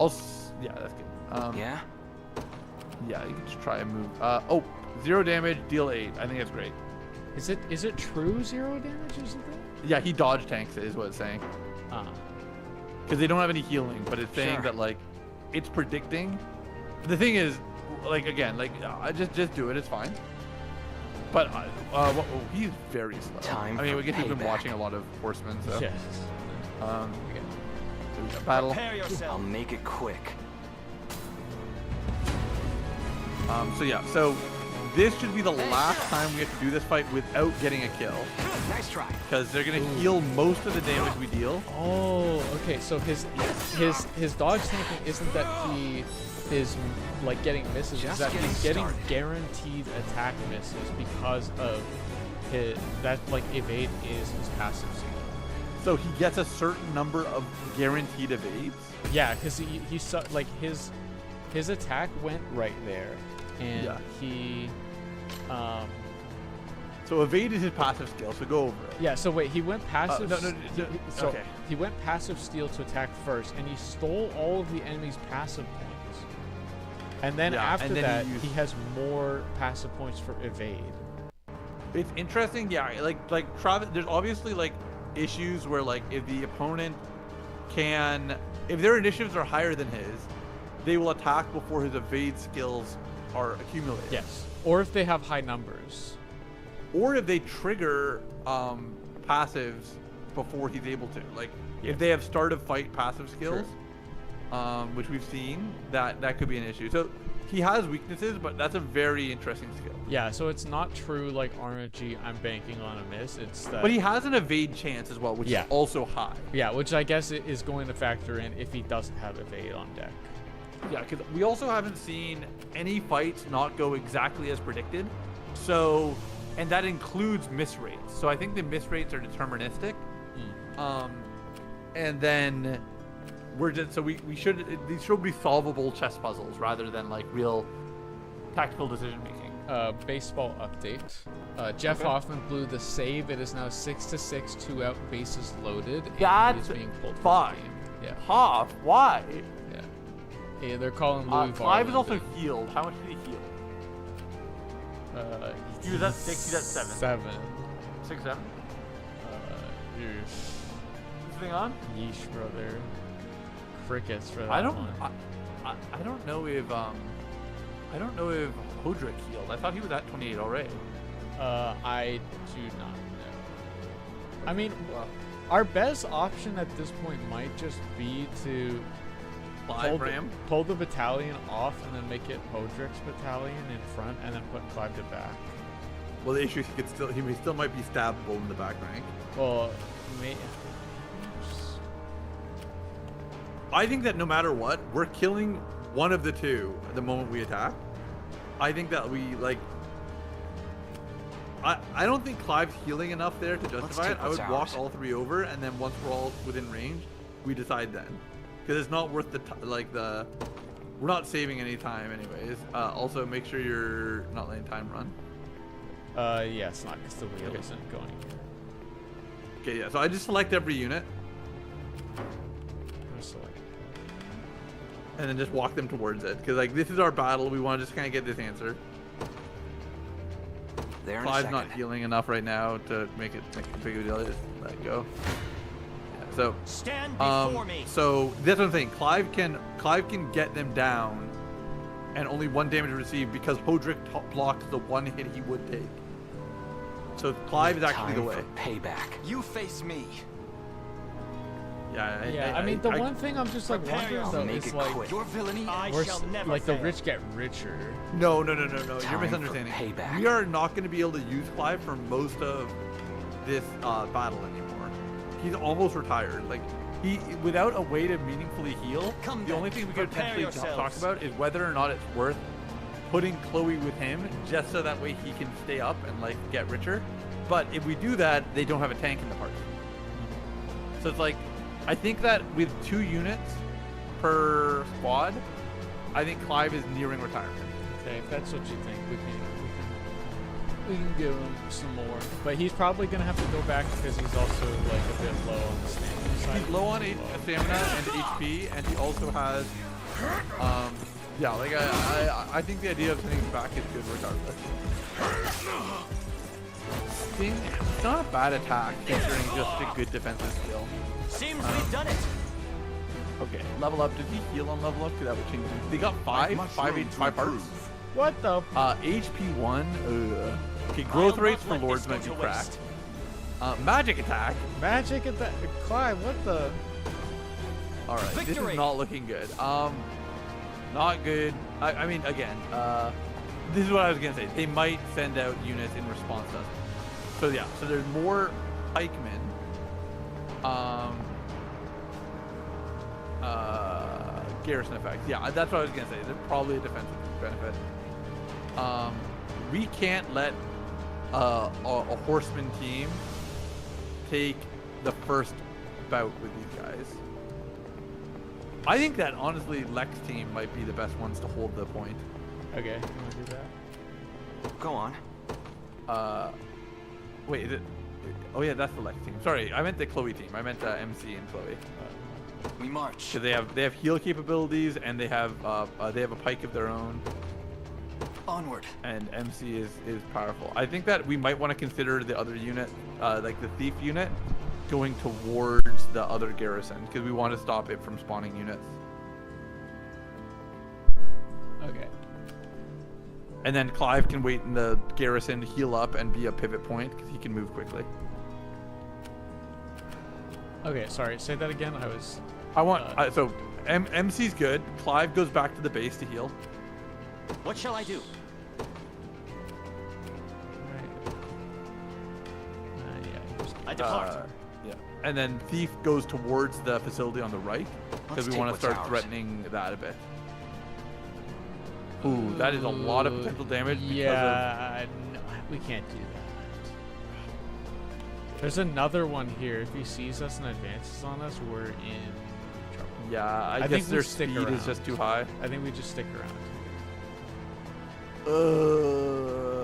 Yeah, that's good. Yeah? Yeah, you can just try and move. 0 damage, deal 8. I think that's great. Is it true 0 damage or something? Yeah, he dodge tanks it is what it's saying. Because they don't have any healing, but it's saying that like, it's predicting. The thing is, like again, like just do it. It's fine. But he's very slow. I mean, we guess we've been watching a lot of Horsemen, so. Yes. Battle. Prepare yourself. I'll make it quick. So yeah, so this should be the last time we have to do this fight without getting a kill. Nice try. Because they're gonna heal most of the damage we deal. Oh, okay. So his dodge tanking isn't that he is like getting misses, is that he's getting guaranteed attack misses because of his like evade is his passive skill. So he gets a certain number of guaranteed evades. Yeah, because he like his attack went right there, and he So evade is his passive skill. So go over it. Yeah. So wait, he went passive. Okay. He went passive steal to attack first, and he stole all of the enemy's passive points. And then after that, he has more passive points for evade. It's interesting, yeah. Like Travis, there's obviously like issues where like if the opponent if their initiatives are higher than his, they will attack before his evade skills are accumulated. Yes. Or if they have high numbers. Or if they trigger passives before he's able to. Like if they have start of fight passive skills, which we've seen, that could be an issue. So he has weaknesses, but that's a very interesting skill. Yeah, so it's not true like RNG, I'm banking on a miss. It's that. But he has an evade chance as well, which is also high. Yeah, which I guess is going to factor in if he doesn't have evade on deck. Yeah, because we also haven't seen any fights not go exactly as predicted. So and that includes miss rates. So I think the miss rates are deterministic. And then we're just these should be solvable chess puzzles rather than like real tactical decision making. Baseball update. Jeff Hoffman blew the save. It is now 6-6, 2 out, bases loaded. And he's being pulled from the game. Yeah. Hoff, why? Yeah. Yeah, they're calling Louis Clive is Varland. also healed. How much did he heal? He was at 6, he's at 7. 7. 6, 7? Yeesh. Is this thing on? Yeesh, brother. Crickets for that I don't one. I don't know if Hodrick healed. I thought he was at 28 already. I do not know. I mean, our best option at this point might just be to pull the battalion off and then make it Hodrick's battalion in front and then put Clive to back. Well, the issue is he still might be stabbable in the back rank. Well, I think that no matter what, we're killing one of the two the moment we attack. I think that we like. I don't think Clive's healing enough there to justify it. I would walk all 3 over, and then once we're all within range, we decide then, because it's not worth we're not saving any time anyways. Also, make sure you're not letting time run. Yeah, it's not because the wheel isn't going. Okay, yeah. So I just select every unit. And then just walk them towards it, because like this is our battle. We want to just kind of get this answer. Clive's not healing enough right now to make it a big deal. Just let it go. Yeah, so stand before me. So that's what I'm saying. Clive can get them down, and only 1 damage received because Hodrick blocks the 1 hit he would take. So Clive is actually the way. Payback. You face me. Yeah, I mean, the one thing I'm just like wondering though is like, your villainy. Like the rich get richer. No. You're misunderstanding. We are not going to be able to use Clive for most of this battle anymore. He's almost retired. Like without a way to meaningfully heal, the only thing we could potentially talk about is whether or not it's worth putting Chloe with him just so that way he can stay up and like get richer. But if we do that, they don't have a tank in the party. So it's like, I think that with 2 units per squad, I think Clive is nearing retirement. Okay, if that's what you think, we can give him some more. But he's probably gonna have to go back because he's also like a bit low on the stamina side. He's low on stamina and HP, and he also has, yeah, like I think the idea of sending him back is good regardless. It's not a bad attack considering just a good defensive skill. Seems we've done it. Okay, level up. Did he heal on level up? Because that would change things. They got 5 parts. What the? HP 1. Okay, growth rates for lords might be cracked. Magic attack. Magic attack. Clive, what the? All right, this is not looking good. Not good. I mean, again, this is what I was gonna say. They might send out units in response to us. So yeah, so there's more pikemen. Garrison effects. Yeah, that's what I was gonna say. There's probably a defensive benefit. We can't let a horseman team take the first bout with these guys. I think that honestly, Lex team might be the best ones to hold the point. Okay, you want to do that? Go on. Wait, is it? Oh yeah, that's the Lex team. Sorry, I meant the Chloe team. I meant MC and Chloe. We march. Because they have heal capabilities and they have a pike of their own. Onward. And MC is powerful. I think that we might want to consider the other unit, like the thief unit, going towards the other garrison because we want to stop it from spawning units. Okay. And then Clive can wait in the garrison to heal up and be a pivot point because he can move quickly. Okay, sorry. Say that again. So MC's good. Clive goes back to the base to heal. What shall I do? I depart. Yeah. And then Thief goes towards the facility on the right because we want to start threatening that a bit. Ooh, that is a lot of potential damage. Yeah, no, we can't do that. There's another one here. If he sees us and advances on us, we're in trouble. Yeah, I guess think we their stick speed is just too high. I think we just stick around.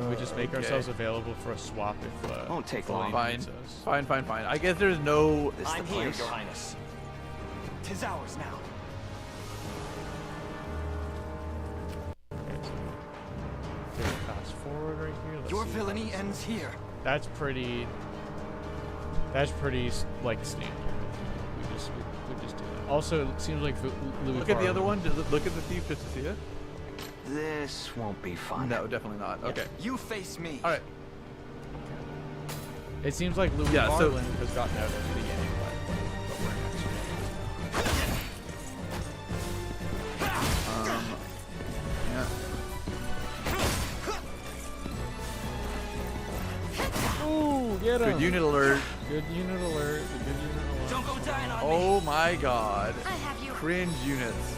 We just make okay. ourselves available for a swap if Won't take Flame long. Fine, needs us. fine, fine, fine. I guess there's no. I'm here, Your Highness. 'Tis ours now. Okay, fast forward right here. Let's Your see villainy how this- ends here. That's pretty. Like standard. We just do that. Also, it seems like Louis. Look at the other one. Just look at the thief just to see it. This won't be fun. No, definitely not. Okay. You face me. All right. It seems like Louis Yeah, so- Farland has gotten out at the beginning, but we're Yeah. Ooh, get him. Good unit alert. Good unit alert. Good unit alert. Don't go dying on me. Oh my god. I have you. Cringe units.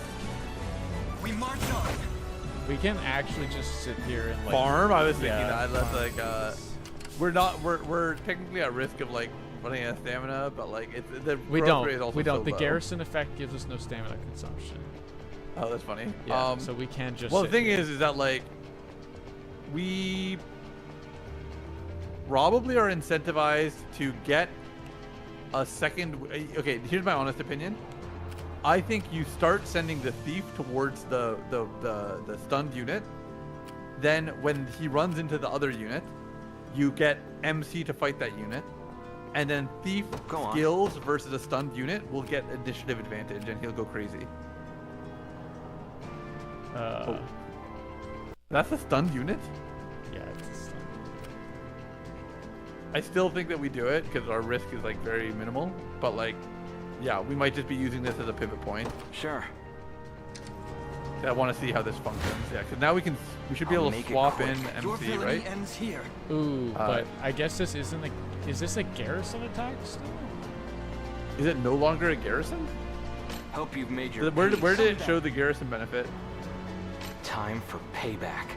We march on. We can actually just sit here and like Farm? I was thinking yeah, that. That's like, we're technically at risk of like running out of stamina, but like it's the we growth rate is also don't. so The low. garrison effect gives us no stamina consumption. Oh, that's funny. Yeah, so we can just. Well, the sit thing here. is that like we probably are incentivized to get a second. Okay, here's my honest opinion. I think you start sending the thief towards the stunned unit. Then when he runs into the other unit, you get MC to fight that unit. And then thief skills versus a stunned unit will get initiative advantage and he'll go crazy. Oh. That's a stunned unit? Yeah, it's a stunned. I still think that we do it because our risk is like very minimal, but like, yeah, we might just be using this as a pivot point. Sure. I want to see how this functions. Yeah, because now we should be able to swap in MC, right? Ends here. Ooh, but I guess this isn't a. Is this a garrison attack still? Is it no longer a garrison? Hope you've made your. Where did it show the garrison benefit? Time for payback.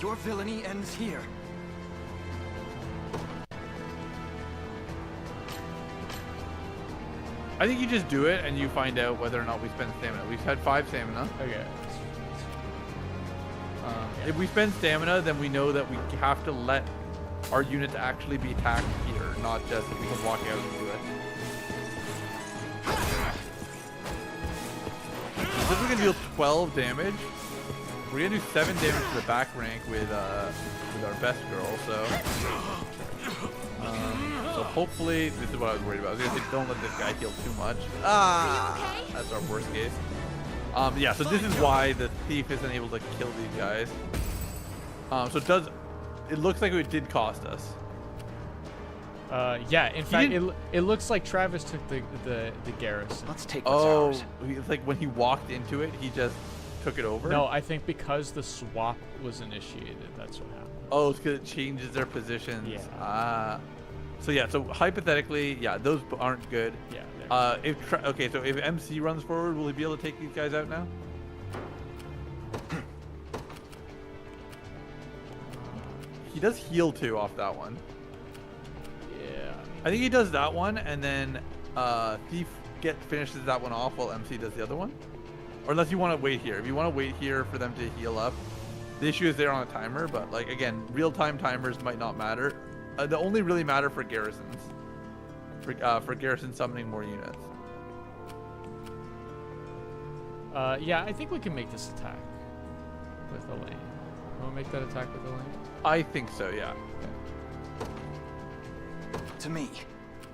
Your villainy ends here. I think you just do it and you find out whether or not we spend stamina. We've had 5 stamina. Okay. If we spend stamina, then we know that we have to let our units actually be attacked here, not just if we can walk out and do it. Since we're gonna deal 12 damage, we're gonna do 7 damage to the back rank with our best girl. So hopefully, this is what I was worried about. I was gonna say, don't let this guy heal too much. That's our worst case. Yeah, so this is why the thief isn't able to kill these guys. So it looks like it did cost us. Yeah, in fact, it looks like Travis took the garrison. Let's take what's ours. It's like when he walked into it, he just took it over? No, I think because the swap was initiated, that's what happened. Oh, it's because it changes their positions. Yeah. So yeah, so hypothetically, yeah, those aren't good. Yeah. Okay, so if MC runs forward, will he be able to take these guys out now? He does heal too off that one. Yeah. I think he does that one, and then Thief finishes that one off while MC does the other one. Or unless you want to wait here. If you want to wait here for them to heal up, the issue is they're on a timer. But like again, real-time timers might not matter. They only really matter for garrisons. For garrison summoning more units. Yeah, I think we can make this attack with Elaine. Want to make that attack with Elaine? I think so, yeah. To me.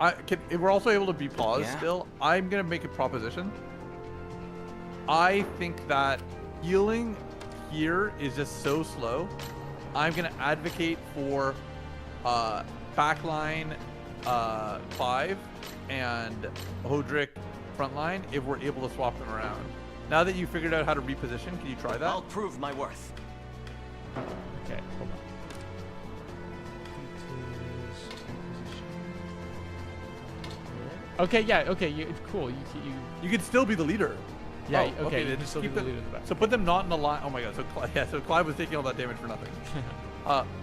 If we're also able to be paused Yeah? still, I'm going to make a proposition. I think that healing here is just so slow. I'm going to advocate for backline 5 and Hodrick frontline if we're able to swap them around. Now that you figured out how to reposition, can you try that? I'll prove my worth. Okay, hold on. Okay, yeah, okay, it's cool. You could still be the leader. Yeah, Oh, okay, then you just still keep be the leader in the back. So put them not in the line. Oh my god, so Clive was taking all that damage for nothing.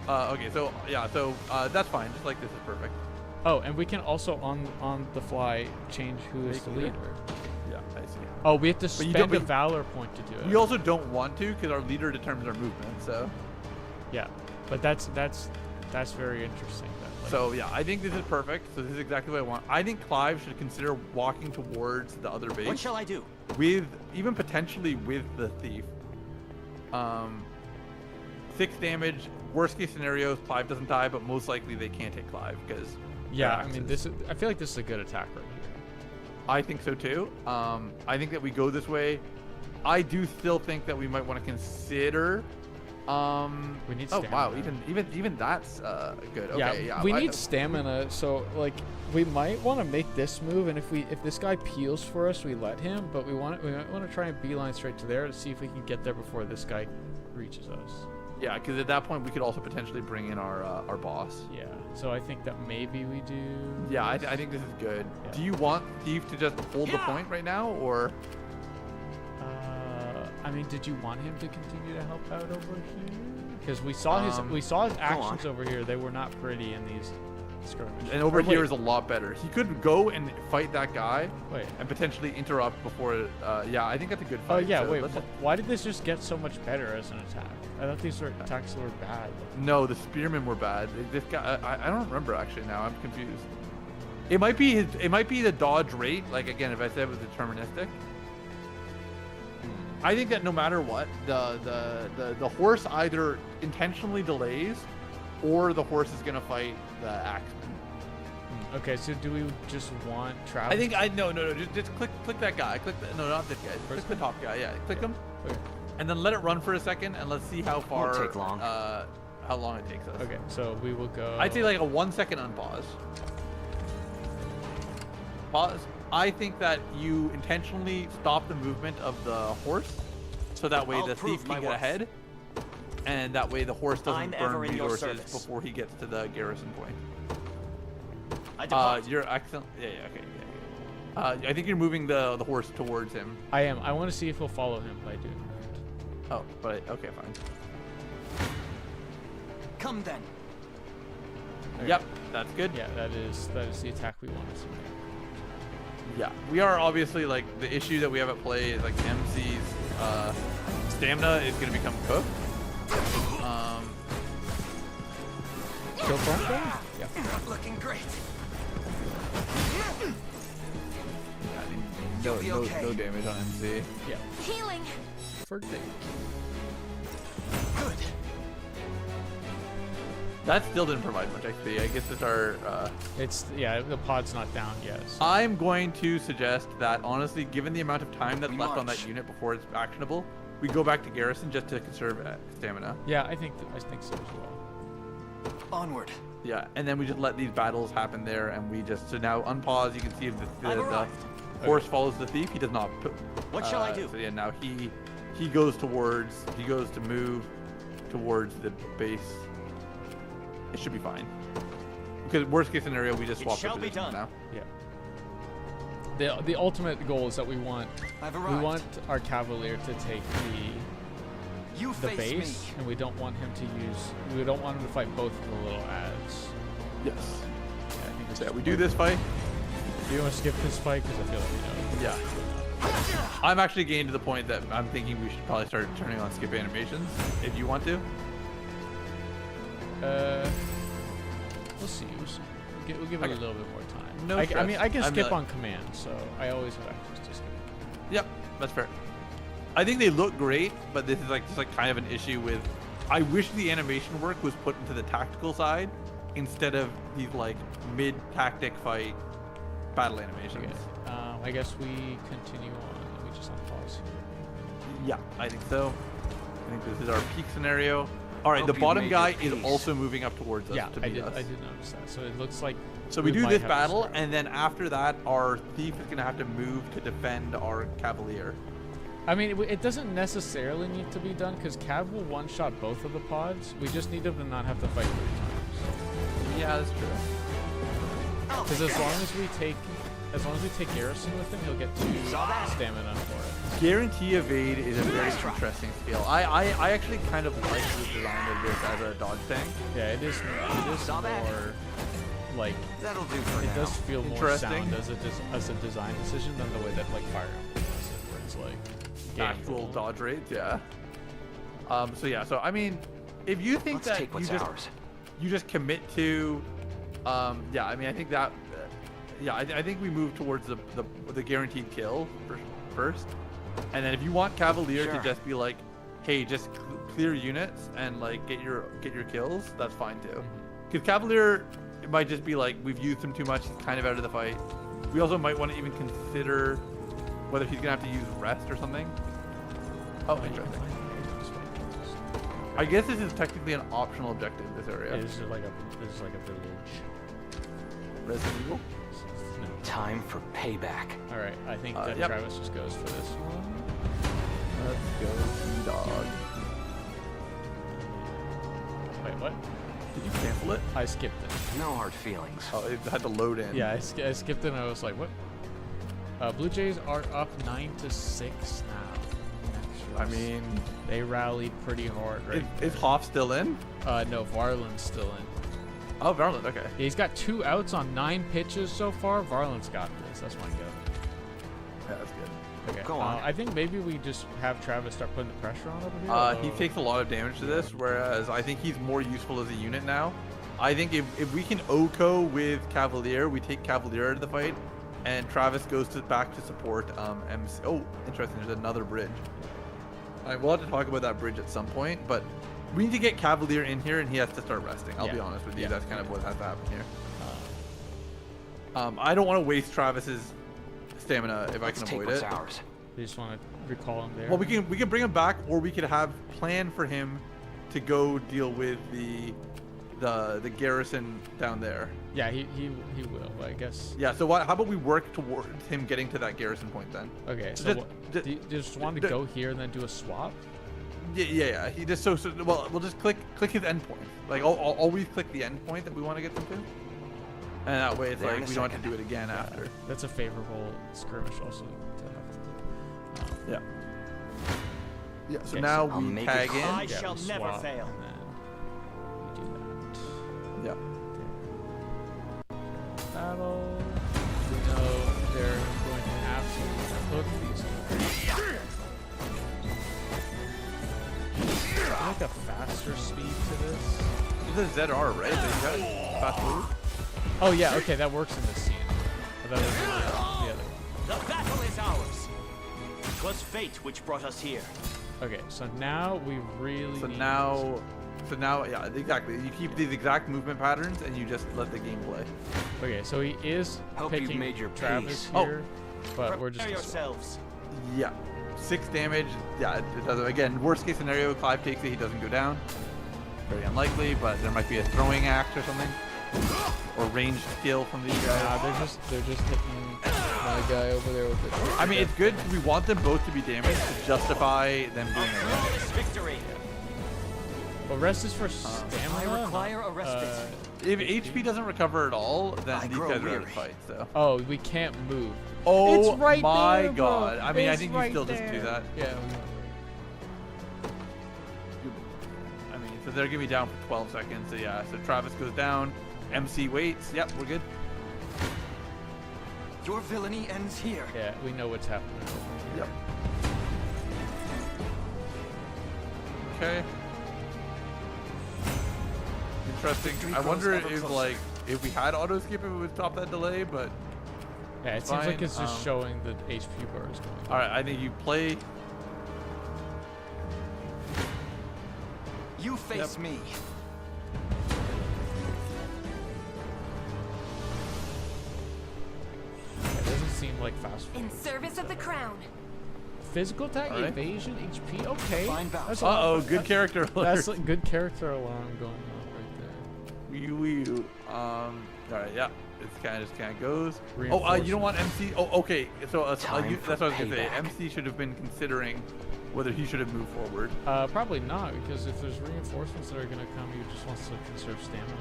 Okay, so yeah, so that's fine. Just like this is perfect. Oh, and we can also on the fly change who is the Make leader? leader. Yeah, I see. Oh, we have to But you spend don't- a valor point to do it. We also don't want to because our leader determines our movement. So. Yeah, but that's very interesting. Then. Like, So yeah, I think this is perfect. So this is exactly what I want. I think Clive should consider walking towards the other base. What shall I do? With even potentially with the thief. 6 damage. Worst case scenario, Clive doesn't die, but most likely they can't take Clive because. yeah, I mean I feel like this is a good attack right here. I think so too. I think that we go this way. I do still think that we might want to consider. We need. Oh wow, stamina. even that's good. Okay, yeah. We need stamina, so like we might want to make this move, and if this guy peels for us, we let him. But we might want to try and beeline straight to there to see if we can get there before this guy reaches us. Yeah, because at that point we could also potentially bring in our boss. Yeah. So I think that maybe we do. Yeah, I think this is good. Yeah. Do you want Thief to just hold the point right now, or? I mean, did you want him to continue to help out over here? Because we saw his actions over here. They were not pretty in these skirmishes. And over here is a lot better. He could go and fight that guy. Wait. And potentially interrupt before. Yeah, I think that's a good Oh fight. yeah, so wait. let's- Why did this just get so much better as an attack? I thought these attacks were bad. No, the spearmen were bad. This guy, I don't remember actually now. I'm confused. It might be his. It might be the dodge rate. Like again, if I said it was deterministic. I think that no matter what, the horse either intentionally delays, or the horse is gonna fight the axeman. Okay, so do we just want Travis? I think no. Just click that guy. Click no, not this guy. Click the top guy. Yeah, click him. Okay. And then let it run for a second, and let's see how far. Won't take long. How long it takes us. Okay, so we will go. I'd say like a 1 second unpause. Pause. I think that you intentionally stop the movement of the horse, so that way I'll the prove thief my can get worth. ahead, and that way the horse doesn't I'm burn ever in your resources service. before he gets to the garrison point. I depart. You're excellent. Yeah, okay. I think you're moving the horse towards him. I am. I want to see if he'll follow him by doing that. Oh, but okay, fine. Come then. Okay. Yep, that's good. Yeah, that is the attack we want to see. Yeah, we are obviously like the issue that we have at play is like MC's stamina is going to become cooked. Kill front guy? Yeah. Not looking great. No, You'll be okay. no damage on MC. Yeah. Healing. For Dick. Good. That still didn't provide much XP. I guess it's our. It's the pod's not down yet. So. I'm going to suggest that honestly, given the amount of time that's left on that March. unit before it's actionable, we go back to garrison just to conserve stamina. Yeah, I think so as well. Onward. Yeah, and then we just let these battles happen there, and we just so now unpause. You can see if the I've arrived. horse follows the thief. He does not. What shall I do? So yeah, now he goes to move towards the base. It should be fine. Because worst case scenario, we just swap the shall be positions done. now. Yeah. The ultimate goal is that we want I've arrived. our cavalier to take You the face base, me. and we don't want him to fight both of the little ads. Yes. Yeah, I think So yeah, we do this fight. Do you want to skip this fight? Because I feel like we know. Yeah. I'm actually getting to the point that I'm thinking we should probably start turning on skip animations if you want to. We'll see. We'll give it a little bit more time. No I stress. mean, I can I'm skip like- on command, so I always have access to skip. Yep, that's fair. I think they look great, but this is like just like kind of an issue with. I wish the animation work was put into the tactical side instead of these like mid-tactic fight battle animations. Okay. I guess we continue on. Let me just unpause here. Yeah, I think so. I think this is our peak scenario. All right, Hope the you bottom made guy your is peace. also moving up towards us Yeah, to I meet did. us. I did notice that. So it looks like. So we do might this have to battle, start. and then after that, our thief is going to have to move to defend our cavalier. I mean, it doesn't necessarily need to be done because Cav will one-shot both of the pods. We just need him to not have to fight 3 times. Yeah, that's true. Because as long as we take garrison with him, he'll get 2 stamina for it. Guarantee evade is a very interesting skill. I actually kind of like the design of this as a dodge tank. Yeah, it is more like That'll do for it now. does feel more Interesting. sound as a design decision than the way that like Fire Emblem does it, where it's like Actual dodge rates, yeah. So yeah, so I mean, if you think Let's that take what's ours. you just commit to, yeah, I mean, I think that, yeah, I think we move towards the guaranteed kill first, and then if you want Cavalier to just be like, hey, just clear units and like get your kills, that's fine too. Because Cavalier, it might just be like we've used him too much, he's kind of out of the fight. We also might want to even consider whether he's gonna have to use rest or something. Oh, interesting. I guess this is technically an optional objective. This area. This is like a village. Resident Evil. No. Time for payback. All right, I think that Yep. Travis just goes for this one. Let's go, dog. Wait, what? Did you cancel it? I skipped it. No hard feelings. Oh, it had to load in. Yeah, I skipped it and I was like, what? Blue Jays are up 9-6 now. I mean, they rallied pretty hard, right? Is Hoff still in? No, Varland's still in. Oh, Varland, okay. Yeah, he's got 2 outs on 9 pitches so far. Varland's got this. That's my go. Yeah, that's good. Okay. Go on. I think maybe we just have Travis start putting the pressure on over here. He takes a lot of damage to this, whereas I think he's more useful as a unit now. I think if we can OCO with Cavalier, we take Cavalier out of the fight, and Travis goes back to support MC. Oh, interesting. There's another bridge. All right, we'll have to talk about that bridge at some point, but we need to get Cavalier in here, and he has to start resting. I'll be honest with you. That's kind of what has to happen here. I don't want to waste Travis's stamina if I can avoid it. Ours. You just want to recall him there. Well, we can bring him back, or we could have plan for him to go deal with the garrison down there. Yeah, he will, I guess. Yeah. So how about we work towards him getting to that garrison point then? Okay. So do you just want to go here and then do a swap? Yeah. He just well, we'll just click his endpoint. Like I'll always click the endpoint that we want to get them to, and that way it's There in like a we don't have second. to do it again after. That's a favorable skirmish also to have to do. Yeah. Yeah. So Okay, now I'll we make tag it in. I Yeah, shall we never swap, fail. and then we do that. Yeah. Battle. We know they're going to have to hook these. Like a faster speed to this. This is ZR, right? That you got fast move. Oh yeah, okay, that works in this scene. I thought it was the other one. The battle is ours. 'Twas fate which brought us here. Okay, so now we really So need now, yeah, exactly. You keep these exact movement patterns, and you just let the game play. Okay, so he is Hope you've picking made your Travis peace. here, but we're Prepare just yourselves. Yeah. 6 damage. Yeah, it doesn't. Again, worst case scenario, Clive takes it. He doesn't go down. Very unlikely, but there might be a throwing act or something, or ranged skill from these guys. Nah, they're just hitting my guy over there with it. I mean, it's good. We want them both to be damaged to justify them doing it. Glorious victory. Well, rest is for stamina. I require a respite. If HP doesn't recover at all, then I these grow guys are out weary. of fight. So. Oh, we can't move. Oh It's right my there, bro. god! I mean, I It's think right you still just there. do that. Yeah. I mean, so they're gonna be down for 12 seconds. So yeah, so Travis goes down. MC waits. Yep, we're good. Your villainy ends here. Yeah, we know what's happening. Over here. Yep. Okay. Interesting. I wonder if we had auto skip, if it would stop that delay, but Yeah, it seems like fine. it's just showing the HP bars going. All right, I think you play. You face me. It doesn't seem like fast. In service of the crown. Physical attack, All right. evasion, HP. Okay. Fine bout. That's Uh-oh, good character alert. That's like good character alarm going on right there. Wee. All right, yeah. It's kind of goes. Oh, you Reinforcement. don't want MC. Oh, okay. So that's what I was for gonna say. payback. MC should have been considering whether he should have moved forward. Probably not, because if there's reinforcements that are gonna come, he just wants to conserve stamina.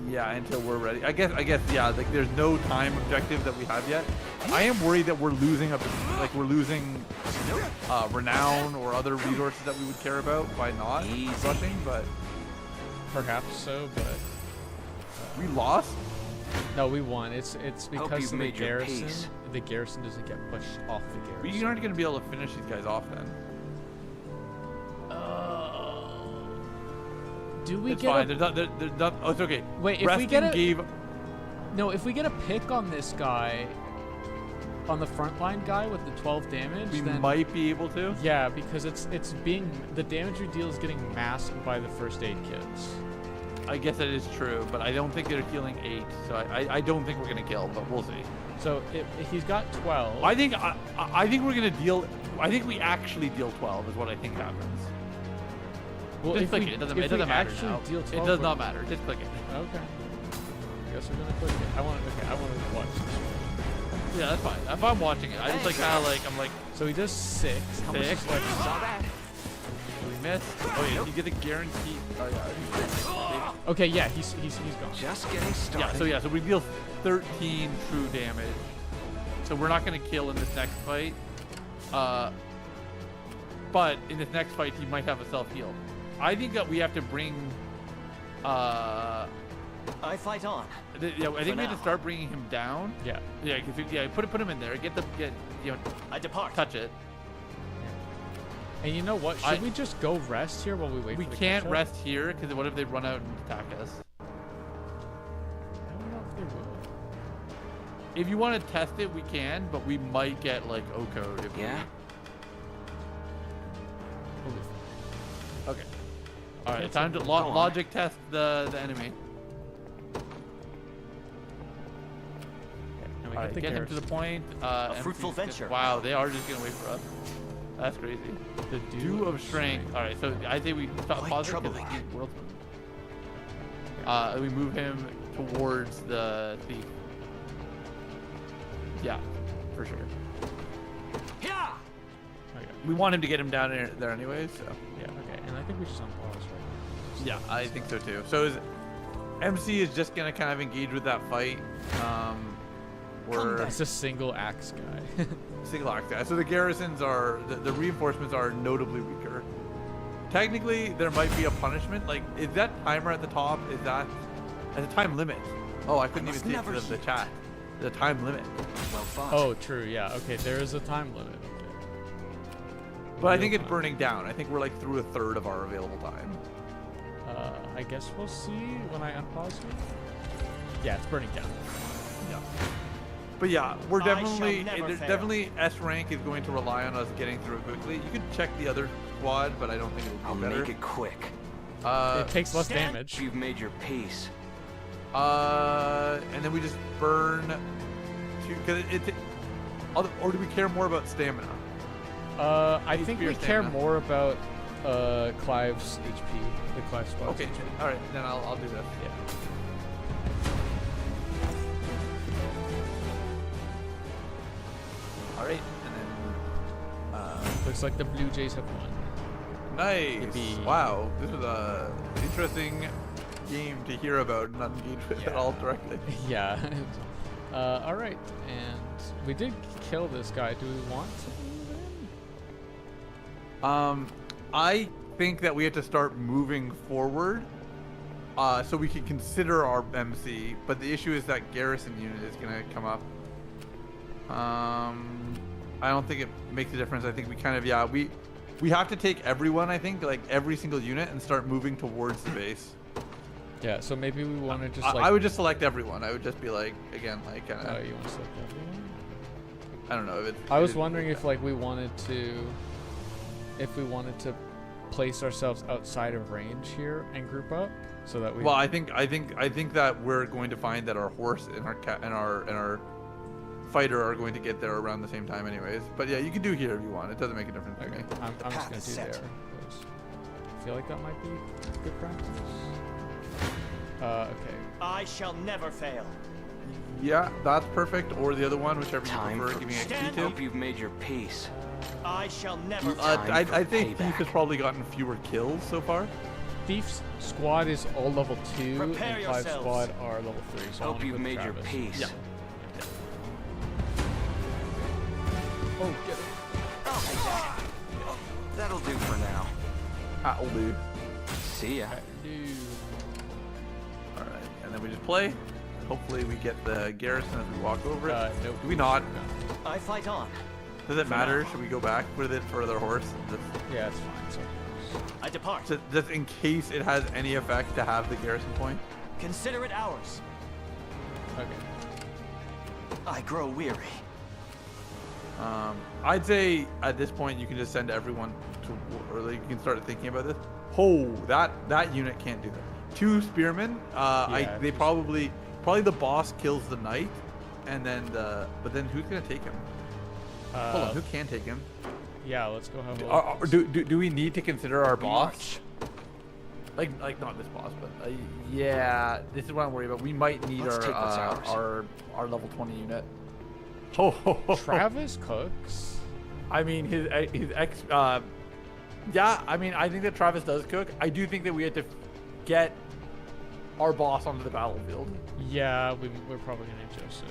Yeah, until we're ready. I guess. Yeah. Like, there's no time objective that we have yet. I am worried that we're losing renown or other resources that we would care about by not rushing. But Perhaps so, but We lost? No, we won. It's Hope because you've of the made your garrison. peace. The garrison doesn't get pushed off the But garrison. you aren't going to be able to finish these guys off then. Do we It's get fine. a... They're not, oh, it's okay. Wait, if we Resting get a... gave... No, if we get a pick on this guy, on the frontline guy with the 12 damage, We then... might be able to. Yeah, because it's being... The damage we deal is getting masked by the first aid kits. I guess that is true, but I don't think they're healing 8, so I don't think we're going to kill, but we'll see. So if he's got 12... I think we're going to deal... I think we actually deal 12 is what I think happens. Well, Just if click we, it. It doesn't, if it doesn't we matter actually now. deal 12, It does not matter. Just click it. Okay. I guess we're gonna click it. I want to watch this. Yeah, that's fine. If I'm watching it, I just like kind of like I'm like. So he does 6. How much is left? Saw that. We missed. Oh yeah, you get a guarantee. Oh yeah. Okay, yeah, he's gone. Just getting started. So we deal 13 true damage. So we're not gonna kill in this next fight. But in this next fight, he might have a self heal. I think that we have to bring. I fight on. Yeah, I think we have to start bringing him down. Yeah. Yeah, put him in there. Get I depart. Touch it. And you know what? Should we just go rest here while we wait? We for the can't catch-up? rest here because what if they run out and attack us? I don't know if they will. If you want to test it, we can, but we might get like O-code. Yeah. Okay. All right. Time to logic test the enemy. And we All right, get them to the point. A fruitful venture. Wow, they are just gonna wait for us. That's crazy. The Dew of strength. All right, so I think we stop pause it because we move him towards the thief. Yeah, for sure. Yeah. Okay. We want him to get him down there anyways. So Yeah. Okay. And I think we should unpause right now. yeah, I think so too. So MC is just gonna kind of engage with that fight. It's a single axe guy. Single axe guy. So the garrisons are the reinforcements are notably weaker. Technically, there might be a punishment. Like, is that timer at the top? Is that as a time limit? Oh, I couldn't even see it because of the chat. The time limit. Well fought. Oh, true. Yeah. Okay. There is a time limit. Okay. But I think it's burning down. I think we're like through a third of our available time. I guess we'll see when I unpause it. Yeah, it's burning down. Yeah. But yeah, we're I shall definitely never there's fail. definitely S rank is going to rely on us getting through it quickly. You could check the other squad, but I don't think it'll I'll be better. make it quick. It takes less damage. You've made your peace. And then we just burn. Because or do we care more about stamina? I think we care more about Clive's HP. The Clive squad's Okay. HP. All right. Then I'll do this. Yeah. All right. And then. Looks like the Blue Jays have won. Nice. Maybe- Wow. This was a interesting game to hear about and not engage with at all directly. Yeah. All right, and we did kill this guy. Do we want to move in? I think that we have to start moving forward, so we can consider our MC. But the issue is that garrison unit is gonna come up. I don't think it makes a difference. I think we kind of we have to take everyone. I think like every single unit and start moving towards the base. Yeah, so maybe we want to just like. I would just select everyone. I would just be like again like kind of. Oh, you want to select everyone? I don't know if it's. I was wondering if like we wanted to place ourselves outside of range here and group up so that we. Well, I think that we're going to find that our horse and our fighter are going to get there around the same time, anyways. But yeah, you can do here if you want. It doesn't make a difference to me. I'm just gonna do there. 'Cause I feel like that might be good practice. Okay. I shall never fail. Yeah, that's perfect. Or the other one, whichever Time you prefer. for Give me XP stand to. Hope you've made your peace. I shall never fail. I think Thief has probably gotten fewer kills so far. Thief's squad is all level 2, Prepare and Clive's yourselves. squad are level 3. So I Hope wanna you've put made your Travis. peace. Yeah. Oh, get it. That'll do for now. That'll do. See ya. All right, and then we just play. Hopefully we get the garrison as we walk over it. Nope. Do we not? I fight on. Does it matter? Should we go back with it for their horse? Yeah, it's fine. So. I depart. Just in case it has any effect to have the garrison point. Consider it ours. Okay. I grow weary. I'd say at this point you can just send everyone to, or like you can start thinking about this. Oh, that unit can't do that. 2 spearmen. They probably the boss kills the knight, and then but then who's gonna take him? Hold on, who can take him? Yeah, let's go have a look. Do we need to consider our boss? Like not this boss, but yeah, this is what I'm worried about. We might need our level 20 unit. Travis cooks. I mean his ex. Yeah, I mean I think that Travis does cook. I do think that we have to get our boss onto the battlefield. Yeah, we're probably gonna need Joseph,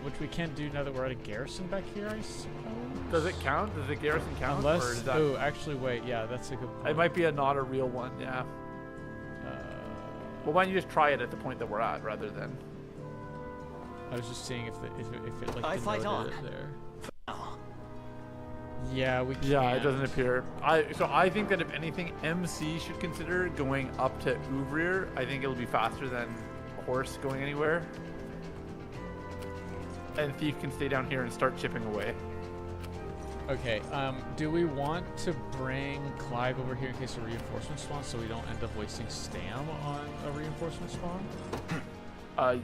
which we can't do now that we're at a garrison back here, I suppose. Does it count? Does the garrison count? Unless, or is that... oh, actually, wait, yeah, that's a good point. It might be not a real one, yeah. Well, why don't you just try it at the point that we're at, rather than... I was just seeing if it like I fight on. It there. Yeah, we can. Yeah, it doesn't appear. So I think that if anything, MC should consider going up to Ouvrir. I think it'll be faster than horse going anywhere. And Thief can stay down here and start chipping away. Okay, do we want to bring Clive over here in case a reinforcement spawns so we don't end up wasting stam on a reinforcement spawn?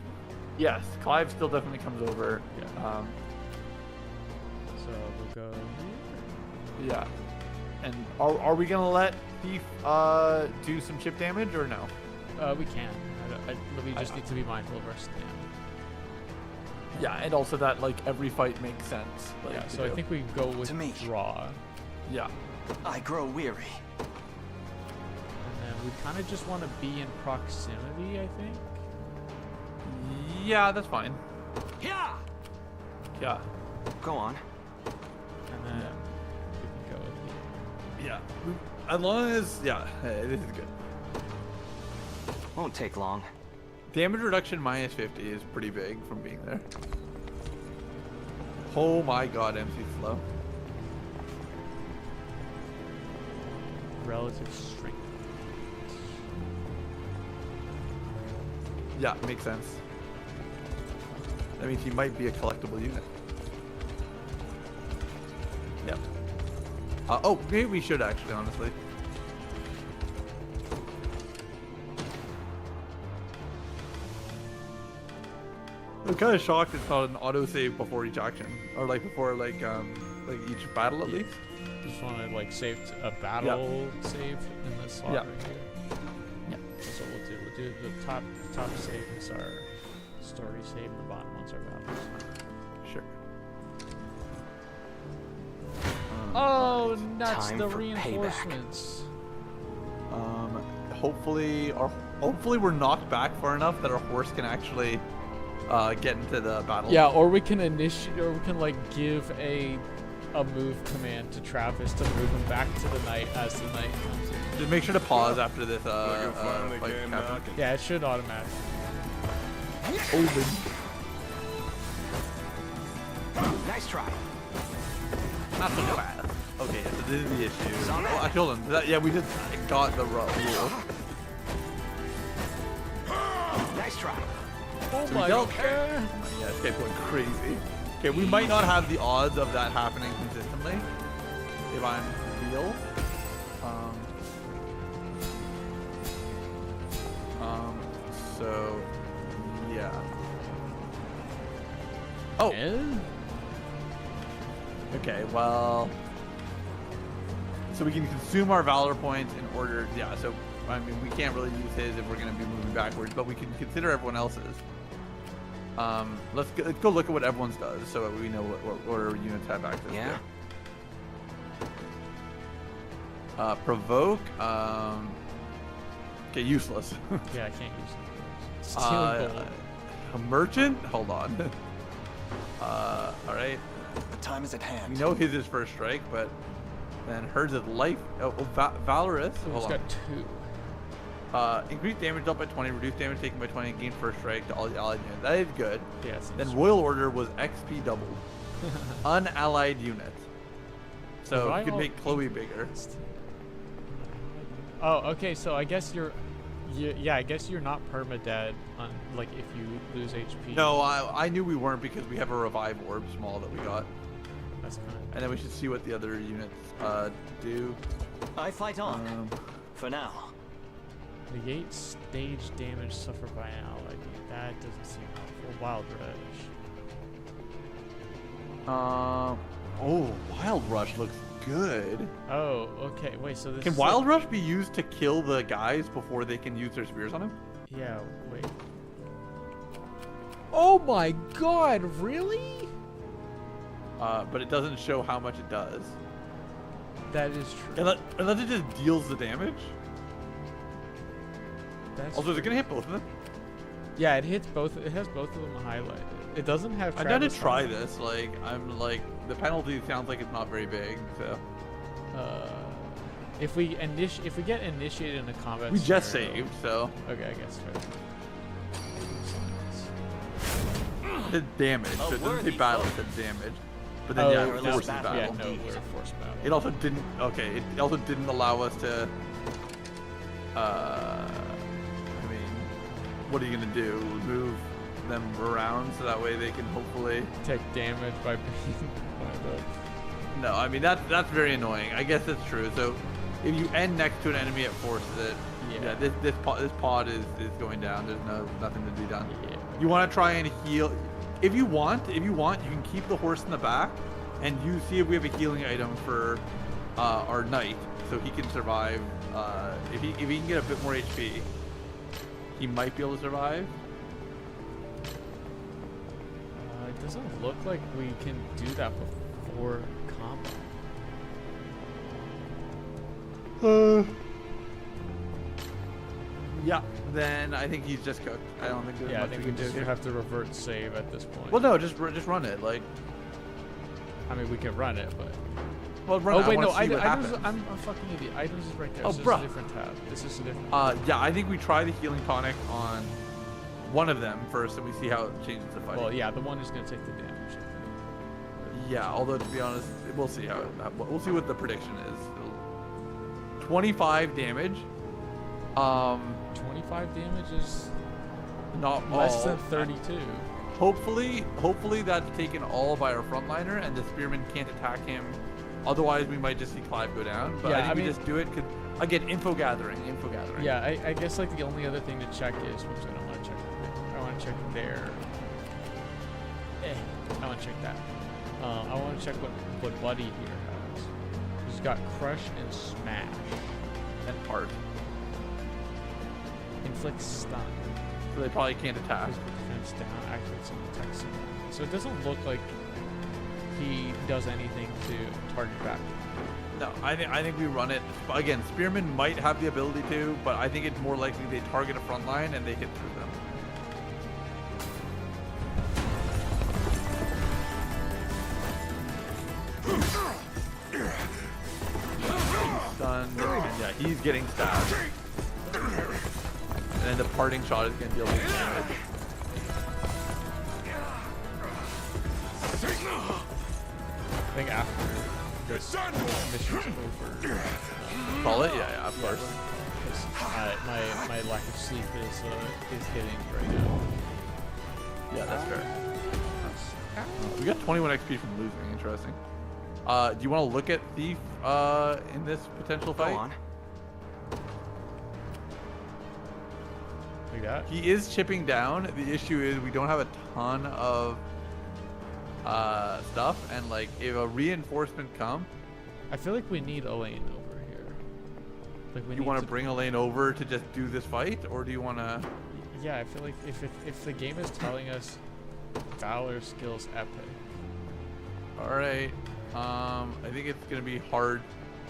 Yes, Clive still definitely comes over. Yeah. So we'll go here. Yeah. And are we gonna let Thief do some chip damage or no? We can. We just need to be mindful of our stam. Yeah, and also that like every fight makes sense. Like, yeah, so I think we go with draw. Yeah. I grow weary. And then we kind of just want to be in proximity, I think. Yeah, that's fine. Yeah. Yeah. Go on. And then we can go with the... Yeah. As long as this is good. Won't take long. Damage reduction minus 50 is pretty big from being there. Oh my god, MC slow. Relative strength. Yeah, makes sense. That means he might be a collectible unit. Yep. Oh, maybe we should actually, honestly. I'm kind of shocked it's not an autosave before each action, or like before like each battle at least. Just want to like save a battle save in this slot right here. Yeah. That's what we'll do. We'll do the top save is our story save, and the bottom one's our battles. Sure. Oh, nuts! Time The for reinforcements. Hopefully we're knocked back far enough that our horse can actually get into the battle. Yeah, or we can initiate, or we can like give a move command to Travis to move him back to the knight as the knight comes in. Just make sure to pause after this fight happens. Yeah, it should automatically. Open. Nice try. Not so bad. Okay, so this is the issue. Oh, I killed him. Yeah, we just got the rule. Nice try. Oh So my god. Yeah, this guy's going crazy. Okay, we might not have the odds of that happening consistently, if I'm real. So, yeah. Oh! Okay, well... So we can consume our Valor points in order... Yeah, so, I mean, we can't really use his if we're going to be moving backwards, but we can consider everyone else's. Let's go look at what everyone's does so that we know what our units have access to. Provoke. Okay, useless. Yeah, I can't use it. Stealing gold. A merchant? Hold on. Alright. The time is at hand. We know his is first strike, but then hers is life. Valorous. So Hold it's on. got 2. Increase damage dealt by 20, reduce damage taken by 20, and gain first strike to all the allied units. That is good. Yeah. Then Royal Order was XP doubled. Unallied units. So you could make Chloe bigger. Oh, okay. So I guess yeah, I guess you're not perma-dead on, like, if you lose HP. No, I knew we weren't because we have a revive orb small that we got. That's fine. And then we should see what the other units do. I fight on. For now. Negate stage damage suffered by an allied unit. That doesn't seem helpful. Wild Rush. Oh, Wild Rush looks good. Oh, okay. Wait, so this Can Wild Rush be used to kill the guys before they can use their spears on him? Yeah, wait. Oh my god, really? But it doesn't show how much it does. That is true. Unless it just deals the damage. That's also, is it gonna hit both of them? Yeah, it hits both. It has both of them highlighted. It doesn't have. I'm going to try this. Like, I'm like, the penalty sounds like it's not very big. So. If we get initiated in a combat. We just scenario, saved, so. Okay, I guess fair. The damage. So it doesn't say battle, it says damage. But then yeah, it forces battle. Yeah, no, we're forced battle. It also didn't. Okay, it also didn't allow us to. I mean, what are you gonna do? Move them around so that way they can hopefully take damage by being lined up. No, I mean that's very annoying. I guess that's true. So if you end next to an enemy, it forces it. Yeah. This pod is going down. There's nothing to be done. Yeah. You want to try and heal. If you want, you can keep the horse in the back, and you see if we have a healing item for our knight, so he can survive. If he can get a bit more HP, he might be able to survive. It doesn't look like we can do that before combat. Yeah, then I think he's just cooked. I don't think there's much I think we just have to revert save at this point. Well, no, just run it. Like, I mean, we can run it, but. Well, run it. Oh wait, no, items. I'm a fucking idiot. Items is right there. Oh, this bruh. is a different tab. This is a different tab. Yeah, I think we try the healing tonic on one of them first, and we see how it changes the fight. Well, yeah, the one is gonna take the damage. Yeah, although to be honest, we'll see we'll see what the prediction is. 25 damage. 25 damage is not less all. than 32. Hopefully that's taken all by our frontliner, and the spearman can't attack him. Otherwise, we might just see Clive go down. But Yeah, I think we just do it because, again, info gathering. Yeah, I guess like the only other thing to check is, which I don't want to check. I want to check there. I want to check that. I want to check what Buddy here has. He's got Crush and Smash. And Part. Inflict Stun. So they probably can't attack. Defense down, activates some attacks. So it doesn't look like he does anything to target back. No, I think we run it. Again, Spearman might have the ability to, but I think it's more likely they target a front line and they hit through them. He's stunned, and yeah, he's getting stabbed. And then the parting shot is going to deal with damage. I think after this mission's over. Call it? Yeah, of course. My lack of sleep is hitting right now. Yeah, that's fair. We got 21 XP from losing. Interesting. Do you want to look at Thief in this potential fight? Go on. Like that? He is chipping down. The issue is we don't have a ton of stuff, and like if a reinforcement come, I feel like we need Elaine over here. Like you want to bring Elaine over to just do this fight, or do you want to? Yeah, I feel like if the game is telling us Valor skills epic. All right. I think it's gonna be hard.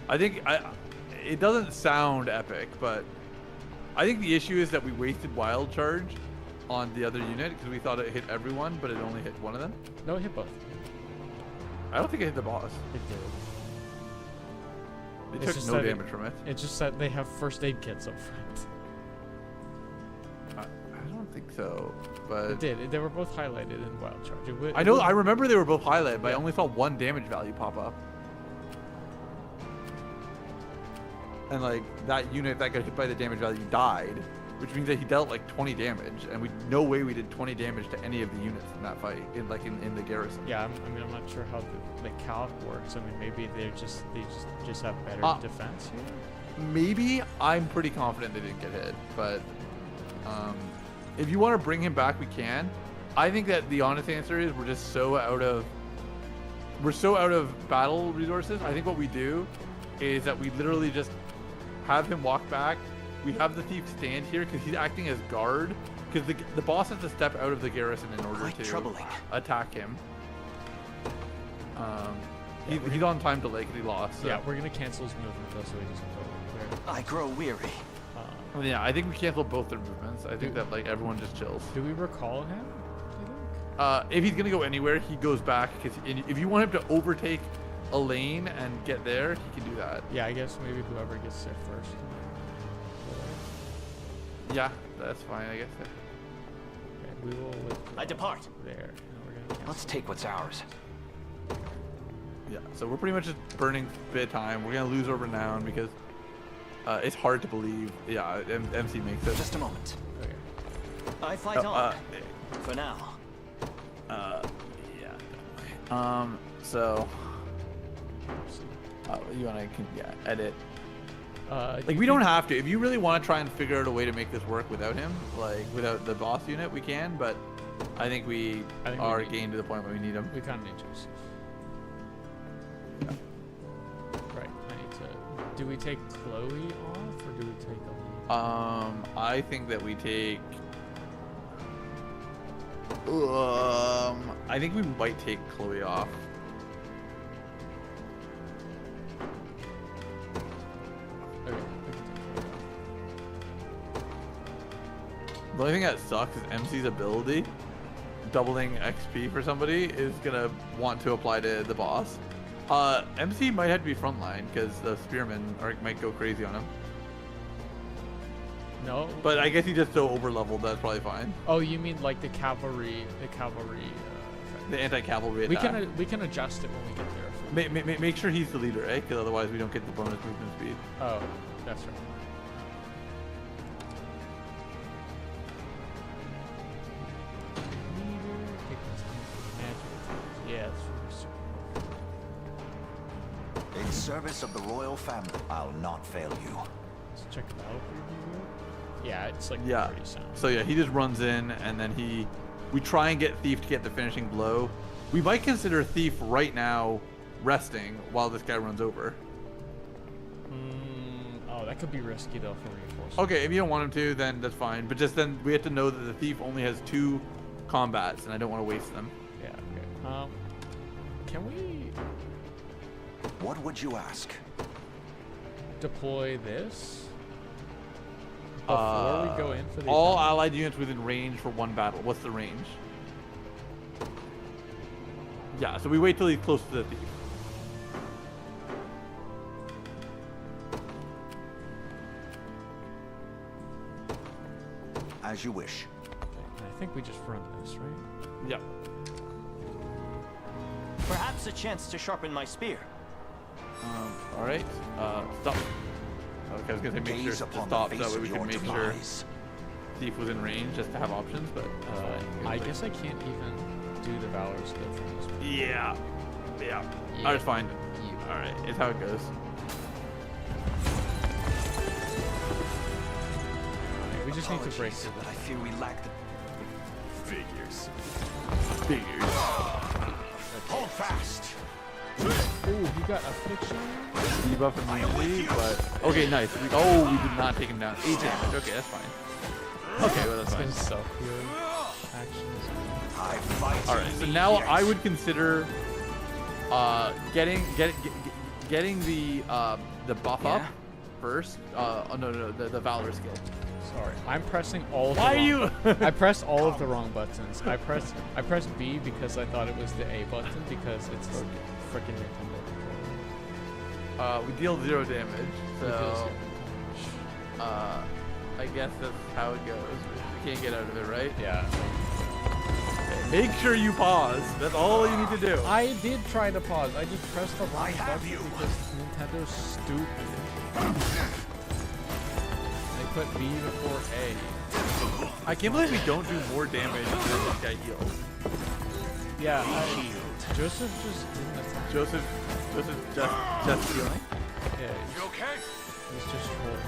It doesn't sound epic, but I think the issue is that we wasted Wild Charge on the other unit because we thought it hit everyone, but it only hit one of them. No, it hit both. I don't think it hit the boss. It did. They took no damage from it. It's just that they have first aid kits up front. think so. But It did. They were both highlighted in Wild Charge. I know. I remember they were both highlighted, but I only saw one damage value pop up. And like that unit that got hit by the damage value died, which means that he dealt like 20 damage, and no way we did 20 damage to any of the units in that fight, in the garrison. Yeah, I mean, I'm not sure how the calc works. I mean, maybe they just have better defense here. Maybe. I'm pretty confident they didn't get hit, but if you want to bring him back, we can. I think that the honest answer is we're so out of battle resources. I think what we do is that we literally just have him walk back. We have the thief stand here because he's acting as guard. Because the boss has to step out of the garrison in order to attack him. He's on time delay because he lost. So. Yeah, we're gonna cancel his movement though, so he doesn't go there. I grow weary. Yeah, I think we cancel both their movements. I think that like everyone just chills. Do we recall him? If he's gonna go anywhere, he goes back. Because if you want him to overtake a lane and get there, he can do that. Yeah, I guess maybe whoever gets there first. Yeah, that's fine, I guess. Okay, we will. I depart. There. Let's take what's ours. Yeah, so we're pretty much just burning a bit of time. We're gonna lose our renown because it's hard to believe. Yeah, MC makes it. Just a moment. Okay. I fight on. For now. Yeah. So. You wanna edit. Like we don't have to. If you really want to try and figure out a way to make this work without him, like without the boss unit, we can. But I think we are getting to the point where we need him. We kind of need Joseph. Right. I need to. Do we take Chloe off, or do we take? I think that we take. I think we might take Chloe off. The only thing that sucks is MC's ability, doubling XP for somebody, is gonna want to apply to the boss. MC might have to be frontline because the spearmen might go crazy on him. No. But I guess he's just so over leveled that's probably fine. Oh, you mean like the cavalry? The anti-cavalry attack. We can adjust it when we get there. Make sure he's the leader, eh? Because otherwise we don't get the bonus movement speed. Oh, that's right. Yeah, in service of the royal family, I'll not fail you. Let's check it out. Yeah, it's like yeah. pretty sound. So yeah, he just runs in and then we try and get Thief to get the finishing blow. We might consider Thief right now resting while this guy runs over. Oh, that could be risky though for reinforcement. Okay, if you don't want him to, then that's fine. But just then we have to know that the Thief only has 2 combats, and I don't want to waste them. Yeah. Okay. Can we? What would you ask? Deploy this before we go in for the all allied units within range for 1 battle. What's the range? Yeah, so we wait till he's close to the Thief. As you wish. I think we just run this, right? Yep. Perhaps a chance to sharpen my spear. All right. Stop. Okay, I was gonna say make sure to stop so that way we can make sure Thief was in range just to have options, but I guess I can't even do the Valor skill from this one. Yeah. Alright, fine. Alright, it's how it goes. We just need to break through but I fear we lack the figures. Hold fast. Oh, you got affliction. Debuff immunity, but okay, nice. We did not take him down. 8 damage. Okay, that's fine. Okay, well that's fine. Self-healing actions. All right, so now I would consider getting the buff up first. No, the Valor skill. Sorry, I'm pressing all. Why are you? I pressed all of the wrong buttons. I pressed B because I thought it was the A button because it's the freaking Nintendo controller. We deal 0 damage, so I I guess that's how it goes. We can't get out of it, right? Yeah. Okay, make sure you pause. That's all you need to do. I did try to pause. I just pressed the wrong button because Nintendo's stupid. They put B before A. I can't believe we don't do more damage than this guy heals. Yeah, Joseph just didn't attack. Joseph just healing? Yeah. You okay? He's just trolling.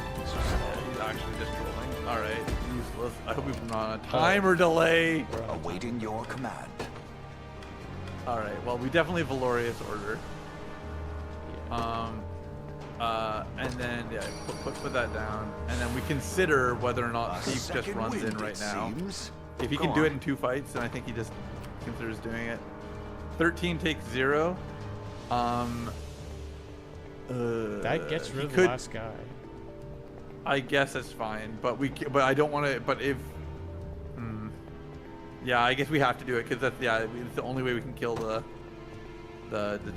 He's actually just trolling. Alright, useless. I hope we've not on a timer delay. Awaiting your command. Alright, well, we definitely have Valorious Order. And then, yeah, put that down. And then we consider whether or not Thief just runs in right now. If he can do it in 2 fights, then I think he just considers doing it. 13 takes 0. That gets rid of the last guy. I guess that's fine, but I don't want to. But if, yeah, I guess we have to do it because that's it's the only way we can kill the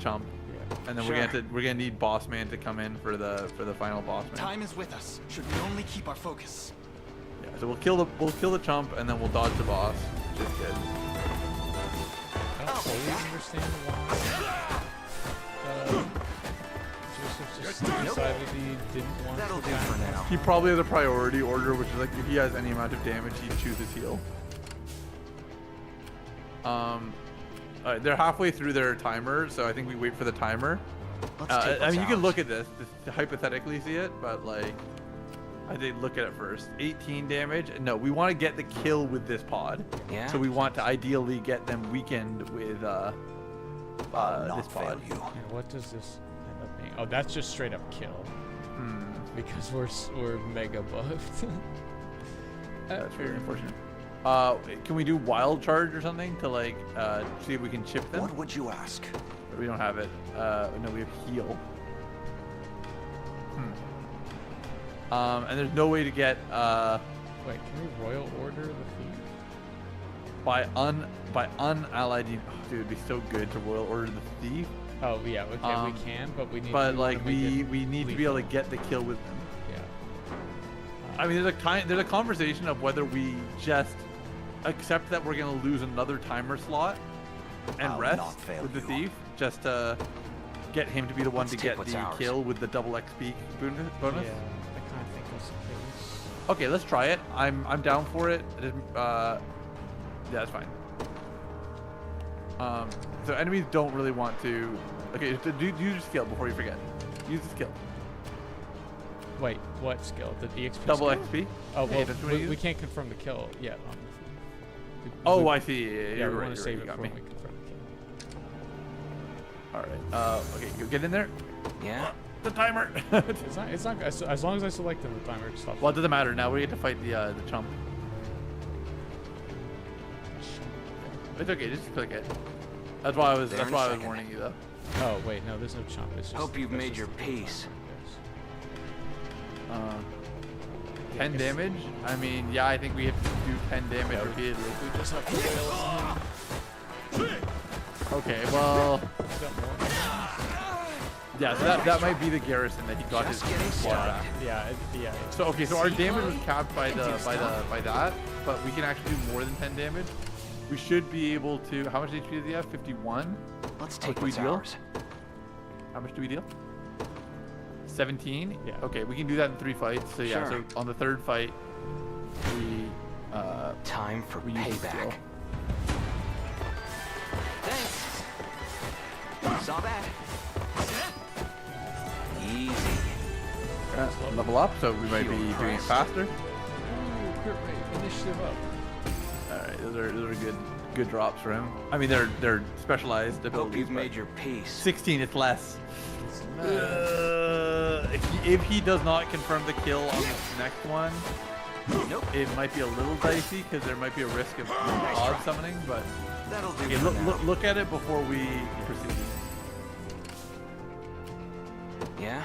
chump. Yeah. And then we're gonna need Boss Man to come in for the final boss man. Time is with us. Should we only keep our focus? Yeah. So we'll kill the chump and then we'll dodge the boss, which is good. I don't fully understand why Joseph just decided he didn't want to do for now. He probably has a priority order, which is like if he has any amount of damage, he chooses heal. They're halfway through their timer, so I think we wait for the timer. I mean, you can look at this to hypothetically see it, but like, I did look at it first. 18 damage. No, we want to get the kill with this pod. Yeah. So we want to ideally get them weakened with this pod. And what does this end up being? Oh, that's just straight up kill. Because we're mega buffed. That's very unfortunate. Can we do wild charge or something to like see if we can chip them? What would you ask? We don't have it. No, we have heal. And there's no way to get. Wait, can we royal order the thief? By unallied. Oh, dude, it'd be so good to royal order the thief. Oh yeah, okay, we can, but we need. But like we need to be able to get the kill with them. Yeah. I mean, there's a conversation of whether we just accept that we're gonna lose another timer slot and rest with the thief just to get him to be the one to get the kill with the double XP bonus. Yeah, I kind of think that's the case. Okay, let's try it. I'm down for it. Yeah, that's fine. So enemies don't really want to. Okay, use your skill before you forget. Use the skill. Wait, what skill? The EXP double skill? XP. Oh well, we can't confirm the kill yet. I see. Yeah, we want to save it before we confirm the kill. All right. Okay, you get in there. Yeah. The timer. it's not as long as I select the timer stops. Well, it doesn't matter. Now we get to fight the chump. It's okay. Just click it. That's why I was warning you though. Oh wait, no, there's no chump. It's just, hope you've made your peace. 10 damage? I mean, yeah, I think we have to do 10 damage repeatedly. We just have to fail. Okay, well... Yeah, so that might be the garrison that he got his squad back. Yeah. So okay, so our damage was capped by that, but we can actually do more than 10 damage. We should be able to. How much HP does he have? 51. Let's take what's ours. How much do we deal? 17. Yeah. Okay, we can do that in 3 fights. So yeah. Sure. So on the 3rd fight, we time for payback. Thanks. Saw that. Easy. Level up, so we might be doing it faster. Initiative up. Alright, those are good drops for him. I mean, they're specialized abilities. Hope you've made your peace. 16, it's less. If he does not confirm the kill on this next one, it might be a little dicey because there might be a risk of odd summoning. But that'll do. Okay, look at it before we proceed. Yeah.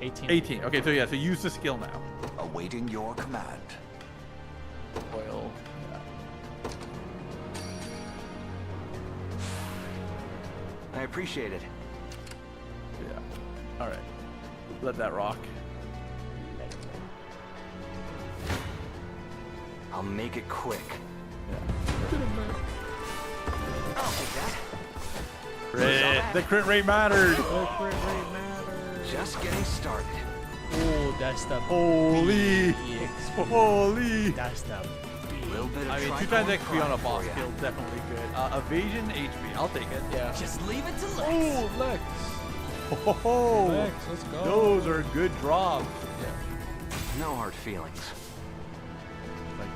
18. Okay, so yeah, so use the skill now. Awaiting your command. Oil. I appreciate it. Yeah. All right. Let that rock. I'll make it quick. I'll take that. Crit. The crit rate matters. The crit rate matters. Just getting started. Oh, that's the Holy. Holy. That's the Little bit of I mean, 2 times XP on a boss kill, definitely good. Evasion HP, I'll take it. Yeah. Just leave it to Lex. Oh, Lex. Oh, Lex, let's go. those are good drops. No hard feelings. Like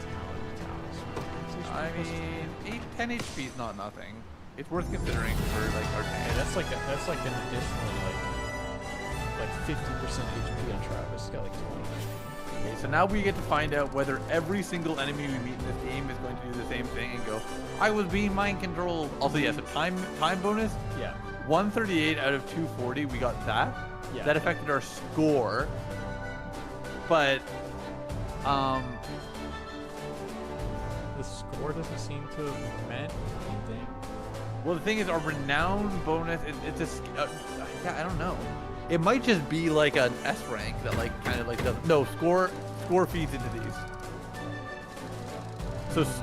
I mean, 10 HP is not nothing. It's worth considering for like our tank. Yeah, that's like an additional like 50% HP on Travis. He's got like 20. Okay, so now we get to find out whether every single enemy we meet in this game is going to do the same thing and go, I was being mind controlled. Also, yes, a time bonus. Yeah. 138 out of 240, we got that. Yeah. That affected our score. But, the score doesn't seem to have meant anything. well, the thing is, our renown bonus, it's a, yeah, I don't know. It might just be like an S rank that like kind of like does no score feeds into these.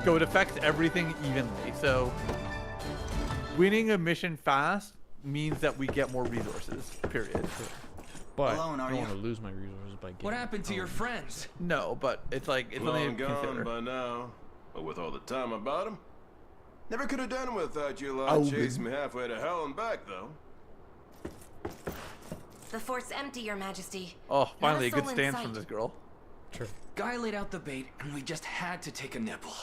So it affects everything evenly. So winning a mission fast means that we get more resources. Period. But Alone, I are don't you? want to lose my resources by getting. What happened to your friends? No, but it's like it's only Long to gone consider. by now. But with all the time about them, never could have done without you lot Oh, chasing me halfway to hell and back, though. The fort's empty, Your Majesty. Oh, finally a Not a good soul in stance sight. from this girl. Sure. Guy laid out the bait, and we just had to take a nibble.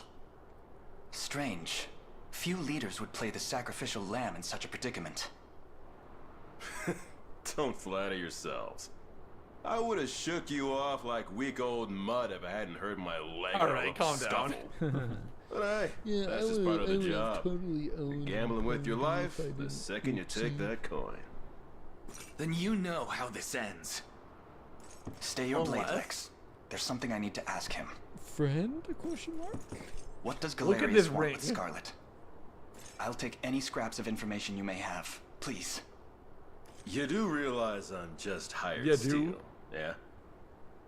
Strange. Few leaders would play the sacrificial lamb in such a predicament. Don't flatter yourselves. I would have shook you off like weak old mud if I hadn't heard my leg. All right, calm down. But hey, Yeah, that's I just would- part of I the would job. totally own Gambling with your if life I the didn't second you take see. that coin. Then you know how this ends. Stay your blade, what? Lex. There's something I need to ask him. Friend? A question mark? What does Look at Galerius this want ring. with Scarlet? I'll take any scraps of information you may have. Please. You do realize I'm just hired You do? steel, yeah?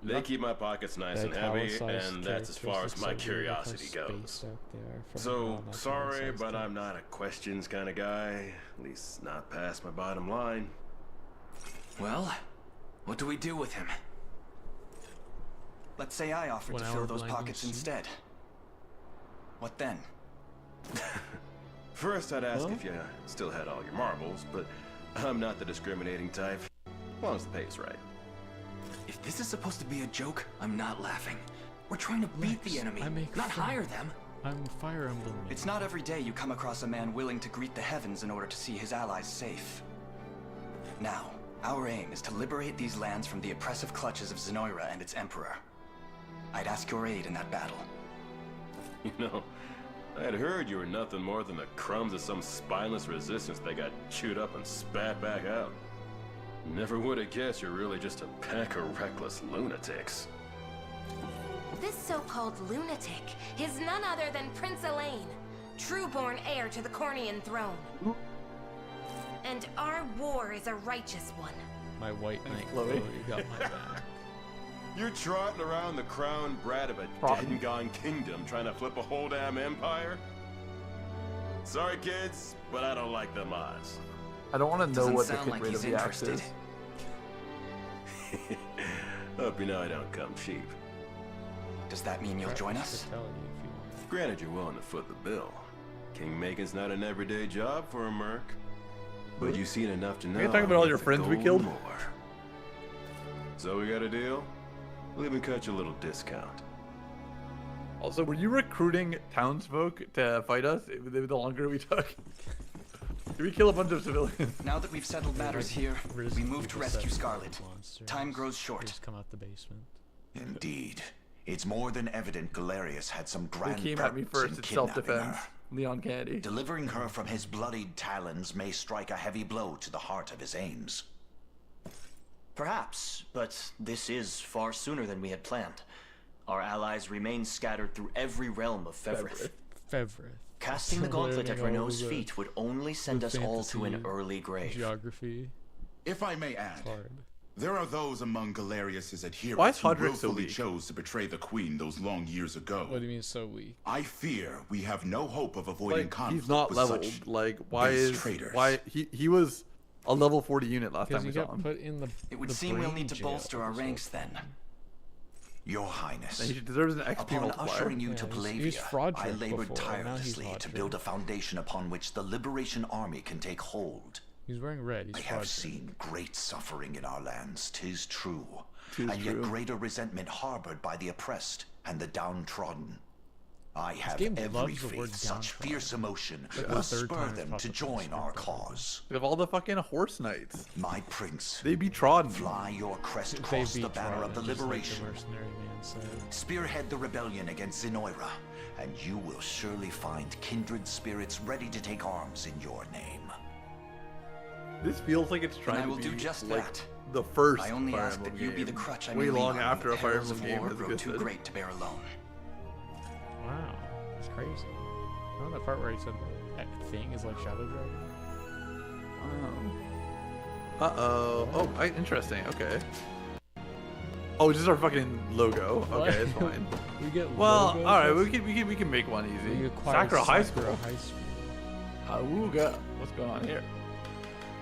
They keep my pockets nice and heavy, and that's as far as my curiosity goes. So, sorry, but I'm not a questions kind of guy. At least not past my bottom line. Well, what do we do with him? Let's say I offered 1 to hour fill those blinding pockets suit. instead. What then? First, I'd ask if you still had all your marbles, but I'm not the discriminating type. As long as the pay's right. If this is supposed to be a joke, I'm not laughing. We're trying to beat Lex, the enemy, I make not fun. hire them. I'm Fire Emblem. It's not every day you come across a man willing to greet the heavens in order to see his allies safe. Now, our aim is to liberate these lands from the oppressive clutches of Zenoira and its emperor. I'd ask your aid in that battle. You know, I had heard you were nothing more than the crumbs of some spineless resistance that got chewed up and spat back out. Never would have guessed you're really just a pack of reckless lunatics. This so-called lunatic is none other than Prince Elaine, true-born heir to the Cornian throne. And our war is a righteous one. My white knight Chloe. Chloe got my back. You're trotting around the crown brat of a dead and gone kingdom trying to flip a whole damn empire? Sorry, kids, but I don't like them odds. I don't want to know Doesn't what the sound hit like rate he's of the axe interested. is. Hope you know I don't come cheap. Does that mean you'll join us? Fatality if you want. Granted, you're willing to foot the bill. King Makin's not an everyday job for a merc. But you've seen enough to know. you talking about all your the friends we gold killed? More. So we got a deal? We'll even cut you a little discount. Also, were you recruiting townsfolk to fight us? The longer we took. Did we kill a bunch of civilians? Now that we've settled matters here, we Rizzing move to people rescue said Scarlet. monsters. Time grows They short. just come out the basement. Indeed. It's more than evident Galerius had some They grand came at me purpose first. in It's kidnapping self-defense. her. Leon Candy. Delivering her from his bloodied talons may strike a heavy blow to the heart of his aims. Perhaps, but this is far sooner than we had planned. Our allies remain scattered through every realm of Fevrith. Fevrith. Casting the gauntlet at Learning all Renault's the- feet would only send the us all to an fantasy, early grave. Geography. If I may add, Hard. There are those among Galerius's Why adherents is who Hodrick so willfully weak? chose to betray the Queen those long years ago. What do you mean so weak? I fear we have no hope of avoiding Like, conflict he's not with leveled. such Like, why base is traitors. why he was a level 40 unit last Because time he we saw got him. put in the. It would the seem we'll brain need to jail bolster our or ranks then. Your Highness, And he deserves an XP upon multiplier. ushering you to Yeah, he was Palavia, I fraudulent labored before, now he's tirelessly to fraudulent. build a foundation upon which the Liberation Army can take hold. He's wearing red. He's I have fraudulent. seen great suffering in our lands, 'tis true, 'Tis and yet true. greater resentment harbored by the oppressed and the downtrodden. I have game every loves the word faith such downtrodden. fierce emotion Like will the third spur time it's them popped to up on join screen our for cause. We have all the fucking horse knights. My prince, They be trodden. fly your crest They across be the banner of the trodden, just like liberation. the mercenary man said. Spearhead the rebellion against Zenoira, and you will surely find kindred spirits ready to take arms in your name. This feels like it's trying I will to be do just like that. the first I only Fire ask Emblem that you be game. the crutch I Way may lean long on after a when the Fire perils Emblem of game war has grow too existed. great to bear alone. Wow, that's crazy. Oh, that part where he said that thing is like Shadow Dragon. Oh, interesting. Okay. Oh, just our fucking logo. What? Okay, it's fine. We get Well, logos? all right, That's- we can make one easy. We acquired Sakura High Sakura School. High School. Awooga. What's going on here?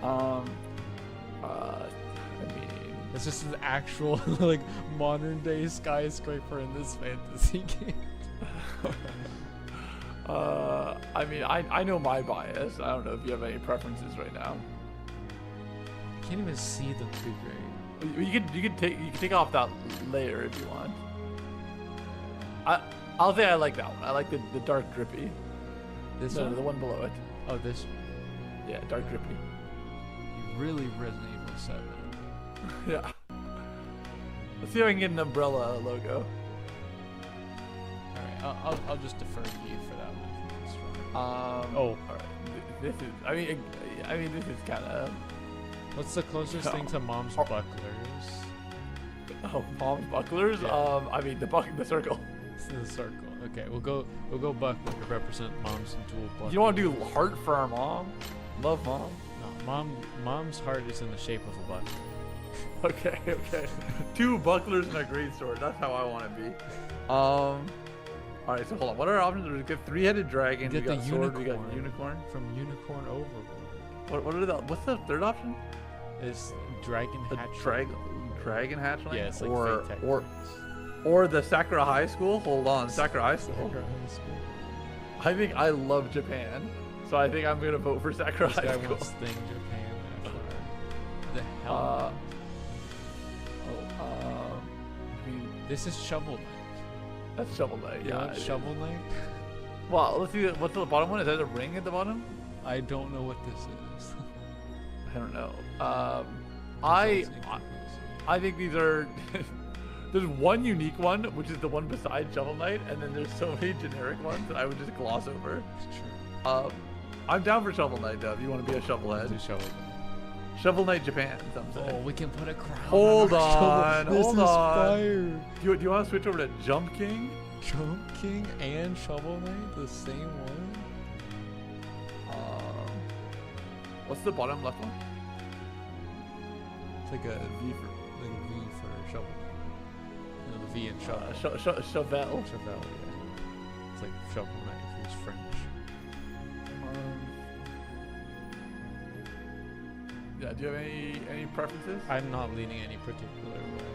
I mean, It's just an actual like modern day skyscraper in this fantasy game. I mean, I know my bias. I don't know if you have any preferences right now. I can't even see them too great. You can take off that layer if you want. I'll say I like that one. I like the dark drippy. This No, one? the one below it. Oh, this. Yeah, dark drippy. You really Resident Evil 7. Yeah. Let's see if I can get an umbrella logo. Alright, I'll just defer to you for that one. I think that's fine. Oh, all right. This is. I mean, this is kind of. What's the closest thing to Mom's bucklers? Oh, mom's bucklers. Yeah. I mean the circle. It's the circle. Okay, we'll go buckler to represent Mom's dual bucklers. You want to do heart for our mom? Love mom. No, Mom's heart is in the shape of a buckler. Okay. Two bucklers and a great sword. That's how I want to be. All right, so hold on. What are our options? We got three-headed dragon. Get we got the sword. unicorn. We got unicorn. From Unicorn Overlord. What are the? What's the third option? It's dragon hatchling. Dragon hatchling. Yeah, it's like Fate or the Sakura High School. Hold on, Sakura High School. Sakura High School. I think I love Japan, so I think I'm gonna vote for Sakura This High guy School. wants Thing Japan. The hell? I mean, this is Shovel Knight. That's Shovel Knight. You Yeah. know what Shovel Knight? Well, let's see. What's the bottom one? Is that a ring at the bottom? I don't know what this is. I don't know. I think these are. There's one unique one, which is the one beside Shovel Knight, and then there's so many generic ones that I would just gloss over. True. I'm down for Shovel Knight, though. If you want to be a shovelhead. Do Shovel Knight. Shovel Knight Japan. Some say. Oh, we can put a crown. Hold on. on. Hold on. Fire. Do you want to switch over to Jump King? Jump King and Shovel Knight, the same one. What's the bottom left one? It's like a V for Shovel. You know, the V in Shovel. Chevelle. Chevelle, yeah. It's like Shovel Knight if he's French. Yeah. Do you have any preferences? I'm not leaning any particular way.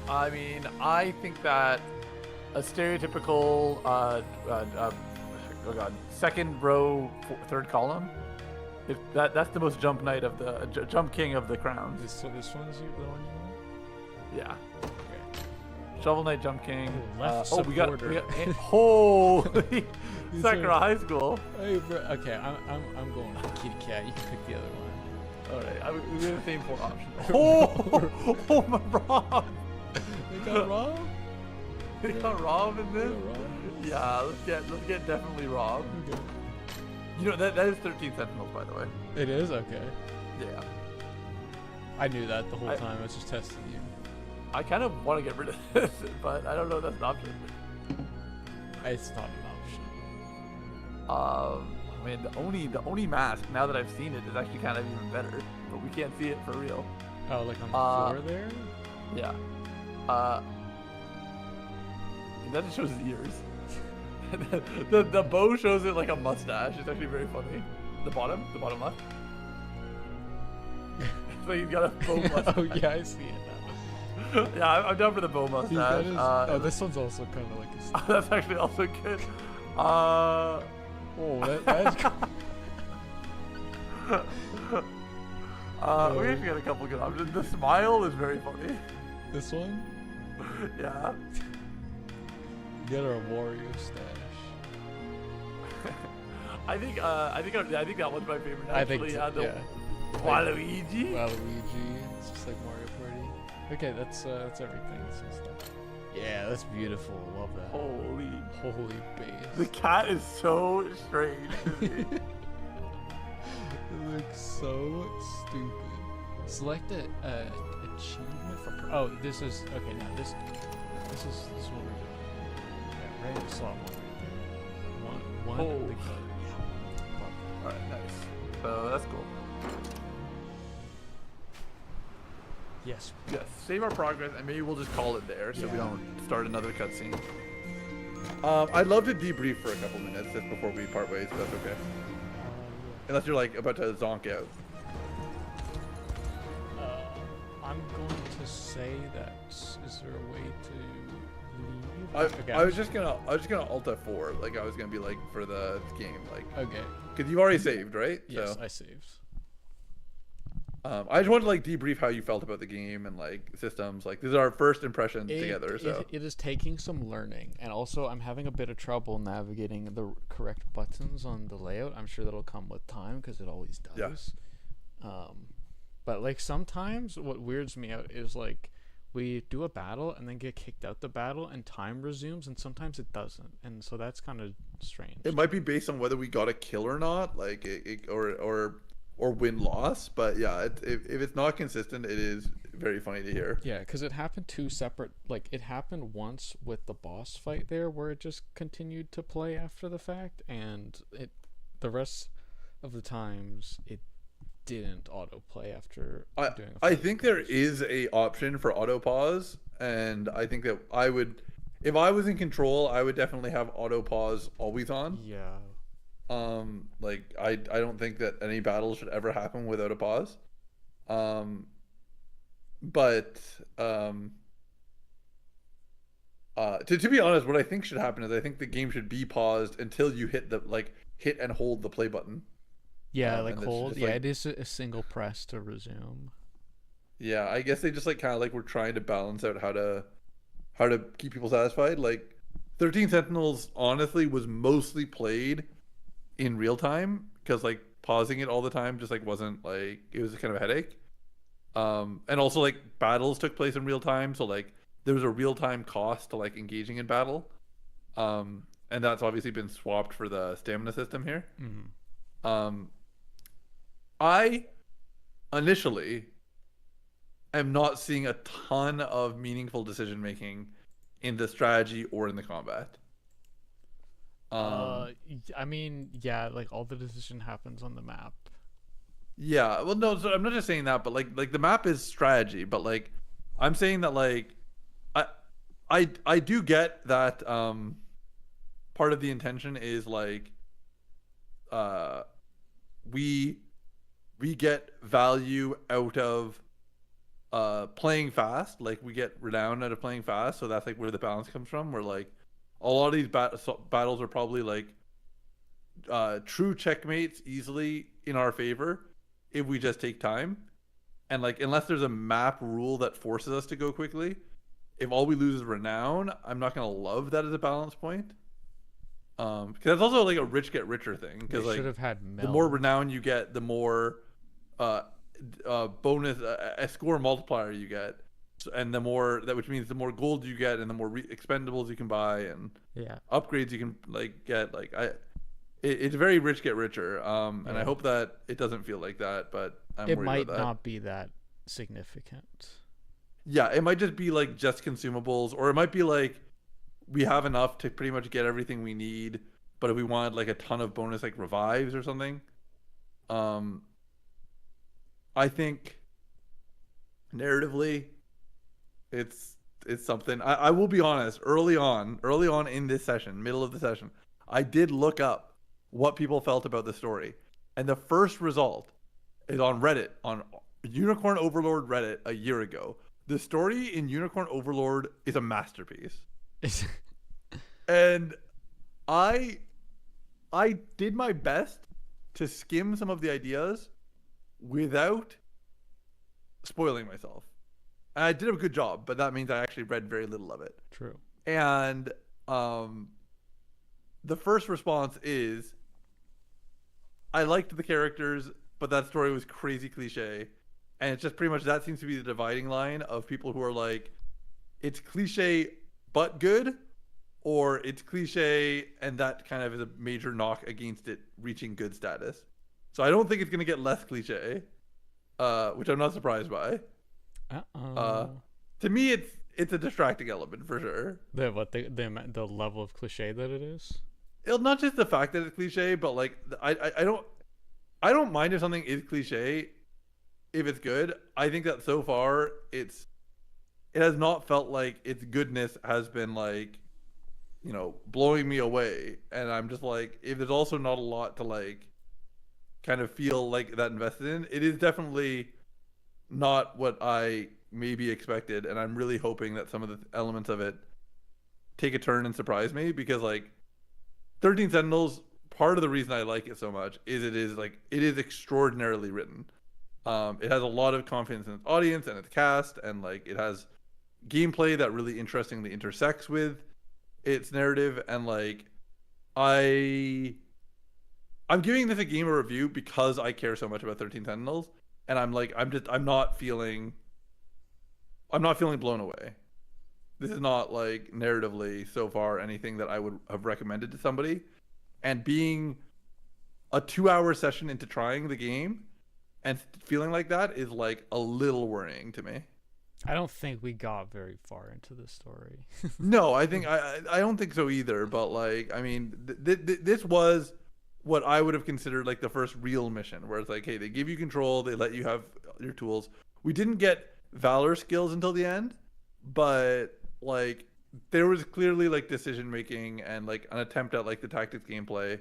I mean, I think that a stereotypical, oh god, second row, third column. If that's the most jump knight of the jump king of the crowns. This one's the one you want? Yeah. Okay. Shovel Knight, Jump King. Ooh, left we got supporter. holy These Sakura are- High School. Hey, bro. Okay, I'm going with the kitty cat. You can pick the other one. All right, we have the same four options. Oh my Rob! They got Rob? They got Rob in this. Rob? Yeah, let's get definitely Rob. Okay. You know that is 13 Sentinels, by the way. It is? Okay. Yeah. I knew that the whole time. I was just testing you. I kind of want to get rid of this, but I don't know if that's an option. It's not an option. I mean, the Oni mask, now that I've seen it, is actually kind of even better, but we can't see it for real. Oh, like on the floor there? Yeah. That just shows his ears. the bow shows it like a mustache. It's actually very funny. The bottom left. So he's got a bow mustache. Oh yeah, I see it now. Yeah, I'm down for the bow mustache. Oh, this one's also kind of like a... That's actually also good. Oh, that's cool. We actually got a couple good options. The smile is very funny. This one? Yeah. Get her a warrior stash. I think that one's my favorite. Actually. I think Waluigi. Waluigi. It's just like Mario Party. Okay, that's everything. That's some stuff. Yeah, that's beautiful. Love that. Holy base. The cat is so strange. It looks so stupid. Select a achievement for. Oh, this is okay. Now this is what we're doing. Yeah, right. Slot one. Oh. The gun. All right, nice. So that's cool. Yes. Yes. Save our progress, and maybe we'll just call it there, so we don't start another cutscene. I'd love to debrief for a couple minutes just before we part ways, if that's okay. Unless you're like about to zonk out. I'm going to say that. Is there a way to leave? I was just gonna Alt F4, like I was gonna be like for the game, like. Okay. Cause you've already saved, right? Yes, so, I saved. I just wanted to like debrief how you felt about the game and like systems. Like, these are our first impressions together. So it is taking some learning, and also I'm having a bit of trouble navigating the correct buttons on the layout. I'm sure that'll come with time because it always does. Yeah. But like sometimes what weirds me out is like we do a battle and then get kicked out the battle and time resumes, and sometimes it doesn't, and so that's kind of strange. it might be based on whether we got a kill or not, like or win-loss, but yeah, if it's not consistent, it is very funny to hear. Yeah, because it happened two separate, like it happened once with the boss fight there where it just continued to play after the fact, and the rest of the times it didn't autoplay after doing a fight. I think there is a option for auto pause, and I think that I would, if I was in control, I would definitely have auto pause always on. Yeah. Like I don't think that any battle should ever happen without a pause. But to be honest, what I think should happen is I think the game should be paused until you hit and hold the play button. Yeah, like hold. Yeah, like, it is a single press to resume. Yeah, I guess they just like kind of like were trying to balance out how to keep people satisfied. Like 13 Sentinels honestly was mostly played in real time because like pausing it all the time just like wasn't like, it was kind of a headache. And also like battles took place in real time, so like there was a real time cost to like engaging in battle. And that's obviously been swapped for the stamina system here. Mm-hmm. I initially am not seeing a ton of meaningful decision making in the strategy or in the combat. I mean, yeah, like all the decision happens on the map. Yeah, well, no, so I'm not just saying that, but like the map is strategy, but like I'm saying that like I do get that part of the intention is like we get value out of playing fast, like we get renown out of playing fast, so that's like where the balance comes from, where like a lot of these battles are probably like true checkmates easily in our favor if we just take time, and like unless there's a map rule that forces us to go quickly, if all we lose is renown, I'm not gonna love that as a balance point. Because that's also like a rich get richer thing, because like should have had the more renown you get, the more bonus a score multiplier you get, and the more that, which means the more gold you get and the more expendables you can buy and upgrades you can like get. Like it's very rich get richer, and I hope that it doesn't feel like that, but it might not be that significant. Yeah, it might just be like just consumables, or it might be like we have enough to pretty much get everything we need, but if we wanted like a ton of bonus like revives or something, I think narratively, it's something. I will be honest. Early on in this session, middle of the session, I did look up what people felt about the story, and the first result is on Reddit, on Unicorn Overlord Reddit a year ago. The story in Unicorn Overlord is a masterpiece. And I did my best to skim some of the ideas without spoiling myself. And I did a good job, but that means I actually read very little of it. True. And the first response is, I liked the characters, but that story was crazy cliche. And it's just pretty much, that seems to be the dividing line of people who are like, it's cliche but good, or it's cliche and that kind of is a major knock against it reaching good status. So I don't think it's going to get less cliche, which I'm not surprised by. To me, it's a distracting element for sure. The level of cliche that it is? It's not just the fact that it's cliche, but like I don't mind if something is cliche if it's good. I think that so far it has not felt like its goodness has been like, you know, blowing me away. And I'm just like, if there's also not a lot to like kind of feel like that invested in, it is definitely not what I maybe expected. And I'm really hoping that some of the elements of it take a turn and surprise me, because like 13 Sentinels, part of the reason I like it so much is it is extraordinarily written. It has a lot of confidence in its audience and its cast, and like it has gameplay that really interestingly intersects with its narrative. And like I'm giving this a game a review because I care so much about 13 Sentinels, and I'm not feeling blown away. This is not like narratively so far anything that I would have recommended to somebody. And being a 2-hour session into trying the game and feeling like that is like a little worrying to me. I don't think we got very far into the story. No, I don't think so either. But like, I mean, this was what I would have considered like the first real mission, where it's like, hey, they give you control, they let you have your tools. We didn't get Valor skills until the end, but like there was clearly like decision making and like an attempt at like the tactics gameplay.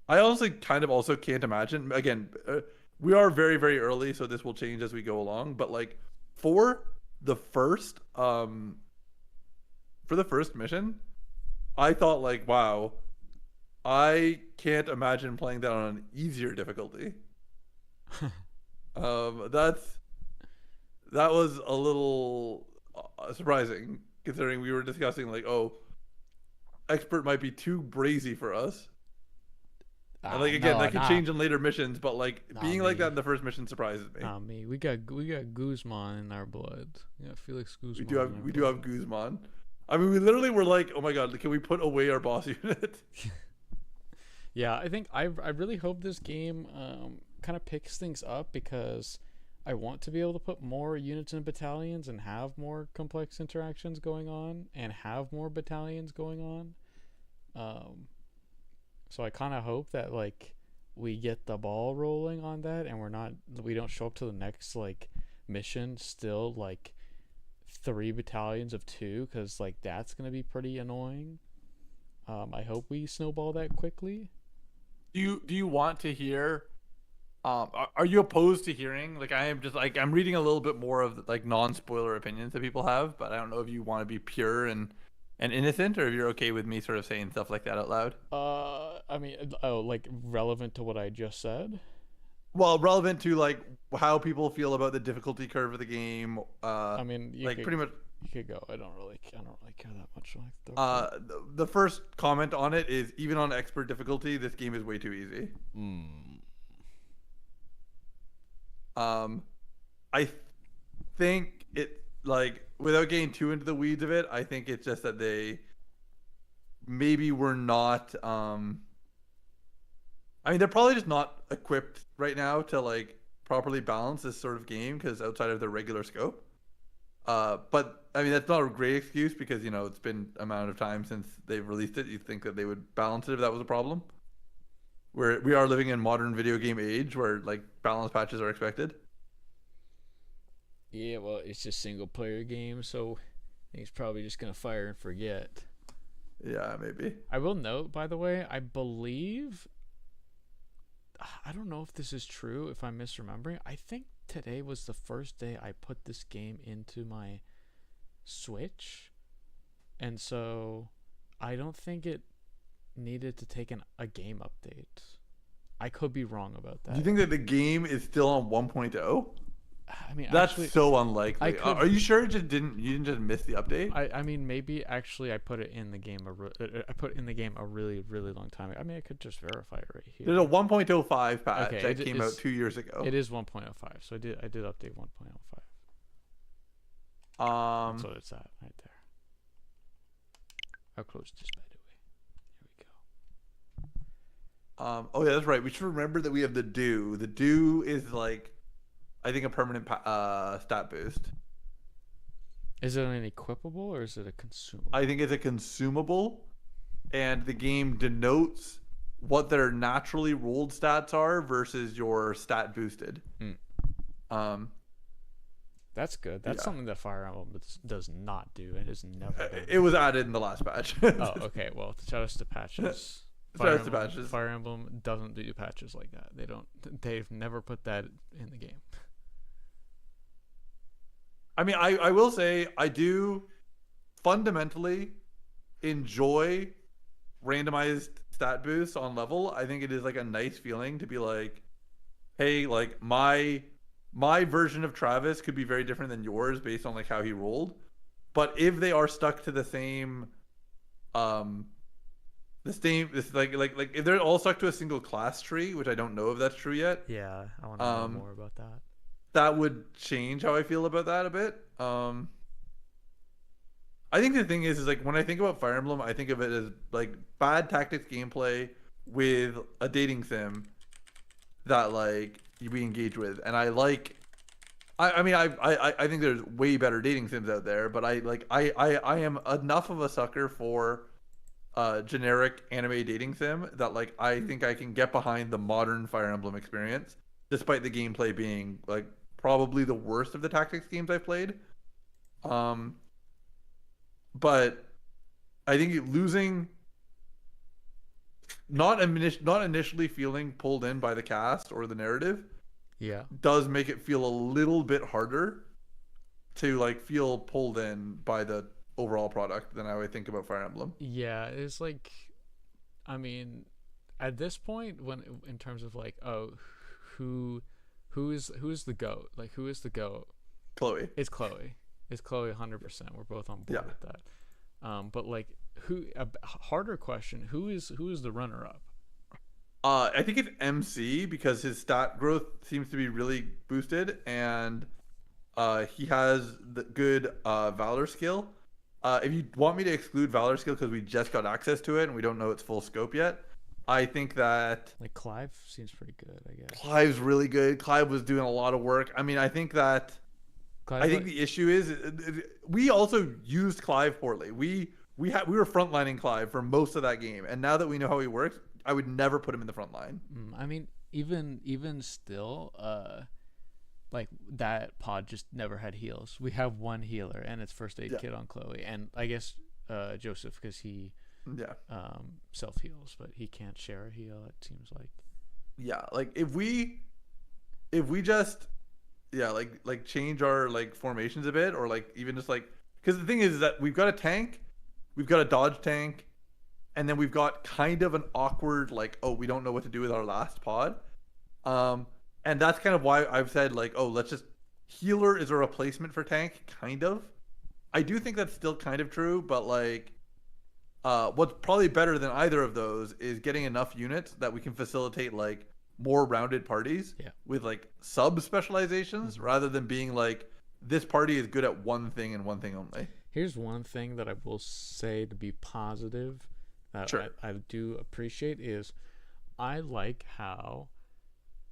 I honestly kind of also can't imagine, again, we are very, very early, so this will change as we go along, but like for the first mission, I thought like, wow, I can't imagine playing that on an easier difficulty. That was a little surprising, considering we were discussing like, oh, expert might be too brazy for us. And like again, that could change in later missions, but like being like that in the first mission surprises me. Not me. We got Guzman in our blood. Yeah, Felix Guzman. We do have Guzman. I mean, we literally were like, oh my god, can we put away our boss unit? Yeah, I think I really hope this game kind of picks things up, because I want to be able to put more units in battalions and have more complex interactions going on and have more battalions going on. So I kind of hope that like we get the ball rolling on that, and we don't show up to the next like mission still like 3 battalions of 2, because like that's gonna be pretty annoying. I hope we snowball that quickly. Do you want to hear? Are you opposed to hearing? Like I am just like, I'm reading a little bit more of like non-spoiler opinions that people have, but I don't know if you want to be pure and innocent, or if you're okay with me sort of saying stuff like that out loud. I mean, like relevant to what I just said. Well, relevant to like how people feel about the difficulty curve of the game. I mean, pretty much. You could go. I don't really care that much. Like the first comment on it is, even on expert difficulty, this game is way too easy. I think it, like, without getting too into the weeds of it, I think it's just that they maybe were not, I mean, they're probably just not equipped right now to like properly balance this sort of game, because outside of their regular scope. But I mean, that's not a great excuse, because, you know, it's been amount of time since they've released it. You'd think that they would balance it if that was a problem. we are living in modern video game age where like balance patches are expected. Yeah, well, it's just single player game, so he's probably just gonna fire and forget. Yeah, maybe. I will note, by the way, I believe, I don't know if this is true, if I'm misremembering. I think today was the first day I put this game into my Switch, and so I don't think it needed to take a game update. I could be wrong about that. Do you think that the game is still on 1.0? I mean, that's actually, so unlikely. Are you sure you didn't just miss the update? I mean, maybe actually I put it in the game a really long time ago. I mean, I could just verify it right here. There's a 1.05 patch Okay, that came out 2 years ago. It is 1.05, so I did update 1.05. That's what it's at right there. How close is by the way? Here we go. Oh yeah, that's right. We should remember that we have the do. The do is like, I think, a permanent stat boost. Is it an equipable or is it a consumable? I think it's a consumable, and the game denotes what their naturally rolled stats are versus your stat boosted. That's good. That's something that Fire Emblem does not do. It has never done. It was added in the last patch. Oh, okay. Well, shout outs to patches. Patches. Fire Emblem doesn't do patches like that. They've never put that in the game. I mean, I will say I do fundamentally enjoy randomized stat boosts on level. I think it is like a nice feeling to be like, hey, like my version of Travis could be very different than yours based on like how he rolled. But if they are stuck to the same if they're all stuck to a single class tree, which I don't know if that's true yet. Yeah, I want to know more about that. That would change how I feel about that a bit. I think the thing is like when I think about Fire Emblem, I think of it as like bad tactics gameplay with a dating sim that like we engage with, and I think there's way better dating sims out there, but I am enough of a sucker for generic anime dating sim that like I think I can get behind the modern Fire Emblem experience, despite the gameplay being like probably the worst of the tactics games I've played. But I think losing, not initially feeling pulled in by the cast or the narrative, does make it feel a little bit harder to like feel pulled in by the overall product than I would think about Fire Emblem. Yeah, it's like, I mean, at this point, when in terms of like, oh, who is the GOAT? Like, who is the GOAT? Chloe. It's Chloe. It's Chloe 100%. We're both on board with that. But like, a harder question, who is the runner up? I think it's MC because his stat growth seems to be really boosted, and he has the good Valor skill. If you want me to exclude Valor skill because we just got access to it and we don't know its full scope yet, I think that like Clive seems pretty good, I guess. Clive's really good. Clive was doing a lot of work. I mean, I think that the issue is we also used Clive poorly. We were frontlining Clive for most of that game, and now that we know how he works, I would never put him in the front line. I mean, even still, like that pod just never had heals. We have one healer, and it's first aid kit on Chloe, and I guess Joseph because he self heals, but he can't share a heal. It seems like. Yeah, like if we just like change our like formations a bit, or like even just like, because the thing is that we've got a tank, we've got a dodge tank, and then we've got kind of an awkward like, oh, we don't know what to do with our last pod, and that's kind of why I've said like, oh, let's just healer is a replacement for tank, kind of. I do think that's still kind of true, but like what's probably better than either of those is getting enough units that we can facilitate like more rounded parties with like sub specializations rather than being like, this party is good at one thing and one thing only. Here's one thing that I will say to be positive that I do appreciate is I like how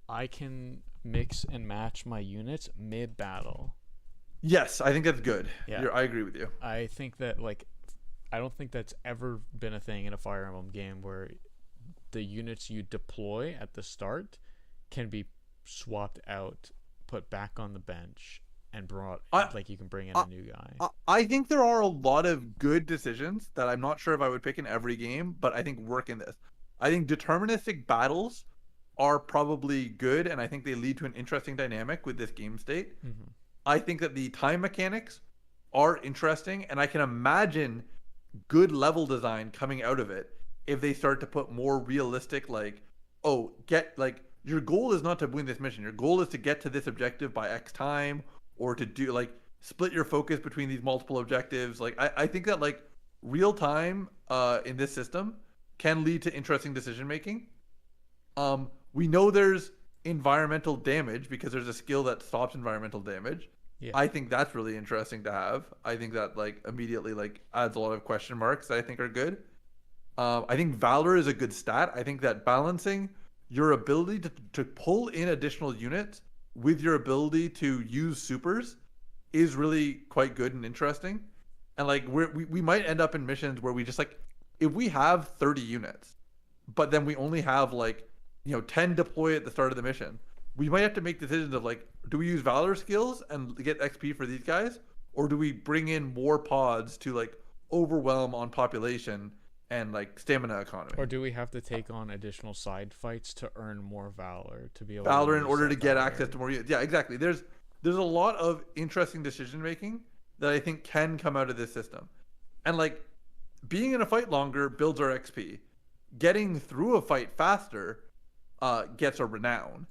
I can mix and match my units mid-battle. Yes, I think that's good. Yeah, I agree with you. I think that like, I don't think that's ever been a thing in a Fire Emblem game where the units you deploy at the start can be swapped out, put back on the bench, and brought like you can bring in a new guy. I think there are a lot of good decisions that I'm not sure if I would pick in every game, but I think work in this. I think deterministic battles are probably good, and I think they lead to an interesting dynamic with this game state. I think that the time mechanics are interesting, and I can imagine good level design coming out of it if they start to put more realistic, like, oh, your goal is not to win this mission. Your goal is to get to this objective by X time, or to do, like, split your focus between these multiple objectives. Like, I think that, like, real time in this system can lead to interesting decision making. We know there's environmental damage because there's a skill that stops environmental damage. Yeah. I think that's really interesting to have. I think that, like, immediately, like, adds a lot of question marks that I think are good. I think Valor is a good stat. I think that balancing your ability to pull in additional units with your ability to use supers is really quite good and interesting. And, like, we might end up in missions where we just, like, if we have 30 units, but then we only have, like, 10 deploy at the start of the mission, we might have to make decisions of, like, do we use Valor skills and get XP for these guys, or do we bring in more pods to, like, overwhelm on population and, like, stamina economy? Or do we have to take on additional side fights to earn more Valor to be able Valor to in order to get access to more units? Yeah, exactly. There's a lot of interesting decision making that I think can come out of this system. And, like, being in a fight longer builds our XP. Getting through a fight faster gets a renown.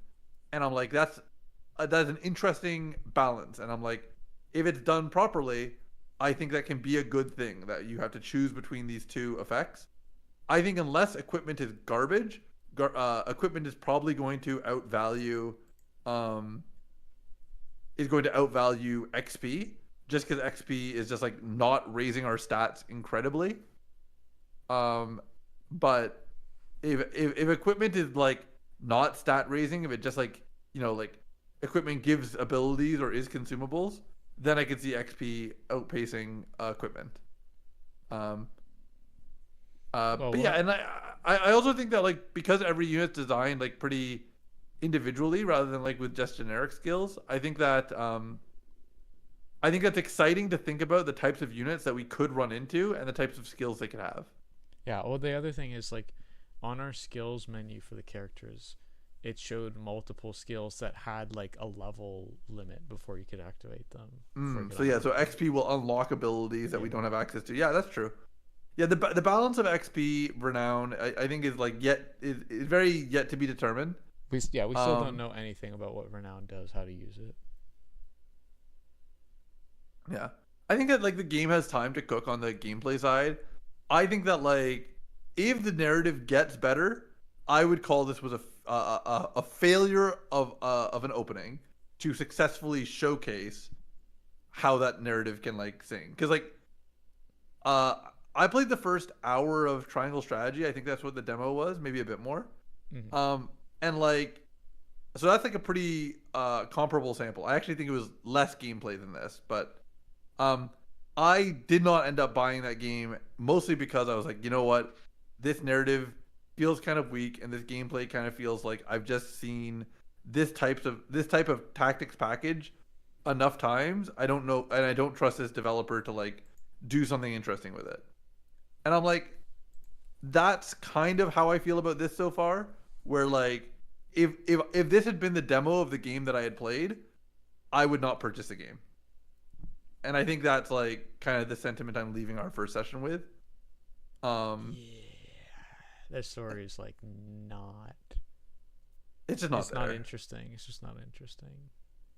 And I'm like, that's an interesting balance. And I'm like, if it's done properly, I think that can be a good thing, that you have to choose between these two effects. I think unless equipment is garbage, equipment is probably going to outvalue XP, just because XP is just, like, not raising our stats incredibly. But if equipment is, like, not stat raising, if it just, like, like, equipment gives abilities or is consumables, then I could see XP outpacing equipment. But yeah, and I also think that, like, because every unit's designed, like, pretty individually rather than, like, with just generic skills, I think that's exciting to think about the types of units that we could run into and the types of skills they could have. Yeah, well, the other thing is, like, on our skills menu for the characters, it showed multiple skills that had, like, a level limit before you could activate them. So XP will unlock abilities that we don't have access to. Yeah, that's true. Yeah, the balance of XP renown, I think, is, like, is very yet to be determined. We still don't know anything about what renown does, how to use it. Yeah, I think that, like, the game has time to cook on the gameplay side. I think that, like, if the narrative gets better, I would call this was a failure of an opening to successfully showcase how that narrative can, like, sing. Because, like, I played the first hour of Triangle Strategy. I think that's what the demo was, maybe a bit more. And, like, so that's, like, a pretty comparable sample. I actually think it was less gameplay than this, but I did not end up buying that game, mostly because I was like, you know what, this narrative feels kind of weak, and this gameplay kind of feels like I've just seen this type of tactics package enough times. I don't know, and I don't trust this developer to, like, do something interesting with it. And I'm like, that's kind of how I feel about this so far, where, like, if this had been the demo of the game that I had played, I would not purchase the game. And I think that's, like, kind of the sentiment I'm leaving our first session with. Their story is, like, not. It's just not. It's not interesting. It's just not interesting.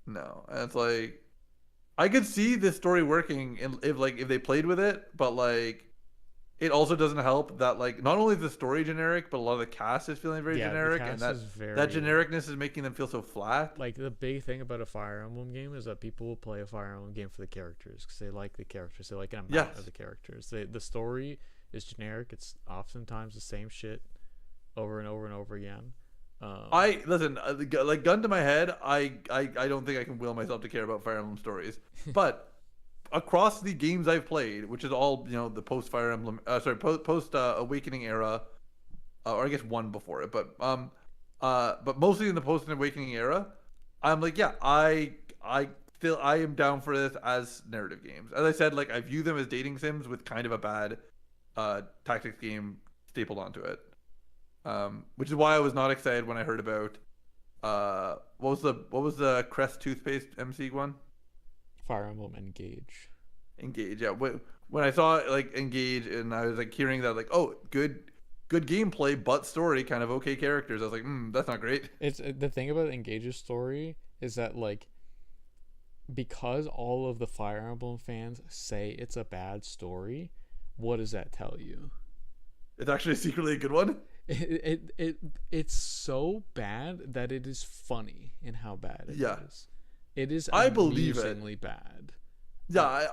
No, and it's like, I could see this story working if they played with it, but, like, it also doesn't help that, like, not only is the story generic, but a lot of the cast is feeling very generic, and that genericness is making them feel so flat. Like, the big thing about a Fire Emblem game is that people will play a Fire Emblem game for the characters, because they like the characters, they like an amount of the characters. The story is generic. It's oftentimes the same shit over and over and over again. Like, gun to my head, I don't think I can will myself to care about Fire Emblem stories, but across the games I've played, which is all, the post Fire Emblem, post Awakening era, or I guess one before it, but mostly in the Post Awakening era, I'm like, yeah, I am down for this as narrative games. As I said, like I view them as dating sims with kind of a bad tactics game stapled onto it, which is why I was not excited when I heard about what was the Crest toothpaste MC one? Fire Emblem Engage. Engage, yeah. When I saw like Engage and I was like hearing that like, oh, good gameplay but story, kind of okay characters, I was like, that's not great. It's the thing about Engage's story is that like, because all of the Fire Emblem fans say it's a bad story, what does that tell you? It's actually secretly a good one. It's so bad that it is funny in how bad it is. It is I believe amusingly bad. Yeah,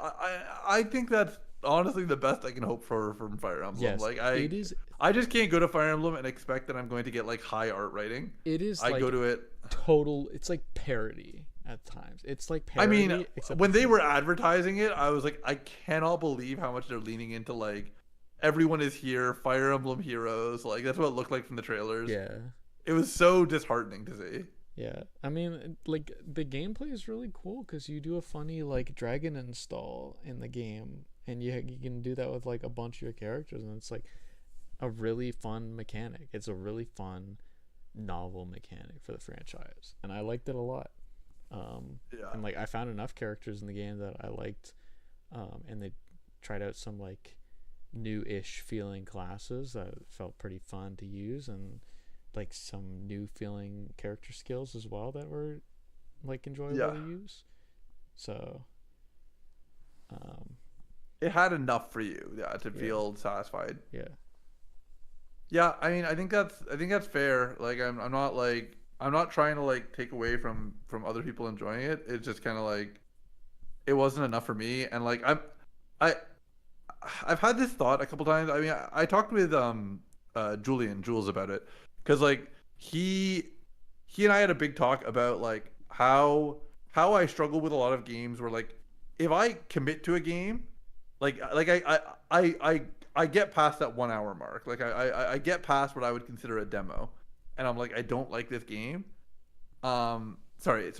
I think that's honestly the best I can hope for from Fire Emblem. Yes, like it is. I just can't go to Fire Emblem and expect that I'm going to get like high art writing. It is. I like go to it total. It's like parody at times. It's like I parody. mean, when they were advertising it, I was like, I cannot believe how much they're leaning into like everyone is here, Fire Emblem heroes. Like that's what it looked like from the trailers. Yeah. It was so disheartening to see. Yeah, I mean, like the gameplay is really cool because you do a funny like dragon install in the game, and you can do that with like a bunch of your characters, and it's like a really fun mechanic. It's a really fun novel mechanic for the franchise, and I liked it a lot. And like I found enough characters in the game that I liked, and they tried out some like new-ish feeling classes that felt pretty fun to use, and like some new feeling character skills as well that were like enjoyable to use. So it had enough for you to feel satisfied. Yeah, I mean, I think that's fair. Like I'm not trying to like take away from other people enjoying it. It's just kind of like it wasn't enough for me, and like I've had this thought a couple times. I mean, I talked with Jules about it, because like he and I had a big talk about like how I struggle with a lot of games where like if I commit to a game, like I get past that 1 hour mark. Like I get past what I would consider a demo, and I'm like, I don't like this game. Sorry.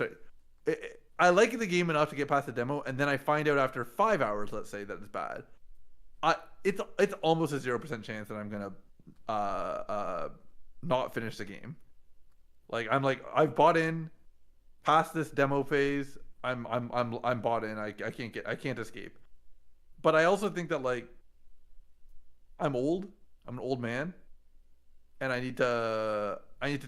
I like the game enough to get past the demo, and then I find out after 5 hours, let's say, that it's bad. It's almost a 0% chance that I'm gonna not finish the game. Like I'm like, I've bought in past this demo phase. I'm bought in. I can't escape. But I also think that like I'm old. I'm an old man, and I need to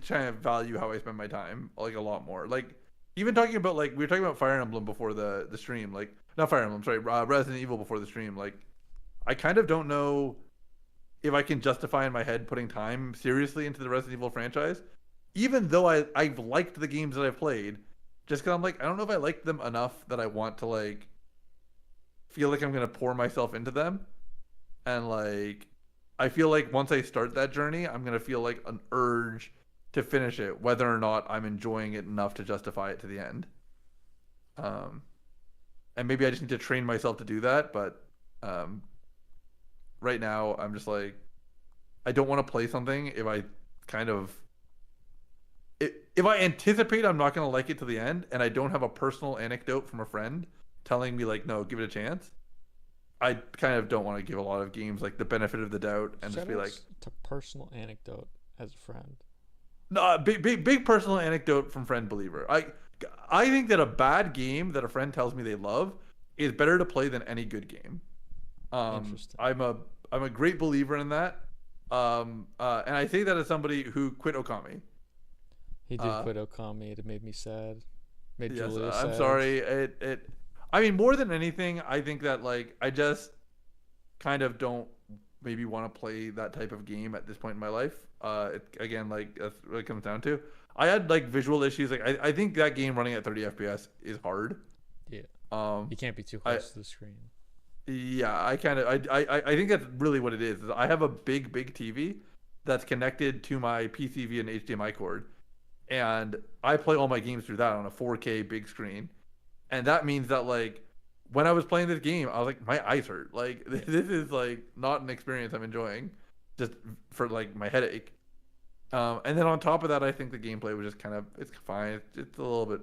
try and value how I spend my time like a lot more. Like even talking about like we were talking about Fire Emblem before the stream. Like not Fire Emblem, sorry, Resident Evil before the stream. Like I kind of don't know if I can justify in my head putting time seriously into the Resident Evil franchise, even though I've liked the games that I've played, just because I'm like, I don't know if I liked them enough that I want to like feel like I'm going to pour myself into them. And like, I feel like once I start that journey, I'm going to feel like an urge to finish it, whether or not I'm enjoying it enough to justify it to the end. And maybe I just need to train myself to do that. But right now, I'm just like, I don't want to play something if I anticipate I'm not going to like it to the end, and I don't have a personal anecdote from a friend telling me like, no, give it a chance. I kind of don't want to give a lot of games like the benefit of the doubt and just be like, to personal anecdote as a friend. No, big personal anecdote from friend believer. I think that a bad game that a friend tells me they love is better to play than any good game. Interesting. I'm a great believer in that. And I say that as somebody who quit Okami. He did quit Okami. It made me sad. Made Yes, Julia sad. I'm sorry. I mean, more than anything, I think that like I just kind of don't maybe want to play that type of game at this point in my life. Again, like that's what it comes down to. I had like visual issues. Like I think that game running at 30 FPS is hard. Yeah. You can't be too close to the screen. Yeah, I think that's really what it is. I have a big TV that's connected to my PC via an HDMI cord, and I play all my games through that on a 4K big screen. And that means that like when I was playing this game, I was like, my eyes hurt. Like this is like not an experience I'm enjoying, just for like my headache. And then on top of that, I think the gameplay was just kind of, it's fine. It's a little bit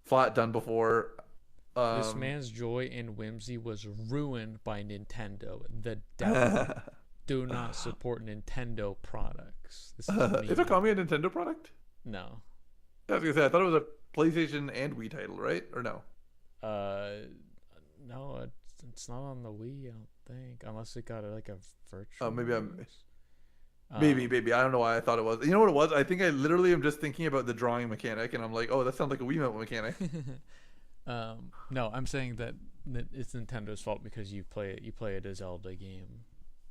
flat done before. This man's joy and whimsy was ruined by Nintendo. The devil. Do not support Nintendo products. This is Is Okami a Nintendo product? No. I was gonna say, I thought it was a PlayStation and Wii title, right? Or no? No, it's not on the Wii, I don't think, unless it got like a virtual. Oh, maybe release. maybe I don't know why I thought it was. You know what it was? I think I literally am just thinking about the drawing mechanic, and I'm like, oh, that sounds like a Wiimote mechanic. No, I'm saying that it's Nintendo's fault because you play a Zelda game.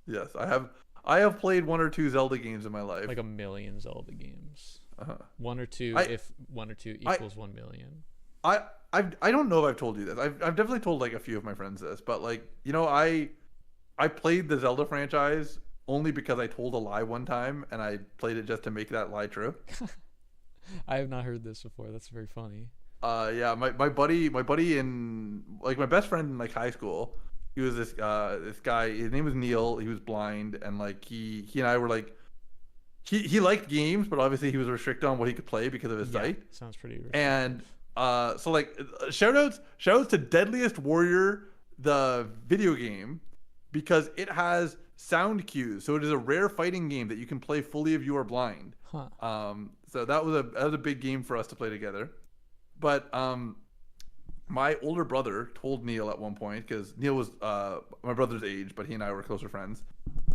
Yes, I have played 1 or 2 Zelda games in my life. Like a million Zelda games. Uh-huh. 1 or 2, if 1 or 2 equals 1 million. I don't know if I've told you this. I've definitely told like a few of my friends this, but like, you know, I played the Zelda franchise only because I told a lie one time, and I played it just to make that lie true. I have not heard this before. That's very funny. Yeah, my buddy in, like, my best friend in like high school, he was this guy, his name was Neil, he was blind, and like he and I were like, he liked games, but obviously he was restricted on what he could play because of his sight. Sounds pretty And so like shoutouts to Deadliest Warrior, the video game, because it has sound cues, so it is a rare fighting game that you can play fully if you are blind. So that was a big game for us to play together. But my older brother told Neil at one point, because Neil was my brother's age, but he and I were closer friends.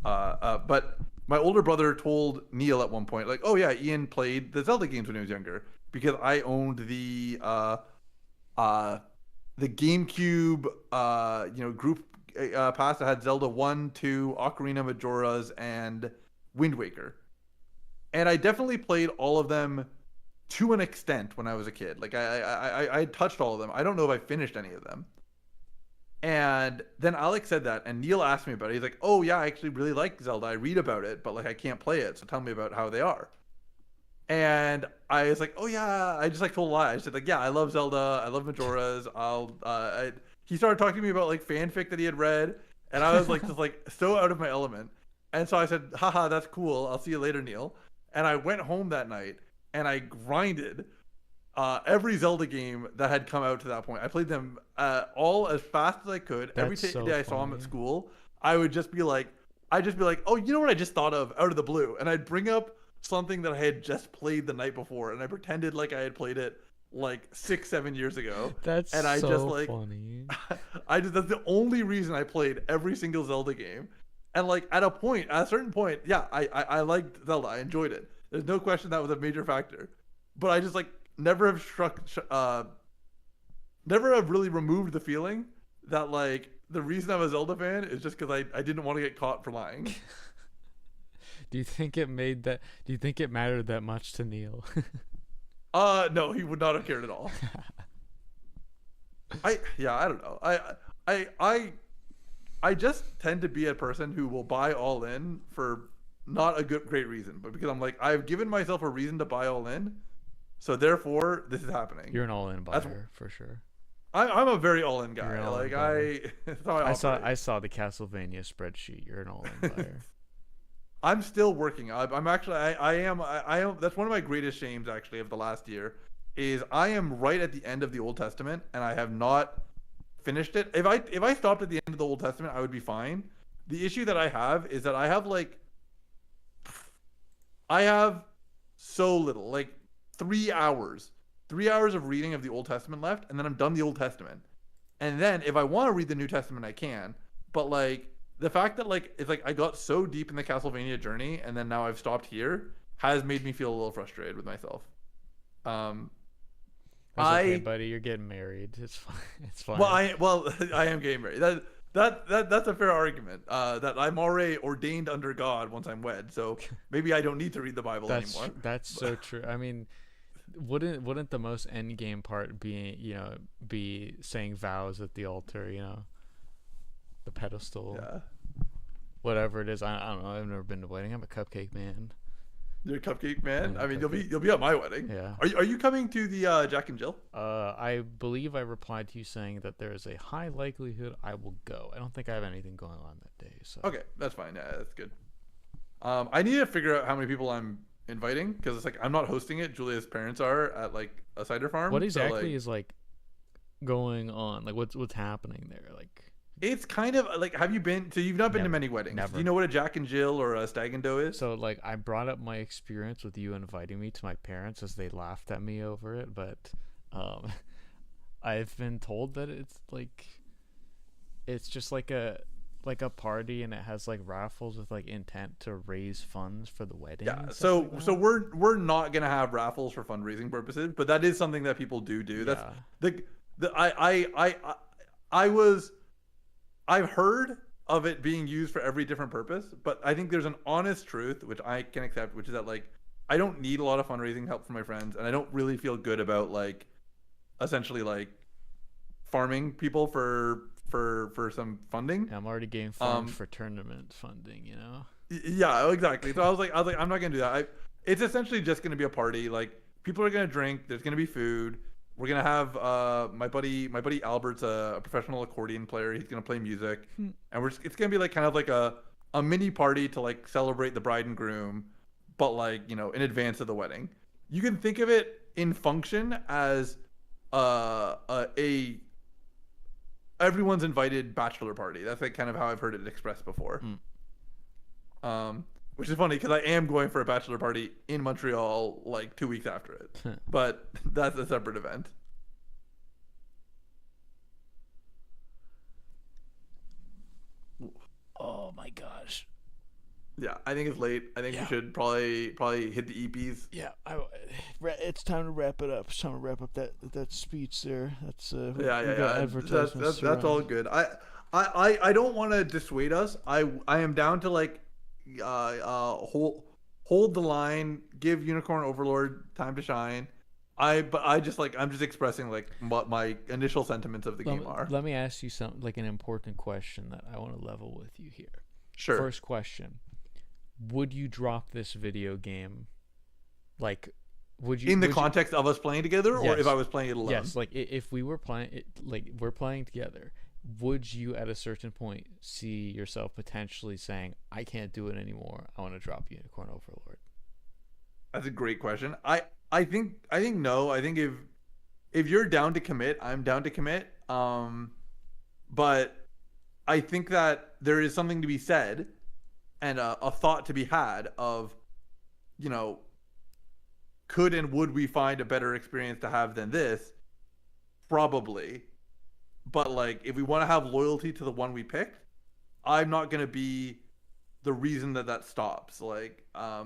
But my older brother told Neil at one point, like, oh yeah, Ian played the Zelda games when he was younger, because I owned the GameCube group pass that had Zelda 1, 2, Ocarina, Majora's, and Wind Waker. And I definitely played all of them to an extent when I was a kid. Like I touched all of them. I don't know if I finished any of them. And then Alex said that, and Neil asked me about it. He's like, oh yeah, I actually really like Zelda. I read about it, but like I can't play it. So tell me about how they are. And I was like, oh yeah, I just like told a lie. I said like, yeah, I love Zelda. I love Majora's. He started talking to me about like fanfic that he had read, and I was like just like so out of my element. And so I said, haha, that's cool. I'll see you later, Neil. And I went home that night and I grinded every Zelda game that had come out to that point. I played them all as fast as I could. Every day I saw him at school, I would just be like, oh, you know what I just thought of out of the blue? And I'd bring up something that I had just played the night before, and I pretended like I had played it like 6-7 years ago. That's so funny. That's the only reason I played every single Zelda game. And like at a certain point, yeah, I liked Zelda. I enjoyed it. There's no question that was a major factor. But I just like never have really removed the feeling that like the reason I'm a Zelda fan is just because I didn't want to get caught for lying. Do you think it mattered that much to Neil? No, he would not have cared at all. I don't know. I just tend to be a person who will buy all in for not a great reason, but because I'm like, I've given myself a reason to buy all in, so therefore this is happening. You're an all-in buyer for sure. I'm a very all-in guy. Like I saw the Castlevania spreadsheet. You're an all-in buyer. I'm still working. I'm actually I am that's one of my greatest shames actually of the last year is I am right at the end of the Old Testament and I have not finished it. If I stopped at the end of the Old Testament, I would be fine. The issue that I have is that I have so little, like 3 hours of reading of the Old Testament left, and then I'm done the Old Testament. And then if I want to read the New Testament, I can. But like the fact that like it's like I got so deep in the Castlevania journey and then now I've stopped here has made me feel a little frustrated with myself. That's okay, buddy. You're getting married. It's fine. It's fine. I am getting married. That's a fair argument. That I'm already ordained under God once I'm wed, so maybe I don't need to read the Bible anymore. That's so true. I mean, wouldn't the most end game part be saying vows at the altar? You know, the pedestal. Yeah. Whatever it is, I don't know. I've never been to a wedding. I'm a cupcake man. You're a cupcake man. I mean, you'll be at my wedding. Yeah. Are you coming to the Jack and Jill? I believe I replied to you saying that there is a high likelihood I will go. I don't think I have anything going on that day. So. Okay, that's fine. Yeah, that's good. I need to figure out how many people I'm inviting because it's like I'm not hosting it. Julia's parents are at like a cider farm. What exactly so, like, is like going on? Like what's happening there? Like it's kind of like, have you been? So you've not been to many weddings. Never. Do you know what a Jack and Jill or a Stag and Doe is? So like I brought up my experience with you inviting me to my parents as they laughed at me over it, but I've been told that it's just like a party and it has like raffles with like intent to raise funds for the wedding. Yeah. So we're not gonna have raffles for fundraising purposes, but that is something that people do. That's I've heard of it being used for every different purpose, but I think there's an honest truth which I can accept, which is that like I don't need a lot of fundraising help from my friends, and I don't really feel good about like essentially like farming people for some funding. Yeah, I'm already getting farmed for tournament funding, you know. Yeah, exactly. So I was like I'm not gonna do that. It's essentially just gonna be a party. Like people are gonna drink. There's gonna be food. We're gonna have my buddy Albert's a professional accordion player. He's gonna play music, and it's gonna be like kind of like a mini party to like celebrate the bride and groom, but like, you know, in advance of the wedding. You can think of it in function as a everyone's invited bachelor party. That's like kind of how I've heard it expressed before. Which is funny because I am going for a bachelor party in Montreal like 2 weeks after it, but that's a separate event. Oh my gosh. Yeah, I think it's late. I think we should probably hit the EPs. Yeah, it's time to wrap it up. It's time to wrap up that speech there. That's That's all good. I don't want to dissuade us. I am down to like hold the line, give Unicorn Overlord time to shine. I'm just expressing like what my initial sentiments of the game are. Let me ask you something, like an important question that I want to level with you here. Sure. First question: would you drop this video game? Like, would you, in the context of us playing together, or if I was playing it alone? Yes, like if we were playing it, like we're playing together, would you at a certain point see yourself potentially saying, I can't do it anymore, I want to drop Unicorn Overlord? That's a great question. I think no. I think if you're down to commit, I'm down to commit. But I think that there is something to be said and a thought to be had of, you know, could and would we find a better experience to have than this? Probably. But like, if we want to have loyalty to the one we picked, I'm not going to be the reason that stops. Like, I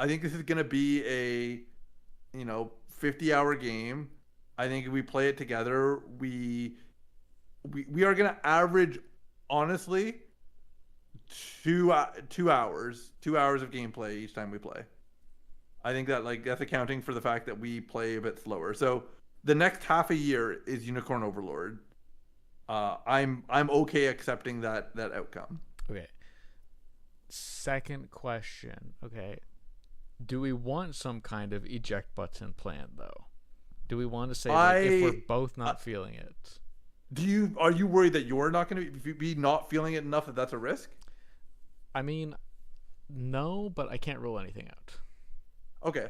think this is going to be a, 50-hour game. I think if we play it together, we are going to average, honestly, 2 hours of gameplay each time we play. I think that that's accounting for the fact that we play a bit slower. So the next half a year is Unicorn Overlord. I'm okay accepting that outcome. Okay. Second question. Okay. Do we want some kind of eject button plan though? Do we want to say that if we're both not feeling it? Are you worried that you're not going to be not feeling it enough that that's a risk? I mean, no, but I can't rule anything out. Okay.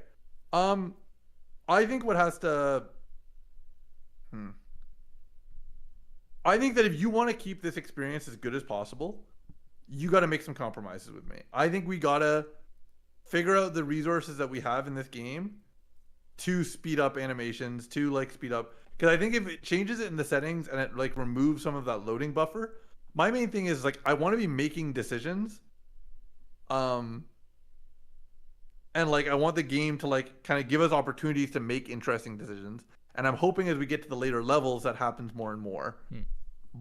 I think what has to I think that if you want to keep this experience as good as possible, you got to make some compromises with me. I think we got to figure out the resources that we have in this game to speed up animations, to speed up, because I think if it changes it in the settings and it removes some of that loading buffer, my main thing is I want to be making decisions. And I want the game to kind of give us opportunities to make interesting decisions. And I'm hoping as we get to the later levels that happens more and more.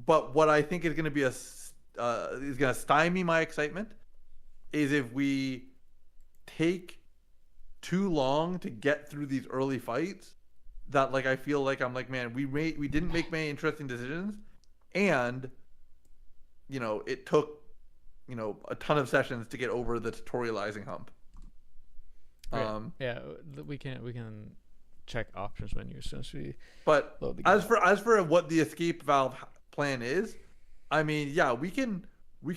But what I think is going to be is going to stymie my excitement is if we take too long to get through these early fights that I feel like I'm man, we didn't make many interesting decisions, and it took a ton of sessions to get over the tutorializing hump. Right. Yeah, we can check options menu as soon as we. But as for what the escape valve plan is, I mean, yeah, we can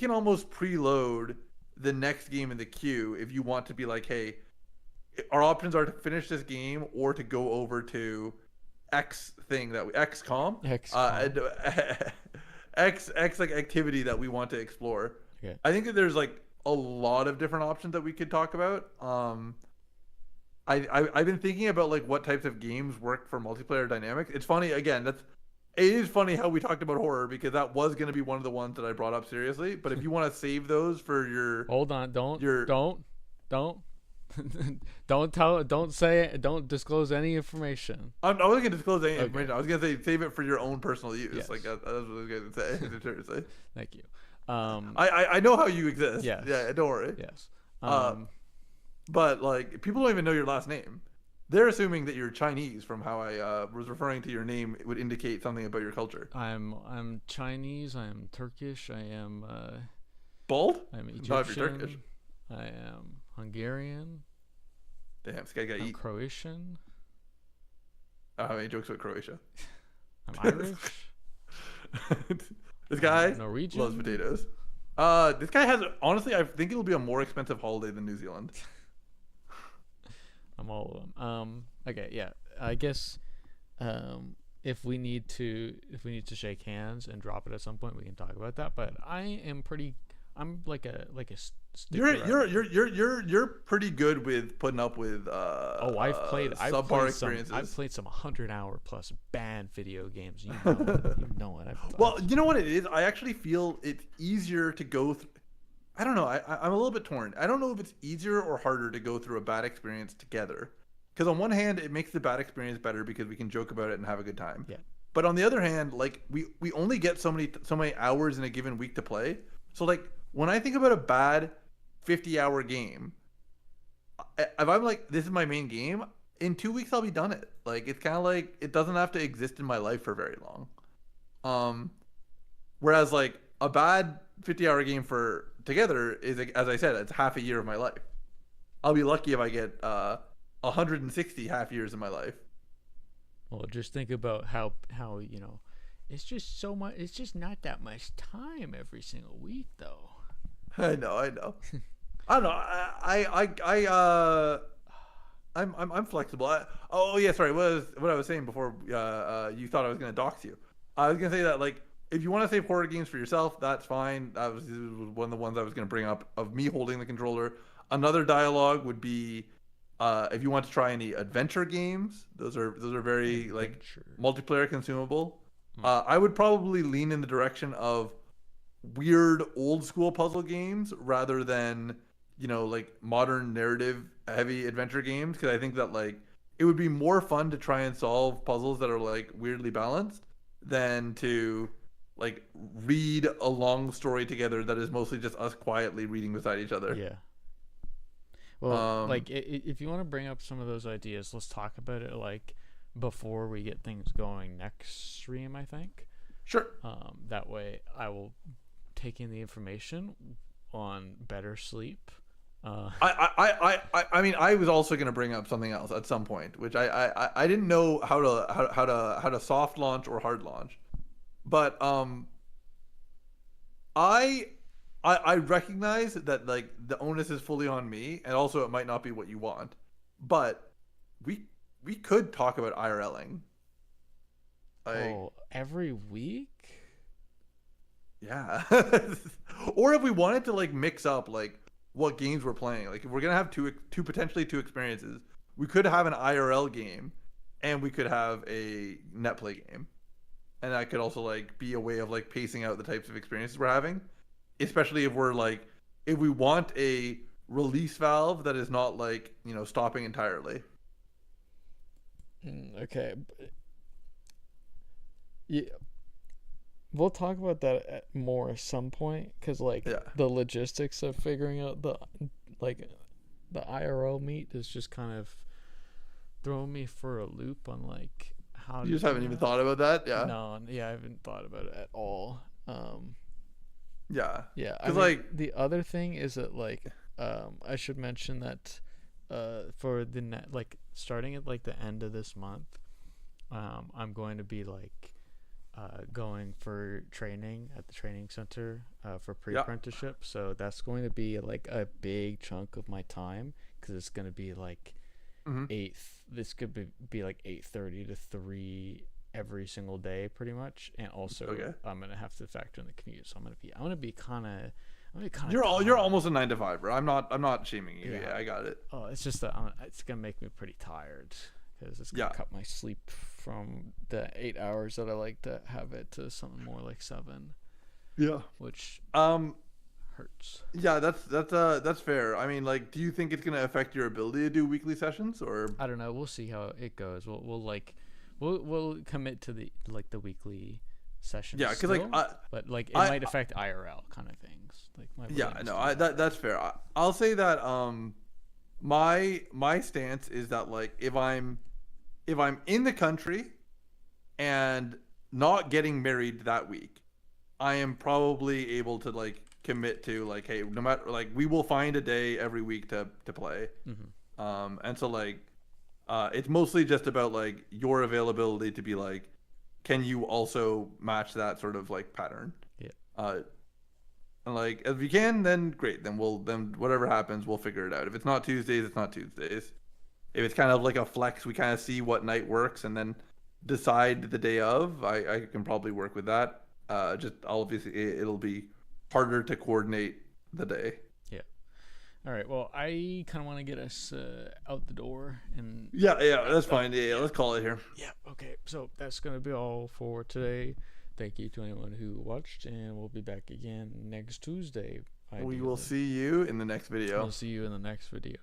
almost preload the next game in the queue if you want to be hey, our options are to finish this game or to go over to X thing that we XCOM. X like activity that we want to explore. Okay. I think that there's like a lot of different options that we could talk about. I've been thinking about like what types of games work for multiplayer dynamics. It's funny, again, it is funny how we talked about horror, because that was going to be one of the ones that I brought up seriously. But if you want to save those for your Hold on, don't don't disclose any information. I wasn't gonna disclose any information. I was gonna say save it for your own personal use. Yes. Like that's what I was gonna say. Seriously. Thank you. I know how you exist. Yes. Yeah. Don't worry. Yes. But like people don't even know your last name. They're assuming that you're Chinese from how I was referring to your name. It would indicate something about your culture. I'm Chinese. I am Turkish. I am bald. I'm Egyptian. Not if you're Turkish. I am Hungarian. Damn, this guy got I'm eat. Croatian. I don't have any jokes about Croatia. I'm Irish. This guy Norwegian. loves potatoes. This guy has, honestly, I think it'll be a more expensive holiday than New Zealand. I'm all of them. Okay, yeah. I guess if we need to shake hands and drop it at some point, we can talk about that. But I'm like a you're pretty good with putting up with I've played some 100-hour plus banned video games. You know it. Well, you know what it is? I actually feel it's easier to go through. I don't know. I'm a little bit torn. I don't know if it's easier or harder to go through a bad experience together. Because on one hand, it makes the bad experience better because we can joke about it and have a good time. Yeah. But on the other hand, like we only get so many hours in a given week to play. So like when I think about a bad 50-hour game, if I'm like, this is my main game, in 2 weeks I'll be done it. Like it's kind of like it doesn't have to exist in my life for very long. Whereas like a bad 50-hour game for together is, as I said, it's half a year of my life. I'll be lucky if I get 160 half years of my life. Well, just think about how it's just so much. It's just not that much time every single week, though. I know. I don't know. I'm flexible. Oh yeah, sorry. What I was saying before you thought I was gonna dox you. I was gonna say that like if you want to save horror games for yourself, that's fine. This was one of the ones I was gonna bring up of me holding the controller. Another dialogue would be if you want to try any adventure games. Those are very like multiplayer consumable. I would probably lean in the direction of weird old school puzzle games rather than like modern narrative heavy adventure games, because I think that like it would be more fun to try and solve puzzles that are like weirdly balanced than to like read a long story together that is mostly just us quietly reading beside each other. Yeah. Well, like if you want to bring up some of those ideas, let's talk about it like before we get things going next stream, I think. Sure. That way I will take in the information on better sleep. I mean, I was also going to bring up something else at some point, which I didn't know how to soft launch or hard launch, but I recognize that like the onus is fully on me, and also it might not be what you want, but we could talk about IRLing. Every week? Yeah. Or if we wanted to like mix up like what games we're playing, like if we're gonna have potentially two experiences, we could have an IRL game and we could have a net play game, and that could also like be a way of like pacing out the types of experiences we're having, especially if we want a release valve that is not like stopping entirely. Okay. Yeah, we'll talk about that more at some point, because like the logistics of figuring out the IRL meet is just kind of throwing me for a loop on like how you just haven't even thought about that. I haven't thought about it at all. Yeah, because like the other thing is that like I should mention that for the net, like starting at like the end of this month, I'm going to be like going for training at the training center for pre-apprenticeship. So that's going to be like a big chunk of my time, because it's going to be like This could be like 8:30 to 3 every single day, pretty much. And also, I'm gonna have to factor in the commute, so I'm gonna be kind of. You're almost a 9 to 5, bro. I'm not shaming you. Yeah, I got it. Oh, it's just that it's gonna make me pretty tired because it's gonna cut my sleep from the 8 hours that I like to have it to something more like 7. Yeah, which hurts. Yeah, that's fair. I mean, like, do you think it's gonna affect your ability to do weekly sessions, or I don't know. We'll see how it goes. We'll commit to the weekly sessions. Yeah, because but it might affect IRL kind of things. That's fair. I'll say that my stance is that, like, if I'm in the country and not getting married that week, I am probably able to, like, commit to, like, hey, no matter, like, we will find a day every week to play. And so, like, it's mostly just about, like, your availability to be like, can you also match that sort of, like, pattern? And, like, if you can, then great. Then whatever happens, we'll figure it out. If it's not Tuesdays, it's not Tuesdays. If it's kind of like a flex, we kind of see what night works and then decide the day of. I can probably work with that. Just obviously it'll be harder to coordinate the day. Yeah. All right. Well, I kind of want to get us out the door and. Yeah, that's fine. Yeah, let's call it here. Yeah. Okay. So that's gonna be all for today. Thank you to anyone who watched, and we'll be back again next Tuesday. We will see you in the next video. We'll see you in the next video.